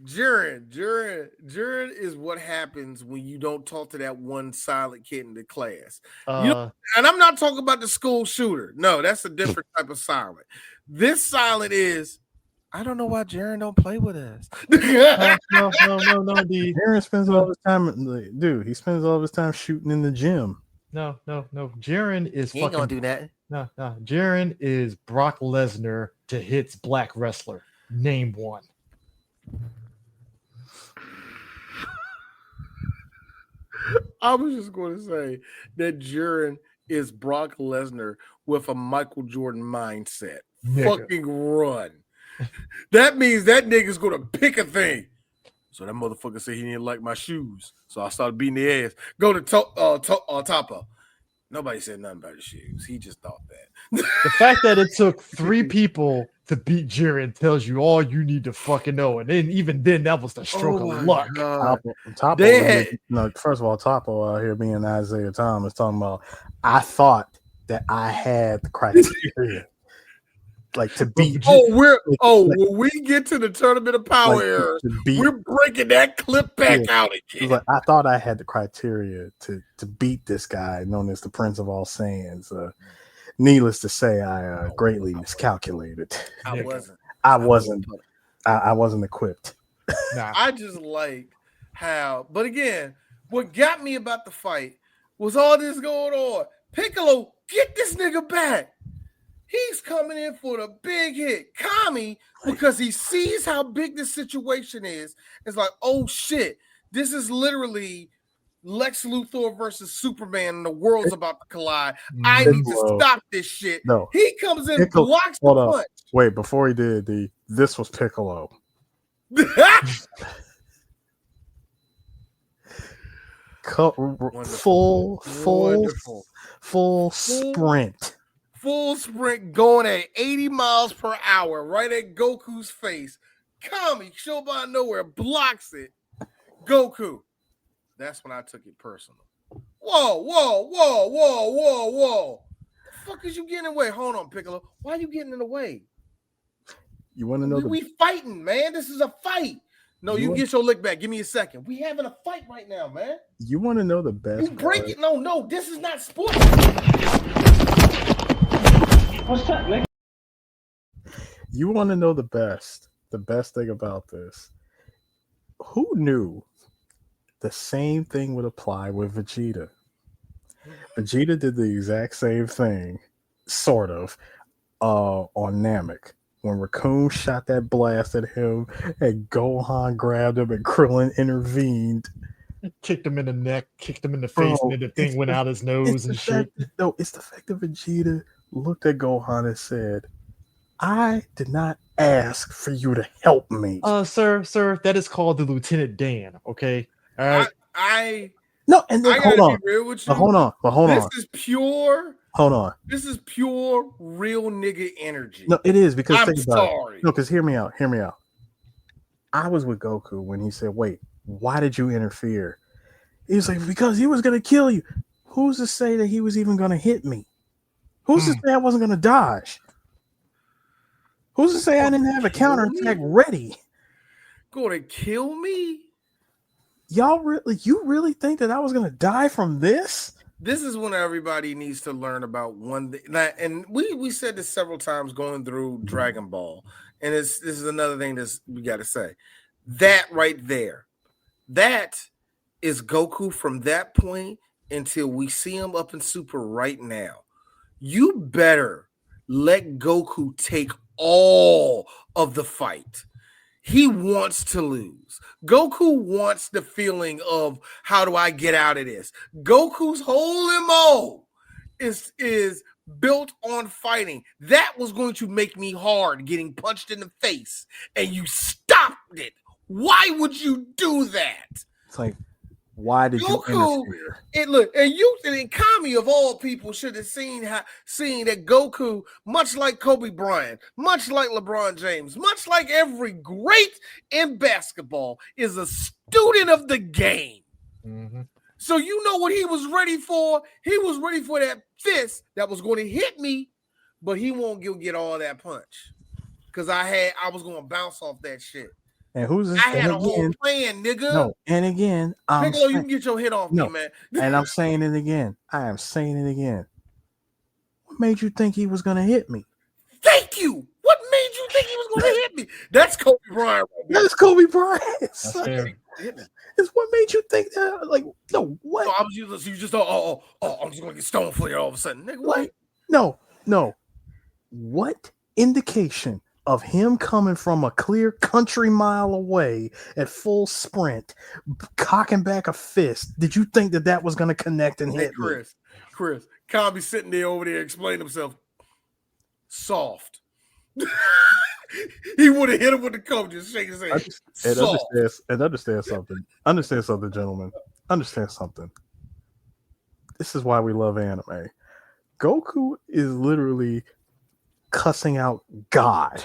Jiren is what happens when you don't talk to that one silent kid in the class. And I'm not talking about the school shooter. No, that's a different type of silent. This silent is. I don't know why Jiren don't play with us. No, Jiren spends all his time, he spends all of his time shooting in the gym. No. Jiren is he ain't gonna do that. No. Jiren is Brock Lesnar to Hit's black wrestler. Name one. I was just going to say that Jiren is Brock Lesnar with a Michael Jordan mindset. Nigga. Fucking run. That means that nigga's going to pick a thing. So that motherfucker said he didn't like my shoes. So I started beating the ass. Go to Topo. Nobody said nothing about his shoes. He just thought that. The fact that it took 3 people to beat Jiren tells you all you need to fucking know. And then even then, that was the stroke of luck. First of all, Topo out here being Isaiah Thomas talking about, I thought that I had the criteria. Like to beat. When we get to the Tournament of Power errors, we're breaking that clip back out again. Like, I thought I had the criteria to beat this guy known as the Prince of All Saiyans. Needless to say, I greatly miscalculated. I wasn't equipped. Nah. I just like how, but again, what got me about the fight was all this going on. Piccolo, get this nigga back. He's coming in for the big hit. Kami, because he sees how big this situation is, it's like, oh shit, this is literally Lex Luthor versus Superman, and the world's about to collide. I need to stop this shit. No. He comes in, blocks the punch. Wait, before he did, this was Piccolo. Full sprint. Full sprint going at 80 miles per hour right at Goku's face. Kami, show by nowhere, blocks it. Goku. That's when I took it personal. Whoa. The fuck is you getting away? Hold on, Piccolo. Why are you getting in the way? You want to know? We fighting, man. This is a fight. No, you get your lick back. Give me a second. We having a fight right now, man. You want to know the best? You break it. No. This is not sports. What's that, nigga? You want to know the best thing about this? Who knew the same thing would apply with Vegeta? Vegeta did the exact same thing, sort of, on Namek. When Raccoon shot that blast at him and Gohan grabbed him and Krillin intervened. Kicked him in the neck, kicked him in the face, and then the thing went out his nose and shit. No, it's the fact that Vegeta looked at Gohan and said, I did not ask for you to help me. Sir, that is called the Lieutenant Dan, okay? All right. No, and then hold on. This is pure. Hold on. This is pure real nigga energy. No, it is because I'm sorry. No, because hear me out. I was with Goku when he said, wait, why did you interfere? He was like, because he was gonna kill you. Who's to say that he was even gonna hit me? Who's to say I wasn't gonna dodge? Who's to say I didn't have a counterattack ready? Gonna kill me? You really think that I was gonna die from this? This is when everybody needs to learn about one thing. And we said this several times going through Dragon Ball. And this is another thing that we got to say. That right there, that is Goku from that point until we see him up in Super right now. You better let Goku take all of the fight. He wants to lose. Goku wants the feeling of how do I get out of this? Goku's whole MO is built on fighting. That was going to make me hard, getting punched in the face, and you stopped it. Why would you do that? It's like, why did you interfere? And Kami of all people should have seen that Goku, much like Kobe Bryant, much like LeBron James, much like every great in basketball, is a student of the game. Mm-hmm. So you know what he was ready for? He was ready for that fist that was going to hit me, but he won't get all that punch because I was going to bounce off that shit. And who's this? I had a whole plan, nigga. No, and again, Piccolo, you can get your hit off me, man. And I'm saying it again. I am saying it again. What made you think he was going to hit me? Thank you. What made you think he was going to hit me? That's Kobe Bryant. That's Kobe Bryant. That's fair. It's what made you think that? Like, no, what? So you just thought, I'm just going to get stone-footed all of a sudden. Nigga, what? No. What indication of him coming from a clear country mile away at full sprint, cocking back a fist. Did you think that was going to connect and hit me? Chris, Kami sitting there over there explaining himself soft. He would have hit him with the coat, just shake his head. Understand something. Understand something, gentlemen. Understand something. This is why we love anime. Goku is literally cussing out God.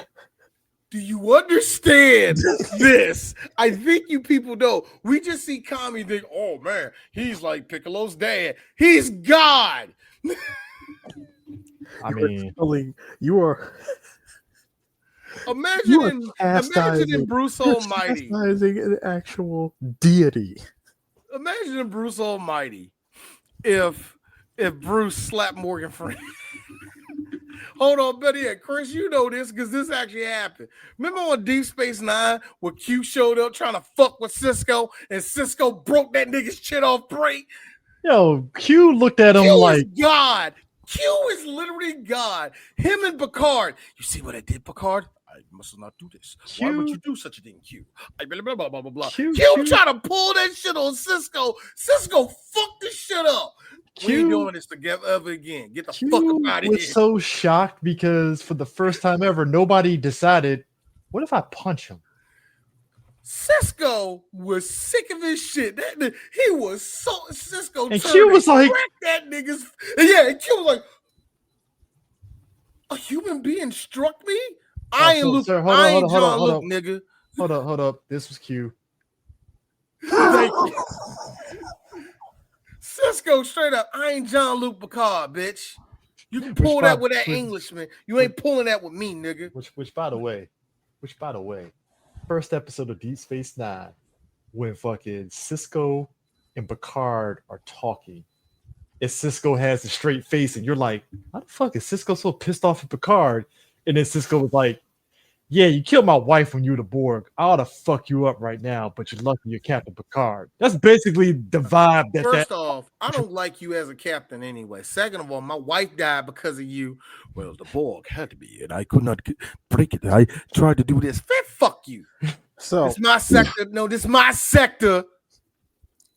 Do you understand this? I think you people know. We just see Kami think, oh man, he's like Piccolo's dad. He's God. I mean, you are. Imagine Bruce Almighty. Chastising an actual deity. Imagine Bruce Almighty if Bruce slapped Morgan Freeman. Hold on, better yet, Chris, you know this because this actually happened. Remember on Deep Space Nine where Q showed up trying to fuck with Cisco and Cisco broke that nigga's chin off break? Yo, Q looked at him like God. Q is literally God. Him and Picard. You see what I did, Picard? I must not do this. Why would you do such a thing, Q? Blah, blah, blah, blah, blah. Q trying to pull that shit on Cisco. Cisco fucked this shit up. We ain't doing this together ever again. Get the fuck up out of here. I was so shocked because for the first time ever, nobody decided, what if I punch him? Cisco was sick of his shit. He was so Cisco. And Q was like, that nigga's. And Q was like, a human being struck me? I ain't Luke. I ain't John Luke, nigga. Hold up. This was Q. Thank you. Cisco straight up. I ain't John Luke Picard, bitch. You can pull that with that Englishman. You ain't pulling that with me, nigga. Which by the way, first episode of Deep Space Nine, when fucking Cisco and Picard are talking, and Cisco has a straight face, and you're like, how the fuck is Cisco so pissed off at Picard? And then Cisco was like, yeah, you killed my wife when you were the Borg. I ought to fuck you up right now, but you're lucky you're Captain Picard. That's basically the vibe. First off, I don't like you as a captain anyway. Second of all, my wife died because of you. Well, the Borg had to be, and I could not break it. I tried to do this. Fuck you. So it's my sector. No, this is my sector.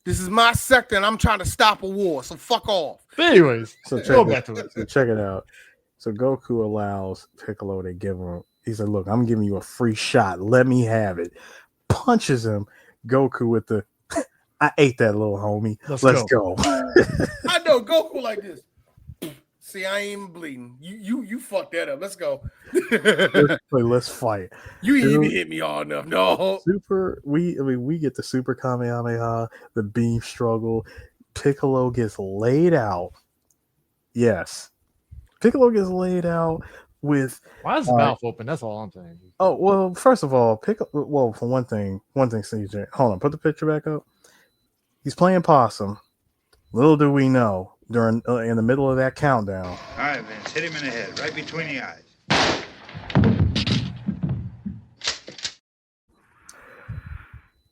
This is my sector, and I'm trying to stop a war. So fuck off. But anyways, go back to it. So check it out. So Goku allows Piccolo to give him. He said, look, I'm giving you a free shot. Let me have it. Punches him. Goku with the, I ate that little homie. Let's go. I know Goku like this. See, I ain't even bleeding. You fucked that up. Let's go. Let's fight. You ain't even hit me all enough. No. We get the super Kamehameha, the beam struggle. Piccolo gets laid out. Yes. Piccolo gets laid out with. Why is his mouth open? That's all I'm saying. Oh well, first of all, for one thing, CJ. Hold on, put the picture back up. He's playing possum. Little do we know, during in the middle of that countdown. All right, Vince, hit him in the head, right between the eyes.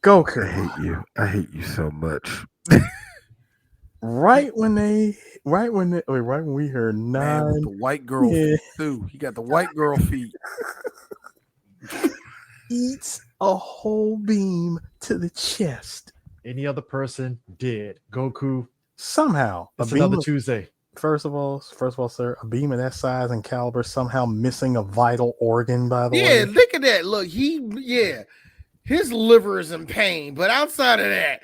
Goku, I hate you so much. Right when we heard nine, the white girl feet too. He got the white girl feet. Eats a whole beam to the chest. Any other person did. Goku somehow. It's another Tuesday. First of all, sir, a beam of that size and caliber somehow missing a vital organ. By the way, yeah, look at that. Look, his liver is in pain, but outside of that.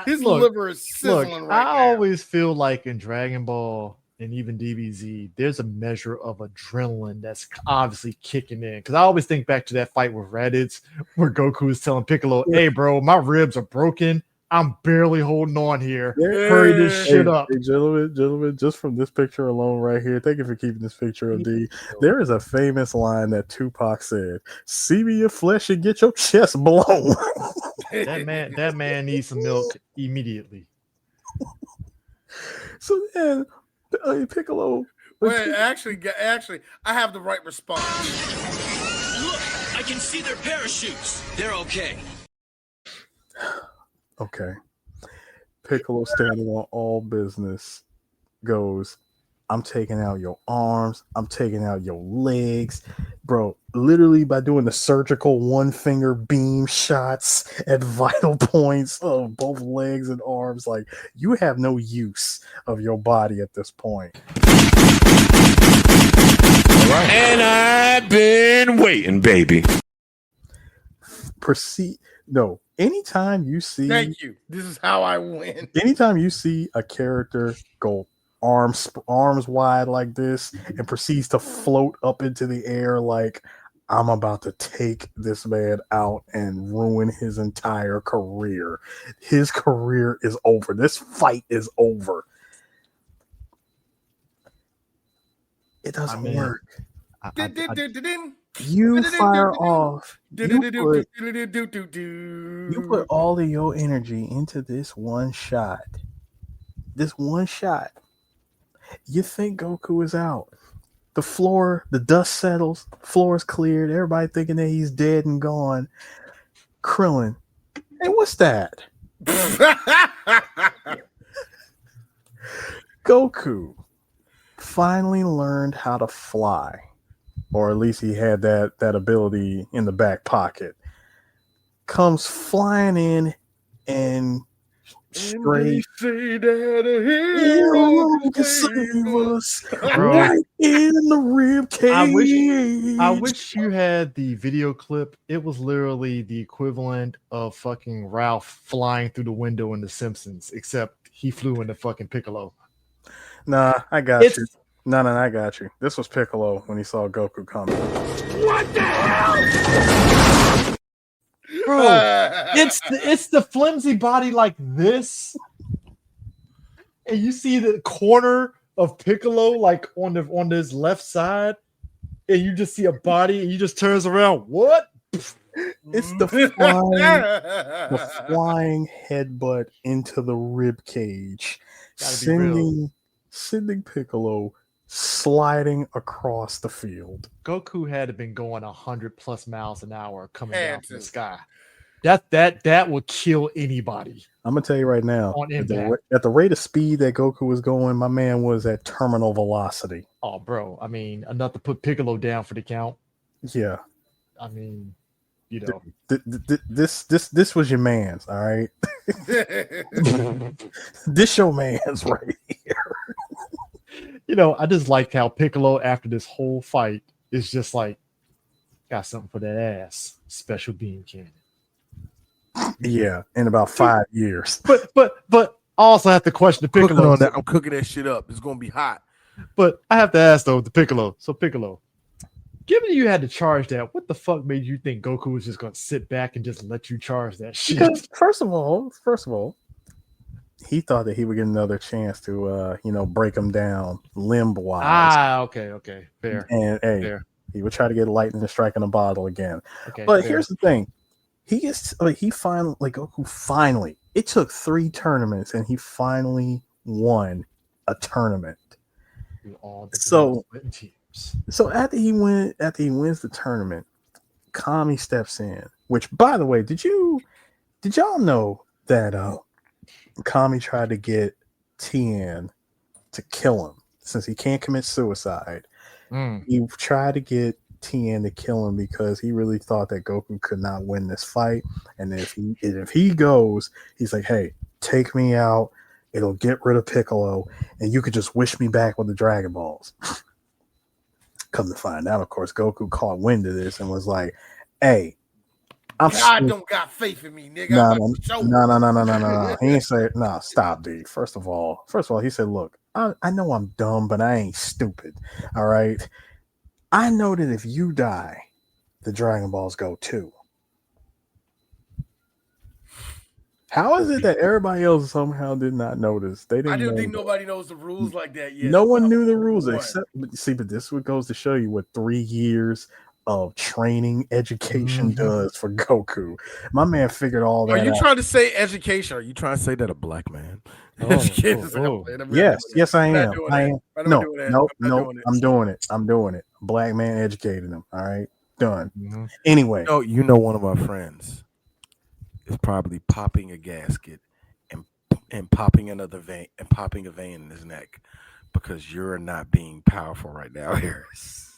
His liver is sizzling right now. I always feel like in Dragon Ball and even DBZ, there's a measure of adrenaline that's obviously kicking in. Because I always think back to that fight with Raditz, where Goku is telling Piccolo, hey, bro, my ribs are broken. I'm barely holding on here. Hurry this shit up. Hey, gentlemen, just from this picture alone right here, thank you for keeping this picture of D. There is a famous line that Tupac said, see me your flesh and get your chest blown. That man needs some milk immediately. So then, Piccolo. Wait, actually, I have the right response. Look, I can see their parachutes. They're okay. Okay. Piccolo, standing on all business, goes, I'm taking out your arms. I'm taking out your legs. bro, literally by doing the surgical one finger beam shots at vital points of both legs and arms, like you have no use of your body at this point. Right. And I've been waiting, baby. Proceed. No, anytime you see. Thank you. This is how I win. Anytime you see a character go arms wide like this and proceeds to float up into the air like I'm about to take this man out and ruin his entire career. His career is over. This fight is over. It doesn't work. You fire off. You put all of your energy into this one shot. This one shot. You think Goku is out. The floor, the dust settles, floor is cleared, everybody thinking that he's dead and gone. Krillin. Hey, what's that? Goku finally learned how to fly, or at least he had that ability in the back pocket. Comes flying in and straight say that a hero can save us right in the rib cage. I wish you had the video clip. It was literally the equivalent of fucking Ralph flying through the window in The Simpsons, except he flew into fucking Piccolo. Nah, I got you. No, I got you. This was Piccolo when he saw Goku coming. What the hell? Bro, it's the flimsy body like this, and you see the corner of Piccolo like on this left side, and you just see a body, and you just turns around. What? It's the flying headbutt into the rib cage, sending Piccolo sliding across the field. Goku had been going 100+ miles an hour coming down from the sky. That would kill anybody. I'm gonna tell you right now, at the rate of speed that Goku was going, my man was at terminal velocity. Oh, bro, I mean, enough to put Piccolo down for the count. Yeah, I mean, you know, this was your man's, all right. This your man's right here. You know, I just like how Piccolo, after this whole fight, is just like, got something for that ass. Special beam cannon. Yeah, in about 5 years. But I also have to question the Piccolo. On that. I'm cooking that shit up. It's gonna be hot. But I have to ask though, the Piccolo. So Piccolo, given you had to charge that, what the fuck made you think Goku was just gonna sit back and just let you charge that shit? Because first of all, he thought that he would get another chance to break him down limb wise. Okay. Fair. And fair. He would try to get lightning to strike in a bottle again. Okay, but fair. Here's the thing. Goku finally, it took 3 tournaments and he finally won a tournament. So after he wins the tournament, Kami steps in, which, by the way, did y'all know that Kami tried to get Tien to kill him since he can't commit suicide? He tried to get Tien to kill him because he really thought that Goku could not win this fight, and if he goes, he's like, hey, take me out, it'll get rid of Piccolo, and you could just wish me back with the Dragon Balls. Come to find out, of course, Goku caught wind of this and was like, hey, God don't got faith in me, nigga. No. He ain't say no. Stop, dude. First of all, he said, look, I know I'm dumb, but I ain't stupid. All right. I know that if you die, the Dragon Balls go too. How is it that everybody else somehow did not notice? They didn't. I didn't think nobody knows the rules like that yet. No one knew the rules except. But this what goes to show you what 3 years of training education does for Goku. My man figured all that out. Are you trying to say education? Are you trying to say that a black man? Yes, I am. No, I'm doing it. Black man educated him. All right, done. Mm-hmm. Anyway, one of our friends is probably popping a gasket and popping another vein and popping a vein in his neck because you're not being powerful right now, Harris.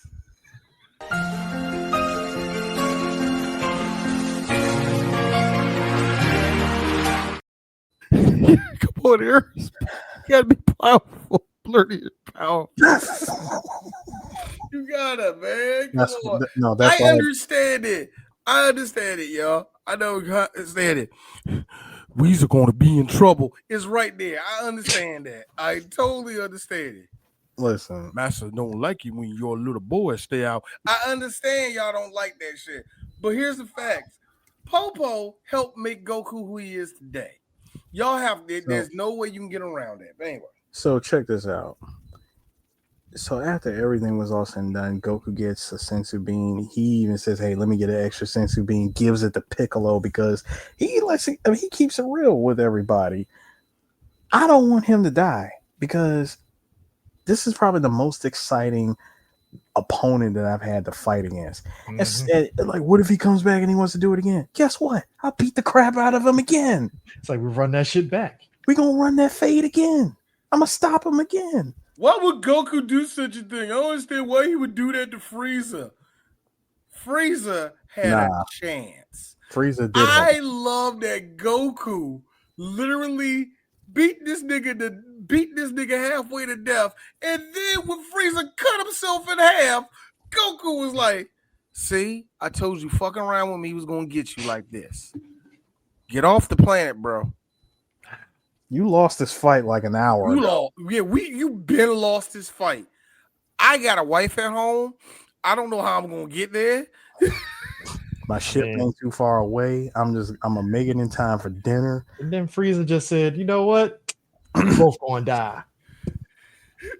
Come on, here. You gotta be powerful. Blurry is powerful. You gotta, man. That's, Come on. no, that's I understand it. I understand it, y'all. I know you understand it. We's going to be in trouble. It's right there. I understand that. I totally understand it. Listen, Master don't like you when your little boy stay out. I understand y'all don't like that shit. But here's the facts. Popo helped make Goku who he is today. Y'all have there's no way you can get around that. But anyway. So check this out. So after everything was all said and done, Goku gets a sensu bean. He even says, "Hey, let me get an extra sensu bean." Gives it to Piccolo because he he keeps it real with everybody. I don't want him to die because this is probably the most exciting opponent that I've had to fight against. Mm-hmm. Like, what if he comes back and he wants to do it again? Guess what? I'll beat the crap out of him again. It's like we run that shit back. We're gonna run that fade again. I'm gonna stop him again. Why would Goku do such a thing? I don't understand why he would do that to Frieza. Frieza had a chance. Frieza did. I love that Goku literally beat this nigga halfway to death, and then when Frieza cut himself in half, Goku was like, "See, I told you, fucking around with me, he was gonna get you like this. Get off the planet, bro." You lost this fight like an hour ago. You been lost this fight. I got a wife at home. I don't know how I'm gonna get there. My ship ain't too far away. I'm gonna make it in time for dinner. And then Frieza just said, "You know what? We're both gonna die."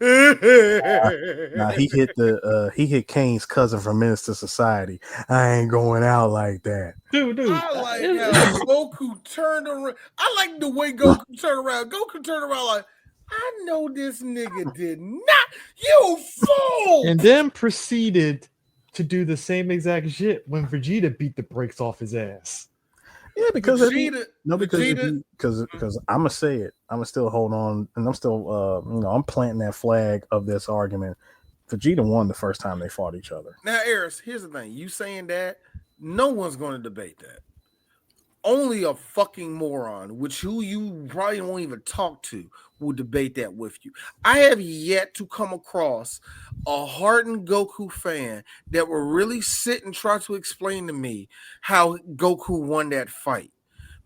Now he hit Kane's cousin from Minister Society. I ain't going out like that. Dude. I like how Goku turned around. I like the way Goku turned around. Goku turned around like, I know this nigga did not. You fool! And then proceeded to do the same exact shit when Vegeta beat the brakes off his ass. Yeah, because Vegeta, because I'm gonna say it. I'm gonna still hold on, and I'm still I'm planting that flag of this argument. Vegeta won the first time they fought each other. Now, Eris, here's the thing: you saying that no one's going to debate that. Only a fucking moron, who you probably won't even talk to, will debate that with you. I have yet to come across a hardened Goku fan that will really sit and try to explain to me how Goku won that fight.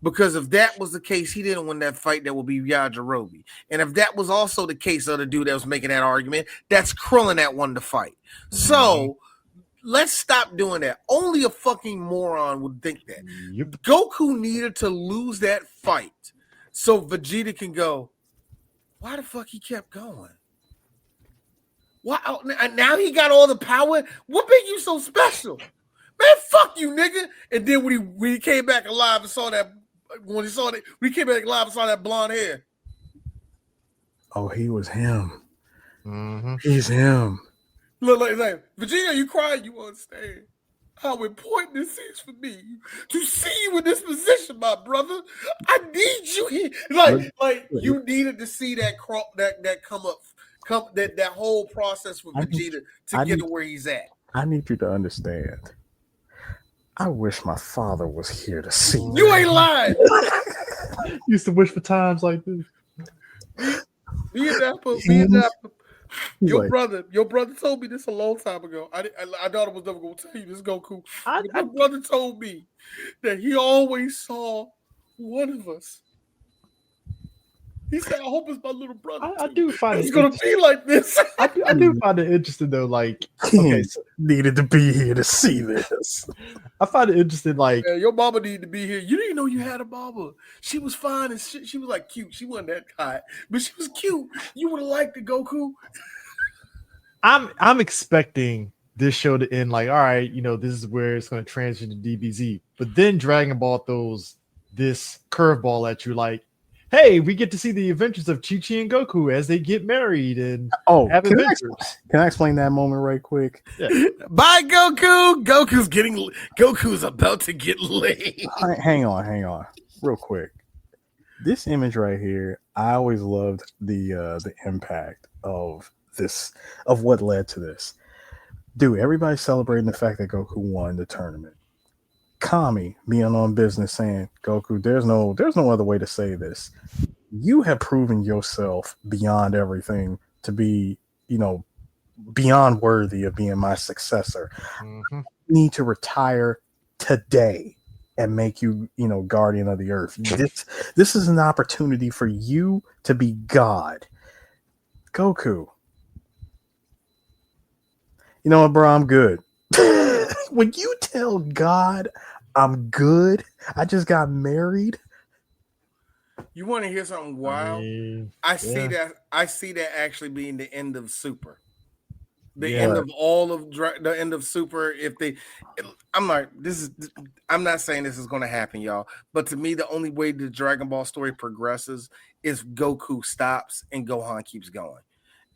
Because if that was the case, he didn't win that fight, that would be Yajirobe. And if that was also the case of the dude that was making that argument, that's Krillin that won the fight. Mm-hmm. So let's stop doing that. Only a fucking moron would think that. Yep. Goku needed to lose that fight so Vegeta can go, why the fuck he kept going? Why? Now he got all the power? What made you so special? Man, fuck you, nigga. And then when he came back alive and saw that, when he came back alive and saw that blonde hair. Oh, he was him. Mm-hmm. He's him. Look, like Vegeta, you crying, you understand how important this is for me to see you in this position, my brother. I need you here. Like you needed to see that that whole process with Vegeta to get to where he's at. I need you to understand. I wish my father was here to see me. You ain't lying. Used to wish for times like this. Be a dapper. Your brother told me this a long time ago. I thought I was never gonna tell you this, Goku. My brother told me that he always saw one of us. He said, "I hope it's my little brother." I do find it's gonna be like this. I do find it interesting though. Like, okay, so needed to be here to see this. I find it interesting. Like, your mama needed to be here. You didn't know you had a mama. She was fine and shit. She was like cute. She wasn't that hot, but she was cute. You would have liked it, Goku. I'm expecting this show to end like, all right, this is where it's going to transition to DBZ. But then Dragon Ball throws this curveball at you, like, hey, we get to see the adventures of Chi-Chi and Goku as they get married and have adventures. Can I explain that moment right quick? Yeah. Bye, Goku. Goku's about to get laid. Hang on, real quick. This image right here, I always loved the impact of this, of what led to this. Dude, everybody's celebrating the fact that Goku won the tournament. Kami being on business saying, Goku, there's no other way to say this. you have proven yourself beyond everything to be, beyond worthy of being my successor. Mm-hmm. I need to retire today and make you, guardian of the earth. This is an opportunity for you to be God. Goku. You know what, bro? I'm good. When you tell God I'm good, I just got married. You want to hear something wild? I see that actually being the end of Super. The end of all of the end of Super. I'm not saying this is going to happen, y'all. But to me, the only way the Dragon Ball story progresses is Goku stops and Gohan keeps going.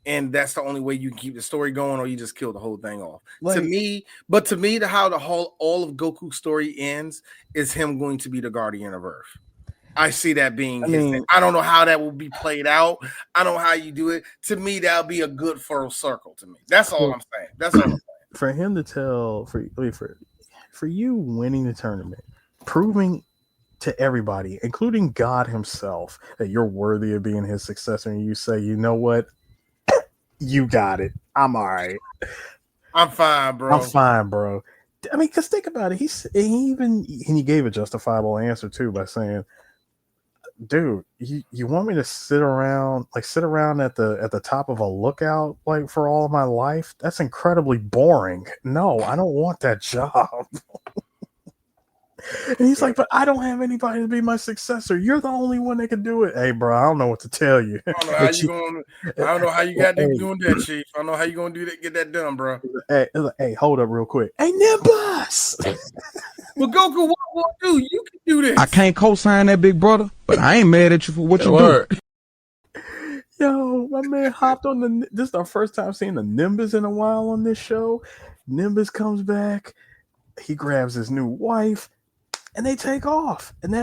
And that's the only way you can keep the story going, or you just kill the whole thing off. To me, how all of Goku's story ends is him going to be the Guardian of Earth. I see that being his thing. I don't know how that will be played out. I don't know how you do it. To me, that'll be a good full circle to me. That's all I'm saying. That's all I'm saying. For him to tell for you winning the tournament, proving to everybody, including God himself, that you're worthy of being his successor, and you say, you know what? You got it. I'm all right. I'm fine, bro. I mean, because think about it. He gave a justifiable answer too by saying, dude, you want me to sit around at the top of a lookout like for all of my life? That's incredibly boring. No, I don't want that job. And he's like, but I don't have anybody to be my successor. You're the only one that can do it. Hey, bro, I don't know what to tell you. I don't know how you got them doing that, Chief. I don't know how you gonna do that, get that done, bro. Hey, hold up real quick. Hey, Nimbus. Well, Goku, what do you can do this? I can't co-sign that, big brother, but I ain't mad at you for what you do. Yo, my man hopped on this is our first time seeing the Nimbus in a while on this show. Nimbus comes back. He grabs his new wife. And they take off. And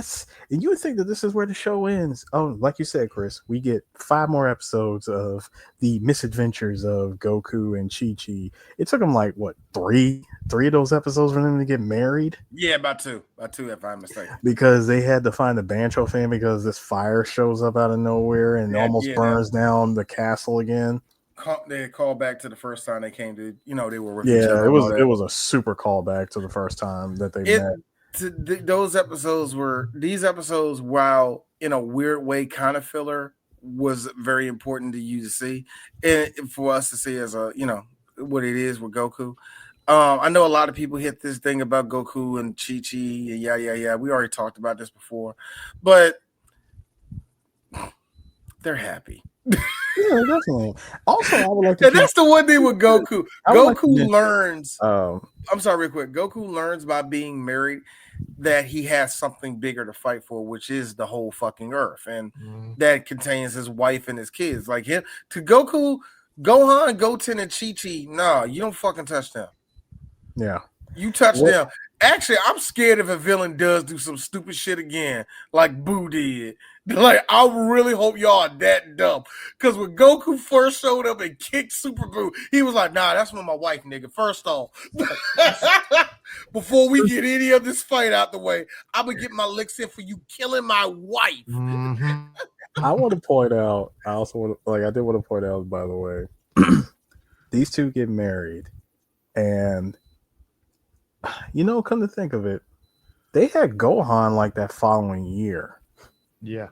you would think that this is where the show ends. Oh, like you said, Chris, we get 5 more episodes of the misadventures of Goku and Chi-Chi. It took them like, what, three of those episodes for them to get married? Yeah, about two, if I'm mistaken. Because they had to find the Bancho fan because this fire shows up out of nowhere and almost burns down the castle again. They called back to the first time they came to, they were with each other. It was a super callback to the first time that they met. These episodes, while in a weird way kind of filler, was very important to you to see and for us to see as what it is with Goku. I know a lot of people hit this thing about Goku and Chi-Chi and yeah. We already talked about this before, but they're happy. Yeah, definitely. Also, I would like to. And that's the one thing with Goku. Goku learns. I'm sorry, real quick. Goku learns by being married that he has something bigger to fight for, which is the whole fucking earth, and that contains his wife and his kids. Like him to Goku, Gohan, Goten, and Chi-Chi. Nah, you don't fucking touch them. Yeah, you touch them. Actually, I'm scared if a villain does do some stupid shit again, like Boo did. Like, I really hope y'all are that dumb. Because when Goku first showed up and kicked Super Boo, he was like, nah, that's with my wife, nigga. First off, before we get any of this fight out the way, I'm going to get my licks in for you killing my wife. I want to point out, I did want to point out, by the way, these two get married. And, come to think of it, they had Gohan like that following year. Yeah.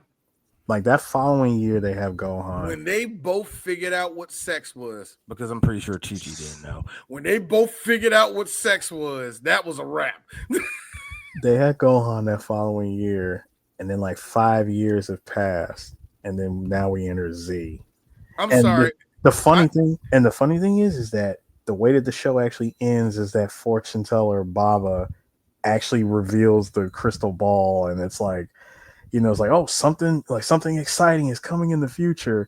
Like that following year, they have Gohan. When they both figured out what sex was. Because I'm pretty sure Chi-Chi didn't know. When they both figured out what sex was, that was a wrap. They had Gohan that following year. And then like 5 years have passed. And then now we enter Z. I'm sorry. The funny thing is that the way that the show actually ends is that fortune teller Baba actually reveals the crystal ball. And it's like, it's like, oh, something exciting is coming in the future.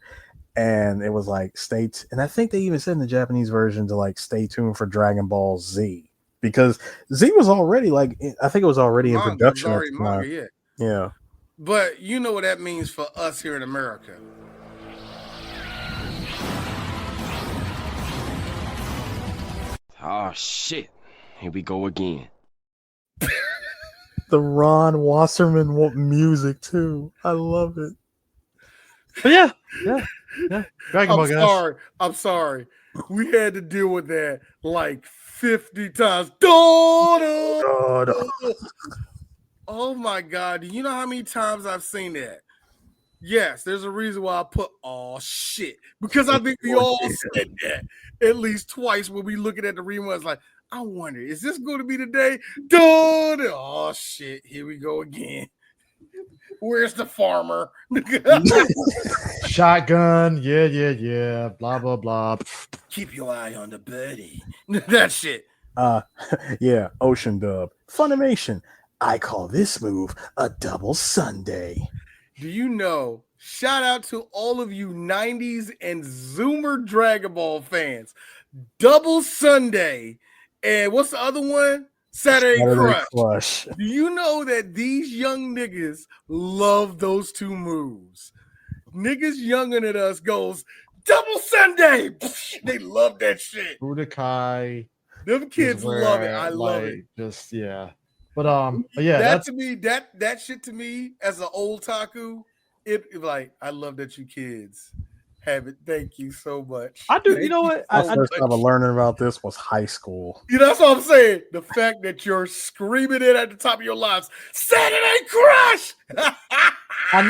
And it was like, and I think they even said in the Japanese version to like, stay tuned for Dragon Ball Z. Because Z was already I think it was already in production. Yeah. But you know what that means for us here in America. Oh, shit. Here we go again. The Ron Wasserman music too. I love it. But yeah. Dragon Ball, guys. I'm sorry. We had to deal with that like 50 times. Oh my God. Do you know how many times I've seen that? Yes, there's a reason why I put shit. Because I think we all said that at least twice when we looking at the reruns. Like, I wonder, is this going to be the day? Oh shit, here we go again. Where's the farmer? Shotgun. Yeah. Blah, blah, blah. Keep your eye on the birdie. That shit. Yeah, Ocean Dub. Funimation. I call this move a double Sunday. Do you know? Shout out to all of you 90s and Zoomer Dragon Ball fans. Double Sunday. And what's the other one? Saturday Crush. Do you know that these young niggas love those two moves? Niggas younger than us goes, double Sunday. They love that shit. Budokai. Them kids love it. I love it. Just, yeah. But yeah, that to me, that shit to me as an old taku, it like I love that you kids have it. Thank you so much. I do. You know what? My first time of learning about this was high school. You know, that's what I'm saying. The fact that you're screaming it at the top of your lungs, Saturday Crush. I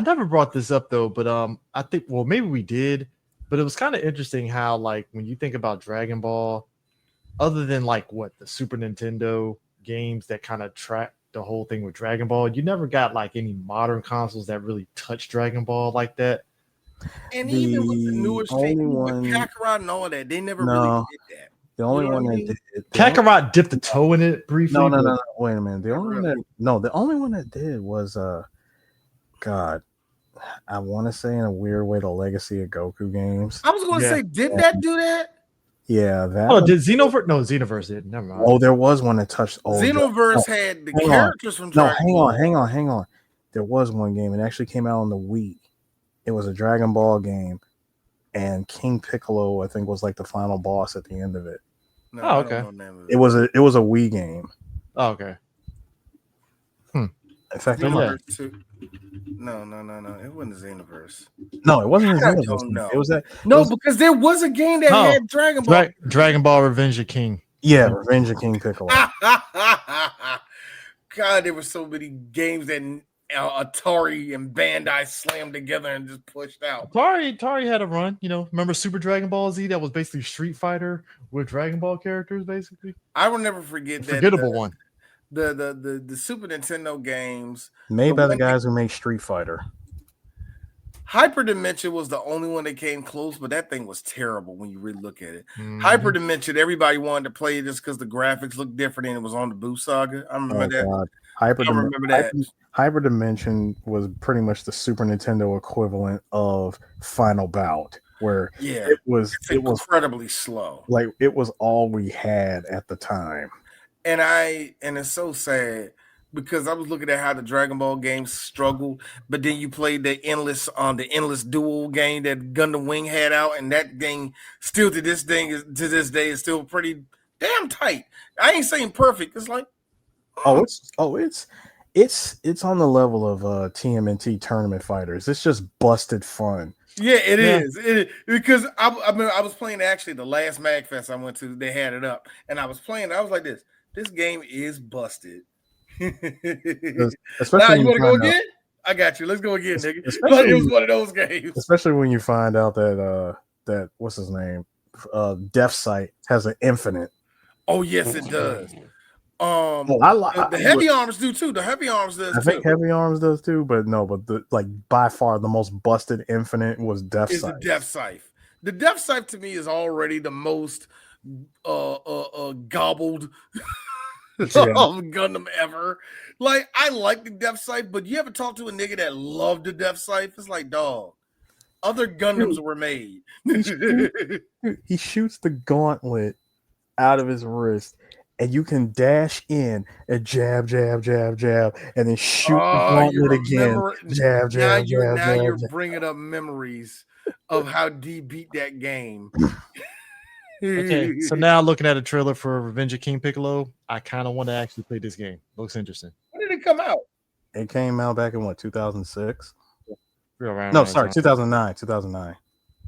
never brought this up though, but I think maybe we did, but it was kind of interesting how like when you think about Dragon Ball, other than like the Super Nintendo games that kind of track the whole thing with Dragon Ball, you never got like any modern consoles that really touch Dragon Ball like that. And even with the newest thing, with Kakarot and all that, they never really did that. The only one that did Kakarot dipped a toe in it briefly. No. Wait a minute. The only one that did was God. I want to say in a weird way the Legacy of Goku games. I was going to say, did that do that? Yeah, that. Oh, did Xenoverse? No, Xenoverse did. Never mind. Oh, there was one that touched. Xenoverse had the characters from Dragon Ball. No, hang on. There was one game. It actually came out on the Wii. It was a Dragon Ball game, and King Piccolo, I think, was like the final boss at the end of it. No, okay. It was a Wii game. Oh, okay. In fact, Xenoverse 2. No. It wasn't Xenoverse. No, it wasn't Xenoverse. It was that. No, because there was a game that had Dragon Ball. Dragon Ball Revenge of King. Yeah, Revenge of King Piccolo. God, there were so many games that Atari and Bandai slammed together and just pushed out. Atari had a run. You know, remember Super Dragon Ball Z? That was basically Street Fighter with Dragon Ball characters, basically. I will never forget that. Forgettable one. The Super Nintendo games made by the guys who make Street Fighter. Hyperdimension was the only one that came close, but that thing was terrible when you really look at it. Hyperdimension, everybody wanted to play it just because the graphics looked different and it was on the Boo Saga. I remember that. God. I remember that. Hyperdimension was pretty much the Super Nintendo equivalent of Final Bout, where it was incredibly slow. Like it was all we had at the time. And it's so sad because I was looking at how the Dragon Ball games struggled, but then you played the endless duel game that Gundam Wing had out, and that game still to this day is still pretty damn tight. I ain't saying perfect. It's like it's on the level of TMNT Tournament Fighters. It's just busted fun. Yeah, it is. Because I was playing actually the last MagFest I went to. They had it up, and I was playing. I was like this. This game is busted. Now you want to go again? I got you. Let's go again, nigga. But it was one of those games. Especially when you find out that what's his name, Death Sight has an infinite. Oh yes, it does. The Heavy Arms do too. The Heavy Arms does. I think Heavy Arms does too, but by far the most busted infinite was Death Sight. The Death Sight. The Death Sight to me is already the most gobbled Gundam ever. Like I like the Death Sight, but you ever talk to a nigga that loved the Death Sight? It's like, dog, other Gundams were made. He shoots the gauntlet out of his wrist, and you can dash in and jab, and then shoot the gauntlet again. Jab. Now you're bringing up memories of how D beat that game. Okay, so now looking at a trailer for Revenge of King Piccolo, I kind of want to actually play this game. Looks interesting. When did it come out? It came out back in 2006. No, sorry, 2009. 2009.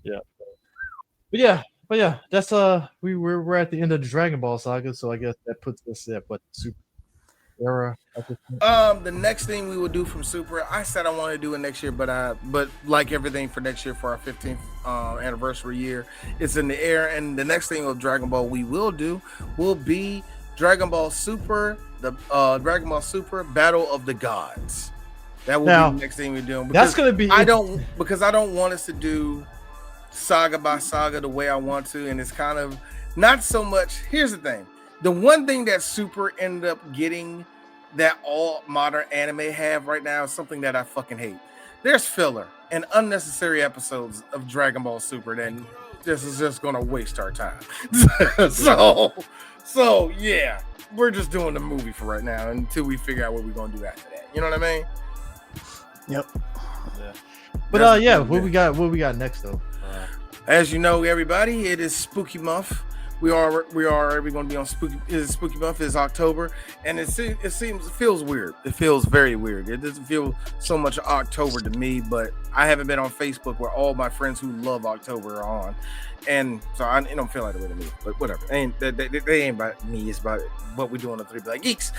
Yeah. But yeah, that's we're at the end of the Dragon Ball saga, so I guess that puts us at what Super era. The next thing we will do from Super, I said I want to do it next year, but like everything for next year for our 15th anniversary year, it's in the air. And the next thing of Dragon Ball we will do will be Dragon Ball Super, the Dragon Ball Super Battle of the Gods. That will be the next thing we're doing. That's gonna be. I don't want us to do saga by saga the way I want to, and it's kind of not so much. Here's the thing: the one thing that Super ended up getting that all modern anime have right now is something that I fucking hate. There's filler and unnecessary episodes of Dragon Ball Super that this is just gonna waste our time. so yeah, we're just doing the movie for right now until we figure out what we're gonna do after that. You know what I mean? Yep. Yeah. But yeah, what we got next though? As you know, everybody, it is Spooky Month. We're going to be on Spooky Month is October, and it feels weird. It feels very weird. It doesn't feel so much October to me, but I haven't been on Facebook where all my friends who love October are on, and so it don't feel like the way to me. But whatever, they ain't about me. It's about what we do on the 3 Black Geeks.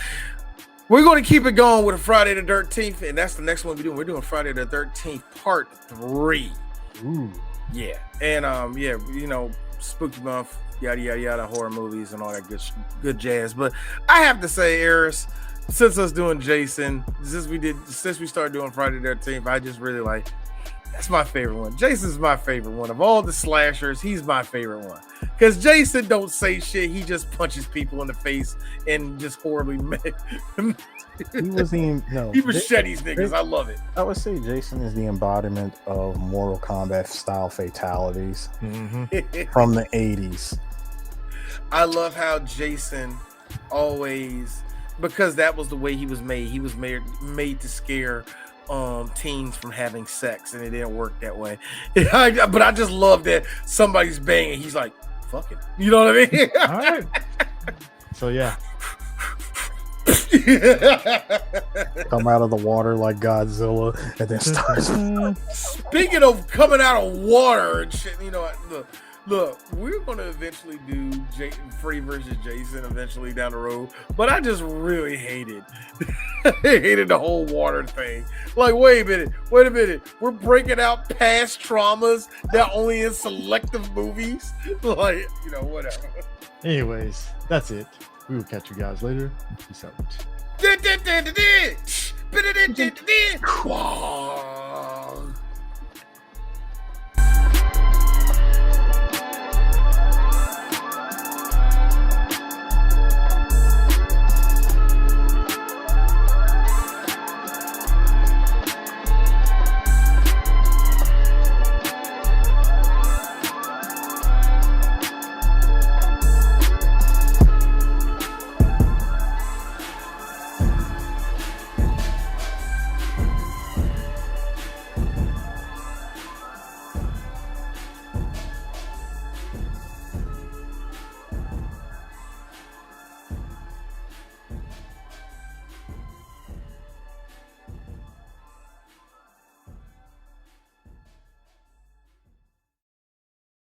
We're going to keep it going with a Friday the 13th, and that's the next one we're doing. We're doing Friday the 13th, Part 3. Ooh. Yeah, and Spooky Month, yada yada yada, horror movies and all that good jazz. But I have to say, Eris, since us doing Jason, since we started doing Friday the 13th, I just really like. That's my favorite one. Jason's my favorite one of all the slashers. He's my favorite one because Jason don't say shit. He just punches people in the face and just horribly. He machetes niggas. I love it. I would say Jason is the embodiment of Mortal Kombat style fatalities from the 80s. I love how Jason always, because that was the way he was made. He was made to scare teens from having sex, and it didn't work that way. But I just love that somebody's banging. He's like, fuck it. You know what I mean? All right. So yeah. Come out of the water like Godzilla and then starts. Speaking of coming out of water and shit, look, we're gonna eventually do Freddy versus Jason eventually down the road, but I just really hated the whole water thing. Like, wait a minute, we're breaking out past traumas that only in selective movies. Like, whatever. Anyways, that's it. We will catch you guys later. Peace out.